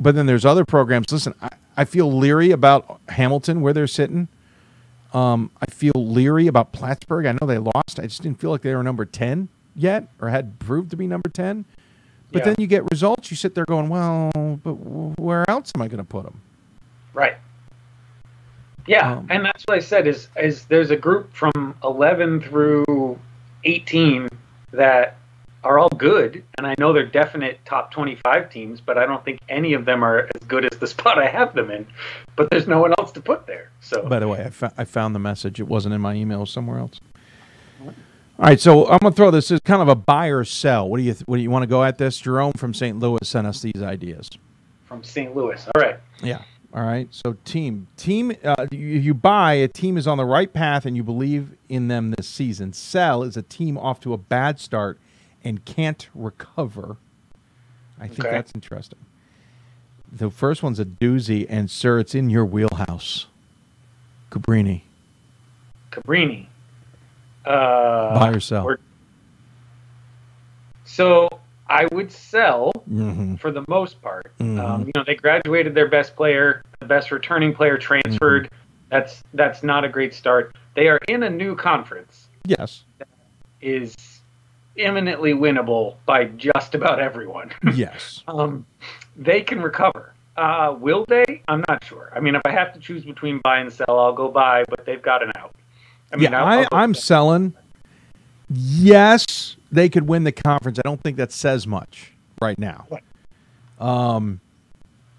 Speaker 1: But then there's other programs. Listen, I feel leery about Hamilton, where they're sitting. I feel leery about Plattsburgh. I know they lost. I just didn't feel like they were number 10 yet, or had proved to be number 10. But then you get results. You sit there going, well, but where else am I going to put them?
Speaker 16: Right. Yeah, and that's what I said is there's a group from 11 through 18 that are all good, and I know they're definite top 25 teams, but I don't think any of them are as good as the spot I have them in. But there's no one else to put there. So,
Speaker 1: by the way, I found the message. It wasn't in my email, somewhere else. All right, so I'm gonna throw this as kind of a buy or sell. What do you want to go at this? Jerome from St. Louis sent us these ideas.
Speaker 16: From St. Louis, all right.
Speaker 1: Yeah. All right. So team. You buy, a team is on the right path and you believe in them this season. Sell is a team off to a bad start and can't recover. I think that's interesting. The first one's a doozy, and sir, it's in your wheelhouse. Cabrini. Buy or sell?
Speaker 16: So I would sell for the most part. They graduated their best player, the best returning player transferred. That's not a great start. They are in a new conference.
Speaker 1: Yes.
Speaker 16: That is imminently winnable by just about everyone.
Speaker 1: Yes.
Speaker 16: They can recover. Will they? I'm not sure. I mean, if I have to choose between buy and sell, I'll go buy, but they've got an out. I mean,
Speaker 1: I'm selling. Yes, they could win the conference. I don't think that says much right now.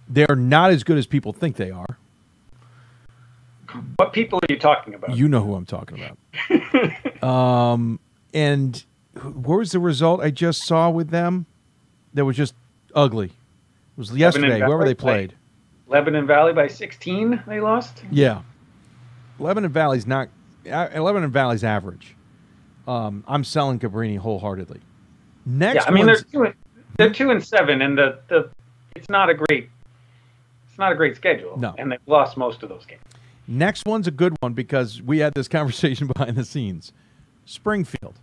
Speaker 1: They're not as good as people think they are.
Speaker 16: What people are you talking about?
Speaker 1: You know who I'm talking about. And what was the result I just saw with them? That was just ugly. It was yesterday, whoever they played.
Speaker 16: Lebanon Valley by 16, they lost?
Speaker 1: Yeah. Lebanon Valley's average. I'm selling Cabrini wholeheartedly. Next,
Speaker 16: they're 2-7, and it's not a great schedule.
Speaker 1: No.
Speaker 16: And they've lost most of those games.
Speaker 1: Next one's a good one because we had this conversation behind the scenes. Springfield.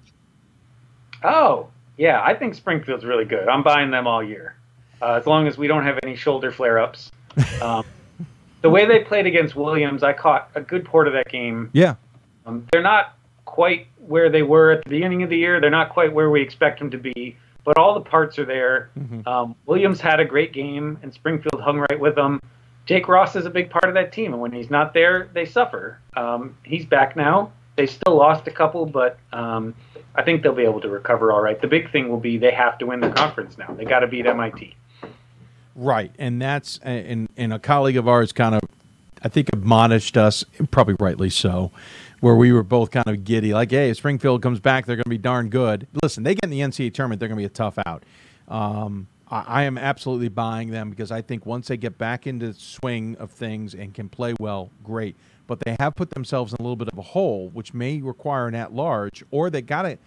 Speaker 16: Oh, yeah, I think Springfield's really good. I'm buying them all year, as long as we don't have any shoulder flare-ups. The way they played against Williams, I caught a good part of that game.
Speaker 1: Yeah.
Speaker 16: They're not quite where they were at the beginning of the year. They're not quite where we expect them to be, but all the parts are there. Williams had a great game, and Springfield hung right with them. Jake Ross is a big part of that team, and when he's not there, they suffer. He's back now. They still lost a couple, but I think they'll be able to recover all right. The big thing will be they have to win the conference now. They got to beat MIT.
Speaker 1: Right, and that's and a colleague of ours kind of, I think, admonished us, probably rightly so, where we were both kind of giddy, like, hey, if Springfield comes back, they're going to be darn good. Listen, they get in the NCAA tournament, they're going to be a tough out. I am absolutely buying them because I think once they get back into the swing of things and can play well, great. But they have put themselves in a little bit of a hole, which may require an at-large, or they got it,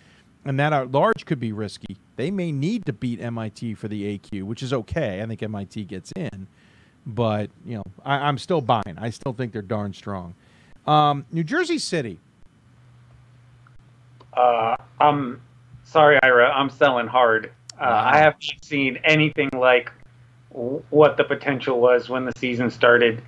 Speaker 1: and that at-large could be risky. They may need to beat MIT for the AQ, which is okay. I think MIT gets in. But, I'm still buying. I still think they're darn strong. New Jersey City.
Speaker 16: I'm sorry, Ira. I'm selling hard. I haven't seen anything like what the potential was when the season started.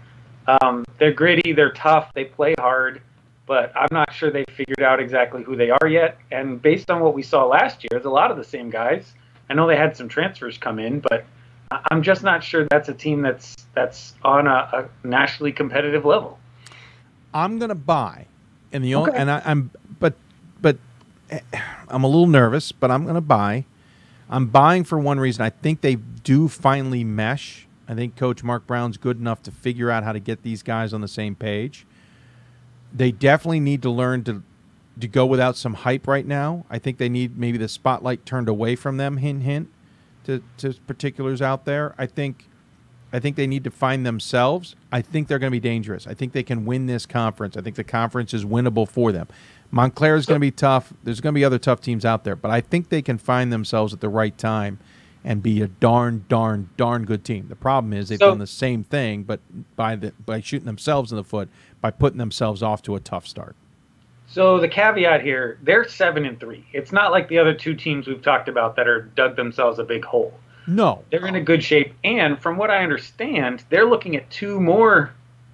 Speaker 16: They're gritty. They're tough. They play hard. But I'm not sure they figured out exactly who they are yet. And based on what we saw last year, it's a lot of the same guys. I know they had some transfers come in, but I'm just not sure that's a team that's on a nationally competitive level.
Speaker 1: I'm gonna buy, and I'm a little nervous, but I'm gonna buy. I'm buying for one reason. I think they do finally mesh. I think Coach Mark Brown's good enough to figure out how to get these guys on the same page. They definitely need to learn to go without some hype right now. I think they need maybe the spotlight turned away from them. Hint, hint. To particulars out there. I think they need to find themselves. I think they're going to be dangerous. I think they can win this conference. I think the conference is winnable for them. Montclair is going to be tough. There's going to be other tough teams out there, but I think they can find themselves at the right time and be a darn good team. The problem is they've done the same thing, but by shooting themselves in the foot, by putting themselves off to a tough start.
Speaker 16: So the caveat here, they're 7-3. It's not like the other two teams we've talked about that are dug themselves a big hole.
Speaker 1: No.
Speaker 16: They're in a good shape. And from what I understand, they're looking at 2 more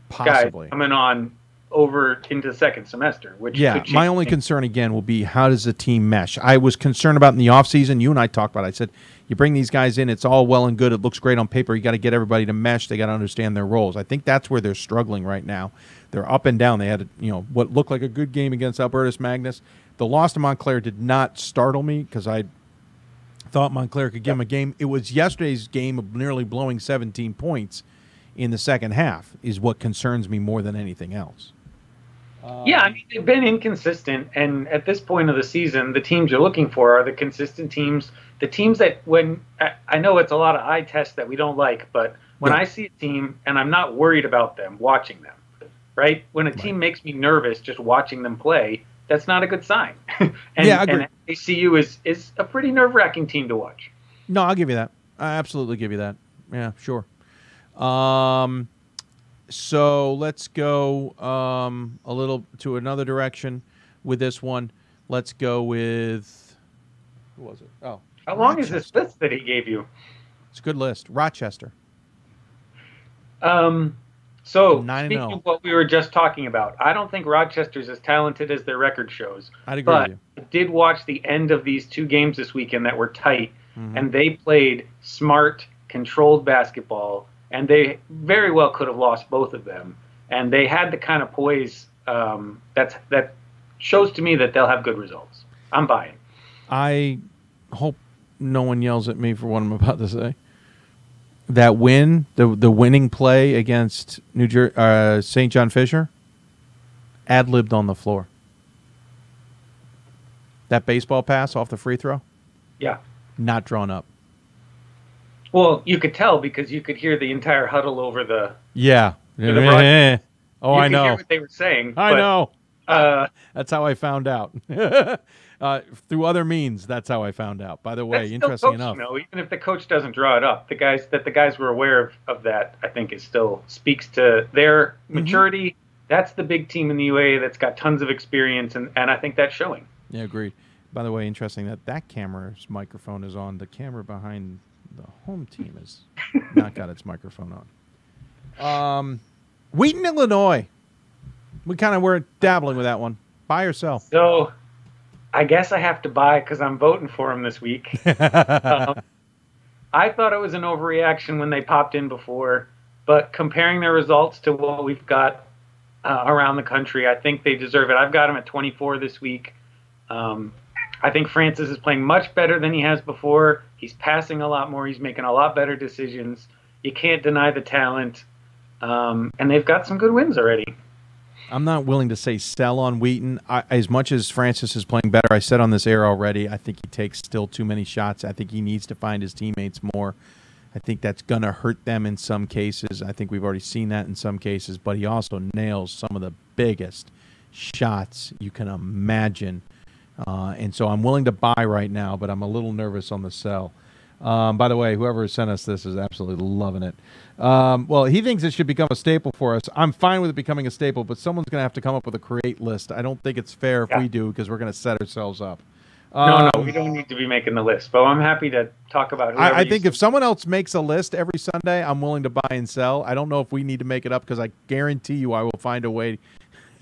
Speaker 1: Possibly.
Speaker 16: guys coming on over into the second semester. Which
Speaker 1: Yeah,
Speaker 16: could change
Speaker 1: my only
Speaker 16: things.
Speaker 1: concern, again, will be how does the team mesh? I was concerned about in the offseason. You and I talked about it. I said, you bring these guys in, it's all well and good. It looks great on paper. You got to get everybody to mesh. They got to understand their roles. I think that's where they're struggling right now. They're up and down. They had, what looked like a good game against Albertus Magnus. The loss to Montclair did not startle me because I thought Montclair could give them a game. It was yesterday's game of nearly blowing 17 points in the second half is what concerns me more than anything else.
Speaker 16: Yeah, I mean, they've been inconsistent, and at this point of the season, the teams you're looking for are the consistent teams, the teams that when I know it's a lot of eye tests that we don't like, but when I see a team and I'm not worried about them, watching them, right? When a team makes me nervous just watching them play, that's not a good sign. and,
Speaker 1: I agree.
Speaker 16: And ACU is a pretty nerve-wracking team to watch.
Speaker 1: No, I'll give you that. I absolutely give you that. Yeah, sure. So let's go a little to another direction with this one. Let's go with who was it? Oh,
Speaker 16: how long is this list that he gave you?
Speaker 1: It's a good list. Rochester.
Speaker 16: So
Speaker 1: 9-0.
Speaker 16: speaking of what we were just talking about, I don't think Rochester's as talented as their record shows.
Speaker 1: I'd agree with you.
Speaker 16: I did watch the end of these 2 games this weekend that were tight, and they played smart, controlled basketball. And they very well could have lost both of them. And they had the kind of poise that shows to me that they'll have good results. I'm buying.
Speaker 1: I hope no one yells at me for what I'm about to say. That win, the winning play against St. John Fisher, ad-libbed on the floor. That baseball pass off the free throw?
Speaker 16: Yeah.
Speaker 1: Not drawn up.
Speaker 16: Well, you could tell because you could hear the entire huddle over the.
Speaker 1: Yeah.
Speaker 16: Oh, I
Speaker 1: know.
Speaker 16: Hear what they were saying.
Speaker 1: I know.
Speaker 16: That's
Speaker 1: how I found out. Through other means, that's how I found out. By the way, interesting enough.
Speaker 16: Even if the coach doesn't draw it up, the guys were aware of that. I think it still speaks to their maturity. That's the big team in the UA that's got tons of experience, and I think that's showing.
Speaker 1: Yeah, agreed. By the way, interesting that camera's microphone is on. The camera behind the home team has not got its microphone on. Wheaton, Illinois. We kind of were dabbling with that one. Buy or sell?
Speaker 16: So, I guess I have to buy because I'm voting for him this week. I thought it was an overreaction when they popped in before, but comparing their results to what we've got around the country, I think they deserve it. I've got them at 24 this week. I think Francis is playing much better than he has before. He's passing a lot more. He's making a lot better decisions. You can't deny the talent. And they've got some good wins already.
Speaker 1: I'm not willing to say sell on Wheaton. As much as Francis is playing better, I said on this air already, I think he takes still too many shots. I think he needs to find his teammates more. I think that's going to hurt them in some cases. I think we've already seen that in some cases. But he also nails some of the biggest shots you can imagine. And so I'm willing to buy right now, but I'm a little nervous on the sell. By the way, whoever sent us this is absolutely loving it. Well, he thinks it should become a staple for us. I'm fine with it becoming a staple, but someone's going to have to come up with a create list. I don't think it's fair if we do because we're going to set ourselves up.
Speaker 16: No, we don't need to be making the list, but I'm happy to talk about it.
Speaker 1: I think if someone else makes a list every Sunday, I'm willing to buy and sell. I don't know if we need to make it up because I guarantee you I will find a way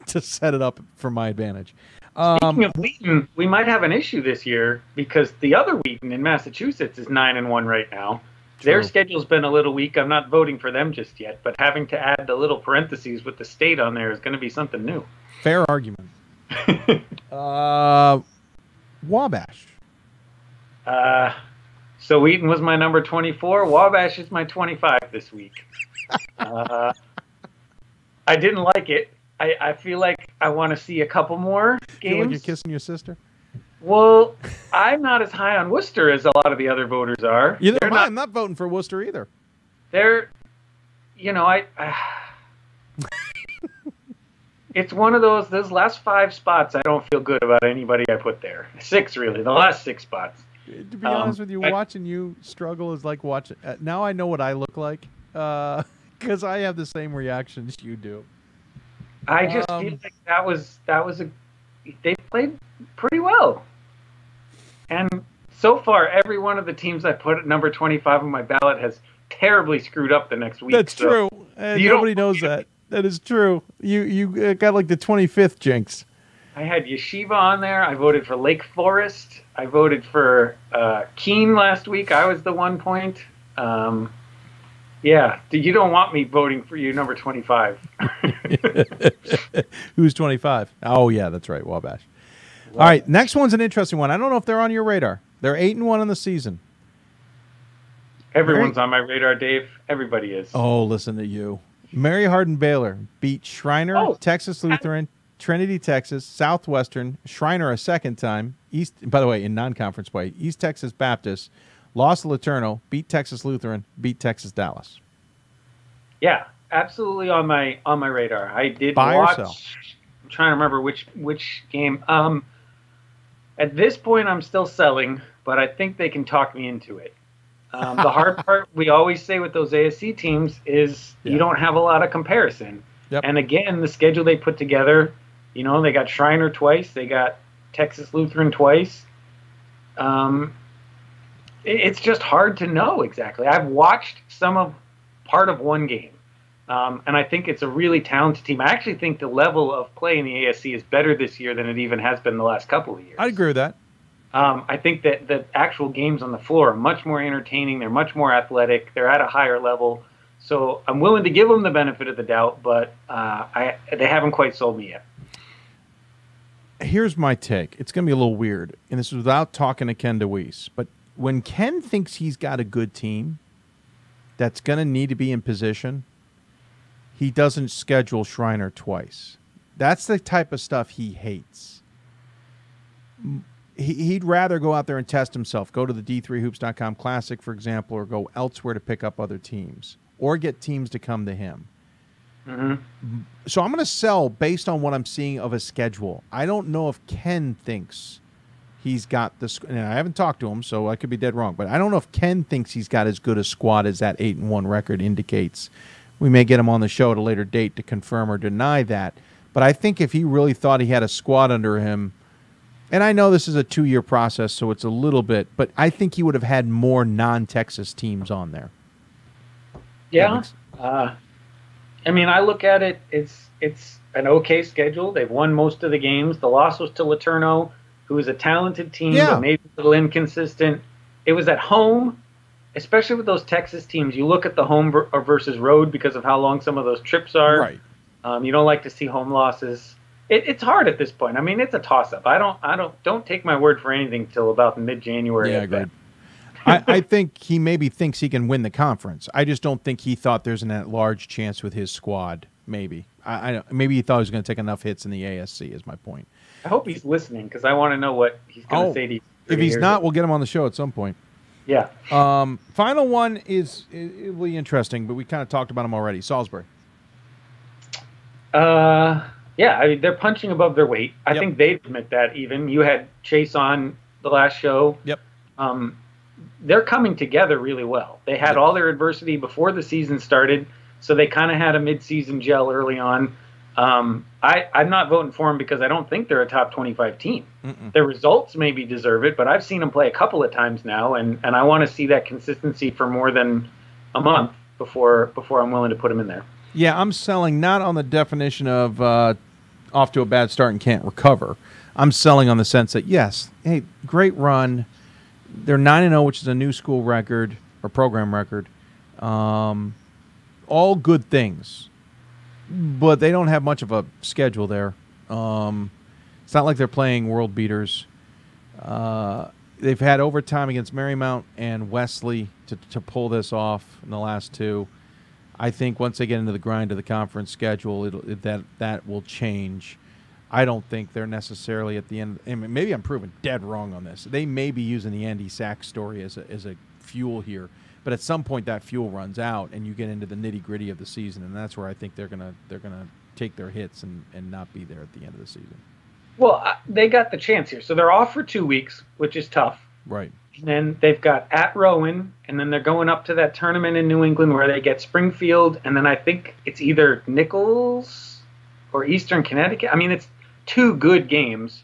Speaker 1: to set it up for my advantage.
Speaker 16: Speaking of Wheaton, we might have an issue this year because the other Wheaton in Massachusetts is 9-1 right now.
Speaker 1: True.
Speaker 16: Their schedule's been a little weak. I'm not voting for them just yet, but having to add the little parentheses with the state on there is going to be something new.
Speaker 1: Fair argument. Wabash.
Speaker 16: So Wheaton was my number 24. Wabash is my 25 this week. I didn't like it. I feel like I want to see a couple more games.
Speaker 1: Feel like you're kissing your sister?
Speaker 16: Well, I'm not as high on Worcester as a lot of the other voters are.
Speaker 1: Either am I. I'm not voting for Worcester either.
Speaker 16: They're, it's one of those last 5 spots I don't feel good about anybody I put there. 6, really. The last 6 spots.
Speaker 1: To be honest with you, watching you struggle is like watching. Now I know what I look like because I have the same reactions you do.
Speaker 16: I just feel like that was they played pretty well, and so far, every one of the teams I put at number 25 on my ballot has terribly screwed up the next week.
Speaker 1: That's
Speaker 16: so
Speaker 1: true. Nobody knows that. That is true. You got like the 25th jinx.
Speaker 16: I had Yeshiva on there. I voted for Lake Forest. I voted for Keene last week. I was the 1 point. Yeah, you don't want me voting for you, number 25.
Speaker 1: Who's 25? Oh, yeah, that's right, Wabash. All right, next one's an interesting one. I don't know if they're on your radar. They're 8-1 on the season.
Speaker 16: Everyone's on my radar, Dave. Everybody is.
Speaker 1: Oh, listen to you. Mary Hardin-Baylor beat Shriner, Texas Lutheran, Trinity, Texas, Southwestern, Shriner a second time, East. By the way, in non-conference play, East Texas Baptist, lost to Laterno, beat Texas Lutheran, beat Texas Dallas.
Speaker 16: Yeah, absolutely on my radar. I did
Speaker 1: Buy or
Speaker 16: watch.
Speaker 1: sell?
Speaker 16: I'm trying to remember which game. At this point, I'm still selling, but I think they can talk me into it. The hard part, we always say with those ASC teams, is you don't have a lot of comparison.
Speaker 1: Yep.
Speaker 16: And again, the schedule they put together, they got Shriner twice, they got Texas Lutheran twice. It's just hard to know exactly. I've watched part of one game, and I think it's a really talented team. I actually think the level of play in the ASC is better this year than it even has been the last couple of years.
Speaker 1: I'd agree with that.
Speaker 16: I think that the actual games on the floor are much more entertaining. They're much more athletic. They're at a higher level. So I'm willing to give them the benefit of the doubt, but they haven't quite sold me yet.
Speaker 1: Here's my take. It's going to be a little weird, and this is without talking to Ken DeWeese. But when Ken thinks he's got a good team that's going to need to be in position, he doesn't schedule Shriner twice. That's the type of stuff he hates. He'd rather go out there and test himself, go to the D3Hoops.com Classic, for example, or go elsewhere to pick up other teams, or get teams to come to him.
Speaker 16: Mm-hmm.
Speaker 1: So I'm going to sell based on what I'm seeing of a schedule. I don't know if Ken thinks he's got this, and I haven't talked to him, so I could be dead wrong, but I don't know if Ken thinks he's got as good a squad as that 8-1 record indicates. We may get him on the show at a later date to confirm or deny that, but I think if he really thought he had a squad under him, and I know this is a 2-year process, so it's a little bit, but I think he would have had more non-Texas teams on there.
Speaker 16: Yeah. I mean, I look at it, it's an okay schedule. They've won most of the games. The loss was to Laterno, who is a talented team, but maybe a little inconsistent. It was at home, especially with those Texas teams. You look at the home versus road because of how long some of those trips are.
Speaker 1: Right.
Speaker 16: You don't like to see home losses. It's hard at this point. I mean, it's a toss-up. Don't take my word for anything till about mid-January.
Speaker 1: Yeah, agreed. I think he maybe thinks he can win the conference. I just don't think he thought there's an at-large chance with his squad. Maybe. Maybe he thought he was going to take enough hits in the ASC is my point.
Speaker 16: I hope he's listening because I want to know what he's going to say to you.
Speaker 1: If he's not, we'll get him on the show at some point.
Speaker 16: Yeah.
Speaker 1: Final one is really interesting, but we kind of talked about him already. Salisbury.
Speaker 16: Yeah, I mean, they're punching above their weight. I think they admit that even. You had Chase on the last show.
Speaker 1: Yep.
Speaker 16: They're coming together really well. They had all their adversity before the season started, so they kind of had a mid-season gel early on. I'm not voting for them because I don't think they're a top 25 team. Their results maybe deserve it, but I've seen them play a couple of times now, and I want to see that consistency for more than a month before I'm willing to put them in there.
Speaker 1: Yeah, I'm selling not on the definition of off to a bad start and can't recover. I'm selling on the sense that, yes, hey, great run. They're 9-0, which is a new school record or program record. All good things, but they don't have much of a schedule there. It's not like they're playing world beaters. They've had overtime against Marymount and Wesley to pull this off in the last two. I think once they get into the grind of the conference schedule, that will change. I don't think they're necessarily at the end. I mean, maybe I'm proven dead wrong on this. They may be using the Andy Sachs story as a fuel here, but at some point that fuel runs out, and you get into the nitty gritty of the season, and that's where I think they're gonna take their hits and not be there at the end of the season.
Speaker 16: Well, they got the chance here, so they're off for 2 weeks, which is tough.
Speaker 1: Right.
Speaker 16: And then they've got at Rowan, and then they're going up to that tournament in New England where they get Springfield, and then I think it's either Nichols or Eastern Connecticut. I mean, it's 2 good games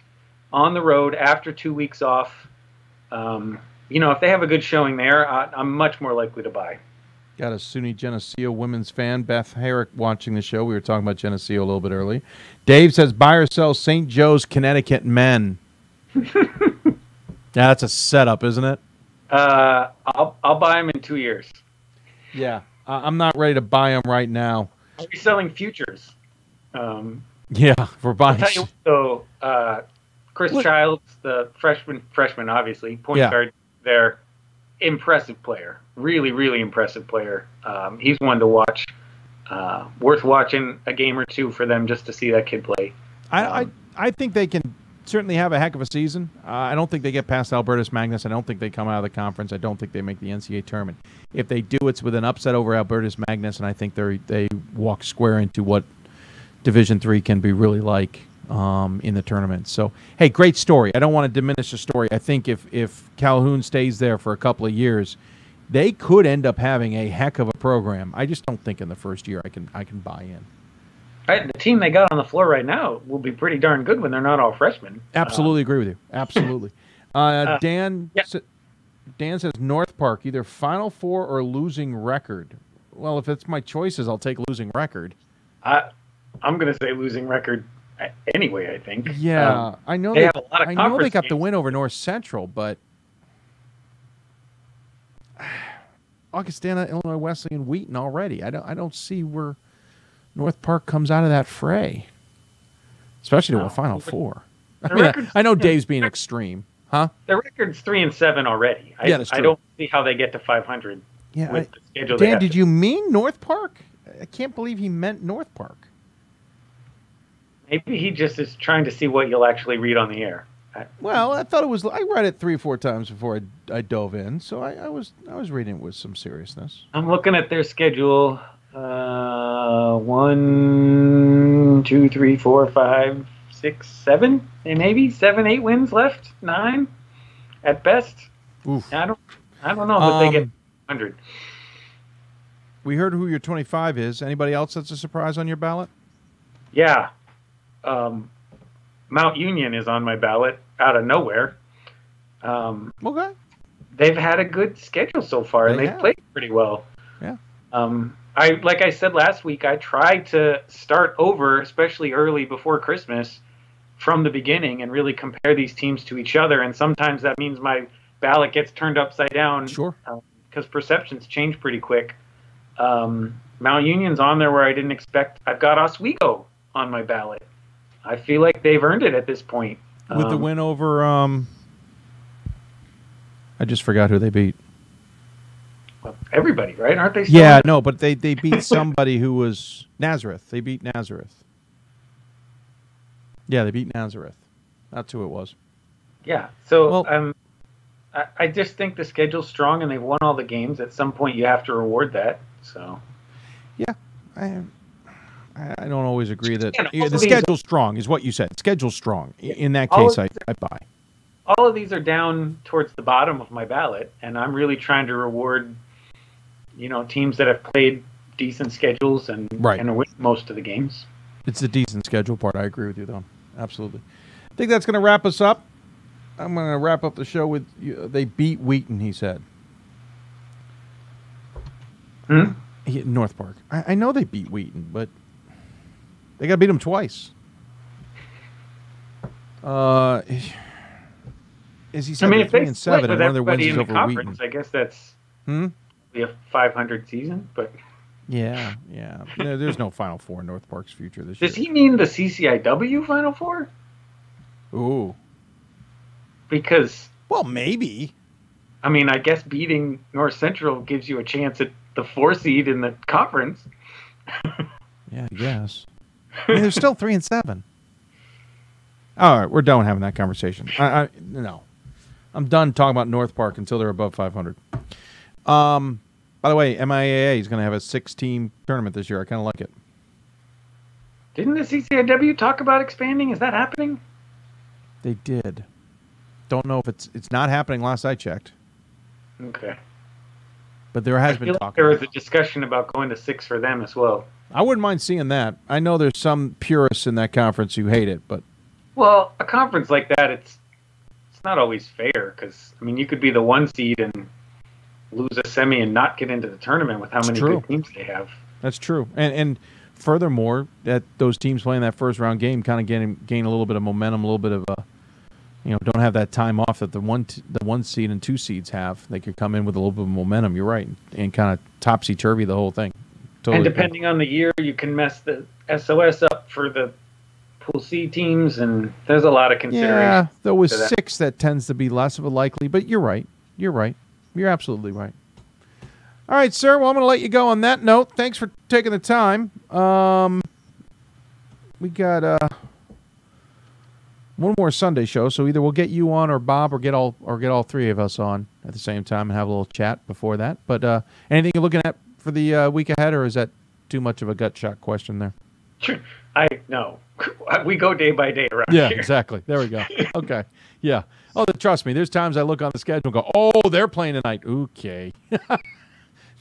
Speaker 16: on the road after 2 weeks off. If they have a good showing there, I'm much more likely to buy.
Speaker 1: Got a SUNY Geneseo women's fan, Beth Herrick, watching the show. We were talking about Geneseo a little bit early. Dave says, buy or sell St. Joe's, Connecticut men. Yeah, that's a setup, isn't it?
Speaker 16: I'll buy them in 2 years.
Speaker 1: Yeah, I'm not ready to buy them right now.
Speaker 16: Are we selling futures?
Speaker 1: Yeah, we're buying.
Speaker 16: I'll tell you, so Chris Childs, the freshman, obviously, point guard there, impressive player. Really, really impressive player. He's one to watch. Worth watching a game or two for them just to see that kid play.
Speaker 1: I think they can certainly have a heck of a season. I don't think they get past Albertus Magnus. I don't think they come out of the conference. I don't think they make the NCAA tournament. If they do, it's with an upset over Albertus Magnus, and I think they walk square into what Division III can be really like in the tournament. So, hey, great story. I don't want to diminish the story. I think if Calhoun stays there for a couple of years, they could end up having a heck of a program. I just don't think in the first year I can buy in.
Speaker 16: Right, the team they got on the floor right now will be pretty darn good when they're not all freshmen.
Speaker 1: Absolutely agree with you. Absolutely. Dan says North Park, either Final Four or losing record. Well, if it's my choices, I'll take losing record.
Speaker 16: I'm going to say losing record anyway, I think.
Speaker 1: Yeah, I know
Speaker 16: they have a lot of
Speaker 1: I know they got
Speaker 16: games.
Speaker 1: the win over North Central, but Augustana, Illinois Wesleyan, Wheaton already. I don't see where North Park comes out of that fray, especially to a Final Four. I know Dave's being extreme, huh?
Speaker 16: The record's 3-7 already.
Speaker 1: Yeah, that's true.
Speaker 16: I don't see how they get to 500.
Speaker 1: Yeah,
Speaker 16: with the schedule they
Speaker 1: Dan,
Speaker 16: have.
Speaker 1: did you mean North Park? I can't believe he meant North Park.
Speaker 16: Maybe he just is trying to see what you'll actually read on the air.
Speaker 1: Well, I thought it was. I read it 3 or 4 times before I dove in, so I was reading it with some seriousness.
Speaker 16: I'm looking at their schedule. 1, 2, 3, 4, 5, 6, 7, and maybe 7, 8 wins left. 9 at best.
Speaker 1: Oof.
Speaker 16: I don't know that they get 100.
Speaker 1: We heard who your 25 is. Anybody else that's a surprise on your ballot?
Speaker 16: Yeah. Mount Union is on my ballot out of nowhere.
Speaker 1: Okay.
Speaker 16: They've had a good schedule so far, and they've played pretty well.
Speaker 1: Yeah.
Speaker 16: Like I said last week, I tried to start over, especially early before Christmas, from the beginning and really compare these teams to each other. And sometimes that means my ballot gets turned upside down.
Speaker 1: Sure.
Speaker 16: Because perceptions change pretty quick. Mount Union's on there where I didn't expect. I've got Oswego on my ballot. I feel like they've earned it at this point.
Speaker 1: With the win over, I just forgot who they beat.
Speaker 16: Well, everybody, right? Aren't they?
Speaker 1: Yeah, no, but they beat somebody who was Nazareth. They beat Nazareth. Yeah, they beat Nazareth. That's who it was.
Speaker 16: Yeah. So I just think the schedule's strong, and they've won all the games. At some point, you have to reward that. So.
Speaker 1: Yeah, I don't always agree that the schedule's strong is what you said. Schedule's strong. In that case, I buy.
Speaker 16: All of these are down towards the bottom of my ballot, and I'm really trying to reward, teams that have played decent schedules and win most of the games.
Speaker 1: It's the decent schedule part. I agree with you, though. Absolutely. I think that's going to wrap us up. I'm going to wrap up the show with they beat Wheaton, he said. North Park. I know they beat Wheaton, but they got to beat them twice. As he said,
Speaker 16: if they
Speaker 1: 3-7, and one of their wins is
Speaker 16: in the
Speaker 1: over
Speaker 16: conference,
Speaker 1: Wheaton.
Speaker 16: I guess that's a 500 season, but
Speaker 1: yeah. There's no Final Four in North Park's future this year.
Speaker 16: Does he mean the CCIW Final Four?
Speaker 1: Ooh.
Speaker 16: Because
Speaker 1: maybe.
Speaker 16: I mean, I guess beating North Central gives you a chance at the 4 seed in the conference.
Speaker 1: Yeah, I guess. They're still 3-7. All right, we're done having that conversation. No. I'm done talking about North Park until they're above 500. By the way, MIAA is going to have a 6-team tournament this year. I kind of like it.
Speaker 16: Didn't the CCIW talk about expanding? Is that happening?
Speaker 1: They did. Don't know if it's not happening last I checked.
Speaker 16: Okay.
Speaker 1: But there has been talk.
Speaker 16: There was a discussion about going to 6 for them as well.
Speaker 1: I wouldn't mind seeing that. I know there's some purists in that conference who hate it, but
Speaker 16: well, a conference like that, it's not always fair because, I mean, you could be the 1 seed and lose a semi and not get into the tournament with how many good teams they have.
Speaker 1: That's true. And furthermore, that those teams playing that first round game kind of gain a little bit of momentum, a little bit of don't have that time off that the one seed and 2 seeds have. They could come in with a little bit of momentum. You're right, and kind of topsy-turvy the whole thing. Totally.
Speaker 16: And depending on the year, you can mess the SOS up for the Pool C teams, and there's a lot of consideration.
Speaker 1: Yeah, there was 6 that tends to be less of a likely, but you're right. You're right. You're absolutely right. All right, sir. Well, I'm going to let you go on that note. Thanks for taking the time. We got one more Sunday show, so either we'll get you on or Bob or get all 3 of us on at the same time and have a little chat before that. But anything you're looking at for the week ahead, or is that too much of a gut shot question there?
Speaker 16: No. We go day by day around
Speaker 1: here.
Speaker 16: Yeah,
Speaker 1: exactly. There we go. Okay. Yeah. Oh, trust me, there's times I look on the schedule and go, oh, they're playing tonight. Okay.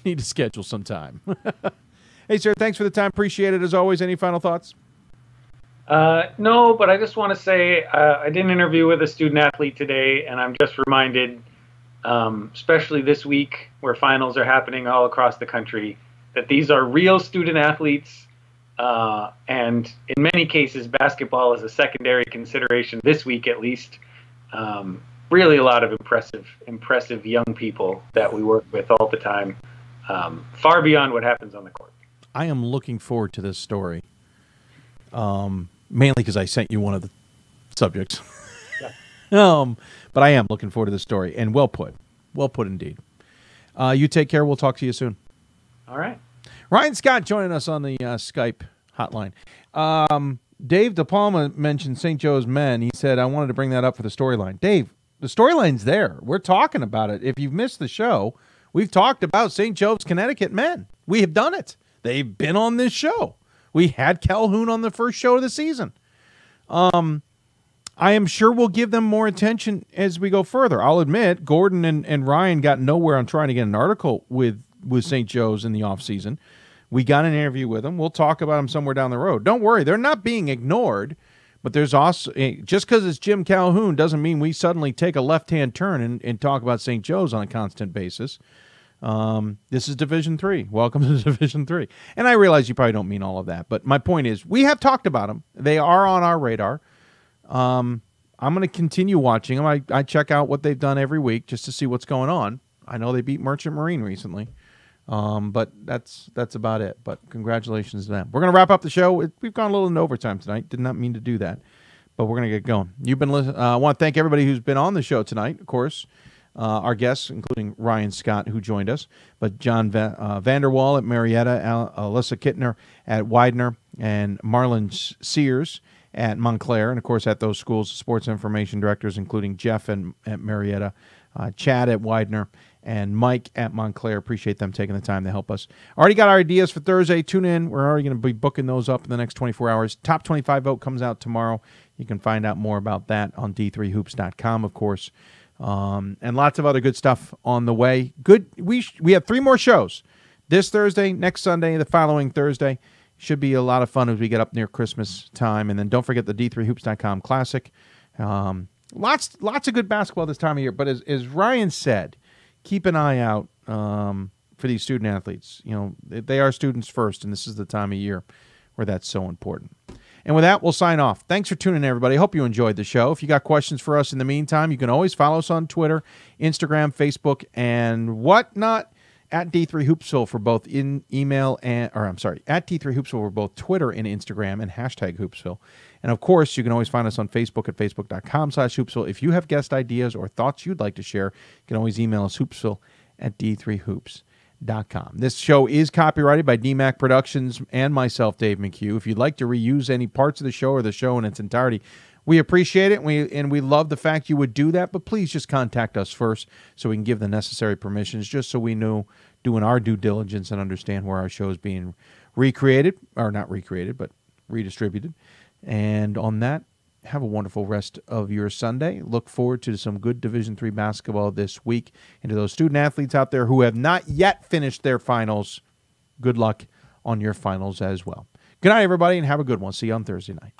Speaker 1: Need to schedule some time. Hey, sir, thanks for the time. Appreciate it as always. Any final thoughts?
Speaker 16: No, but I just want to say I did an interview with a student athlete today, and I'm just reminded, especially this week where finals are happening all across the country, that these are real student athletes. And in many cases, basketball is a secondary consideration this week, at least. Really a lot of impressive young people that we work with all the time, far beyond what happens on the court.
Speaker 1: I am looking forward to this story, mainly because I sent you one of the subjects. Yeah. But I am looking forward to this story, and well put indeed. You take care. We'll talk to you soon.
Speaker 16: All right.
Speaker 1: Ryan Scott joining us on the Skype hotline. Dave DePalma mentioned St. Joe's men. He said, I wanted to bring that up for the storyline. Dave, the storyline's there. We're talking about it. If you've missed the show, we've talked about St. Joe's, Connecticut men. We have done it. They've been on this show. We had Calhoun on the first show of the season. I am sure we'll give them more attention as we go further. I'll admit, Gordon and Ryan got nowhere on trying to get an article with St. Joe's in the offseason. We got an interview with them. We'll talk about them somewhere down the road. Don't worry. They're not being ignored. But there's also, just because it's Jim Calhoun doesn't mean we suddenly take a left-hand turn and talk about St. Joe's on a constant basis. This is Division III. Welcome to Division III. And I realize you probably don't mean all of that. But my point is, we have talked about them. They are on our radar. I'm going to continue watching them. I check out what they've done every week just to see what's going on. I know they beat Merchant Marine recently. But that's about it. But congratulations to them. We're going to wrap up the show. We've gone a little into overtime tonight. Did not mean to do that, but we're going to get going. You've been listening. I want to thank everybody who's been on the show tonight. Of course, our guests, including Ryan Scott, who joined us, but Jon VanderWal at Marietta, Alyssa Kittner at Widener, and Marlon Sears at Montclair, and of course at those schools, sports information directors, including Jeff at Marietta, Chad at Widener, and Mike at Montclair. Appreciate them taking the time to help us. Already got our ideas for Thursday. Tune in. We're already going to be booking those up in the next 24 hours. Top 25 vote comes out tomorrow. You can find out more about that on d3hoops.com, of course. And lots of other good stuff on the way. Good. We have 3 more shows. This Thursday, next Sunday, the following Thursday. Should be a lot of fun as we get up near Christmas time. And then don't forget the d3hoops.com Classic. Lots of good basketball this time of year. But as Ryan said, keep an eye out for these student athletes. You know, they are students first, and this is the time of year where that's so important. And with that, we'll sign off. Thanks for tuning in, everybody. Hope you enjoyed the show. If you got questions for us in the meantime, you can always follow us on Twitter, Instagram, Facebook, and whatnot. At D3Hoopsville for both at D3Hoopsville for both Twitter and Instagram, and hashtag Hoopsville. And of course, you can always find us on Facebook at facebook.com/Hoopsville. If you have guest ideas or thoughts you'd like to share, you can always email us hoopsville@d3hoops.com. This show is copyrighted by DMAC Productions and myself, Dave McHugh. If you'd like to reuse any parts of the show or the show in its entirety, we appreciate it, and we love the fact you would do that, but please just contact us first so we can give the necessary permissions, just so we know, doing our due diligence and understand where our show is being recreated, or not recreated, but redistributed. And on that, have a wonderful rest of your Sunday. Look forward to some good Division III basketball this week. And to those student athletes out there who have not yet finished their finals, good luck on your finals as well. Good night, everybody, and have a good one. See you on Thursday night.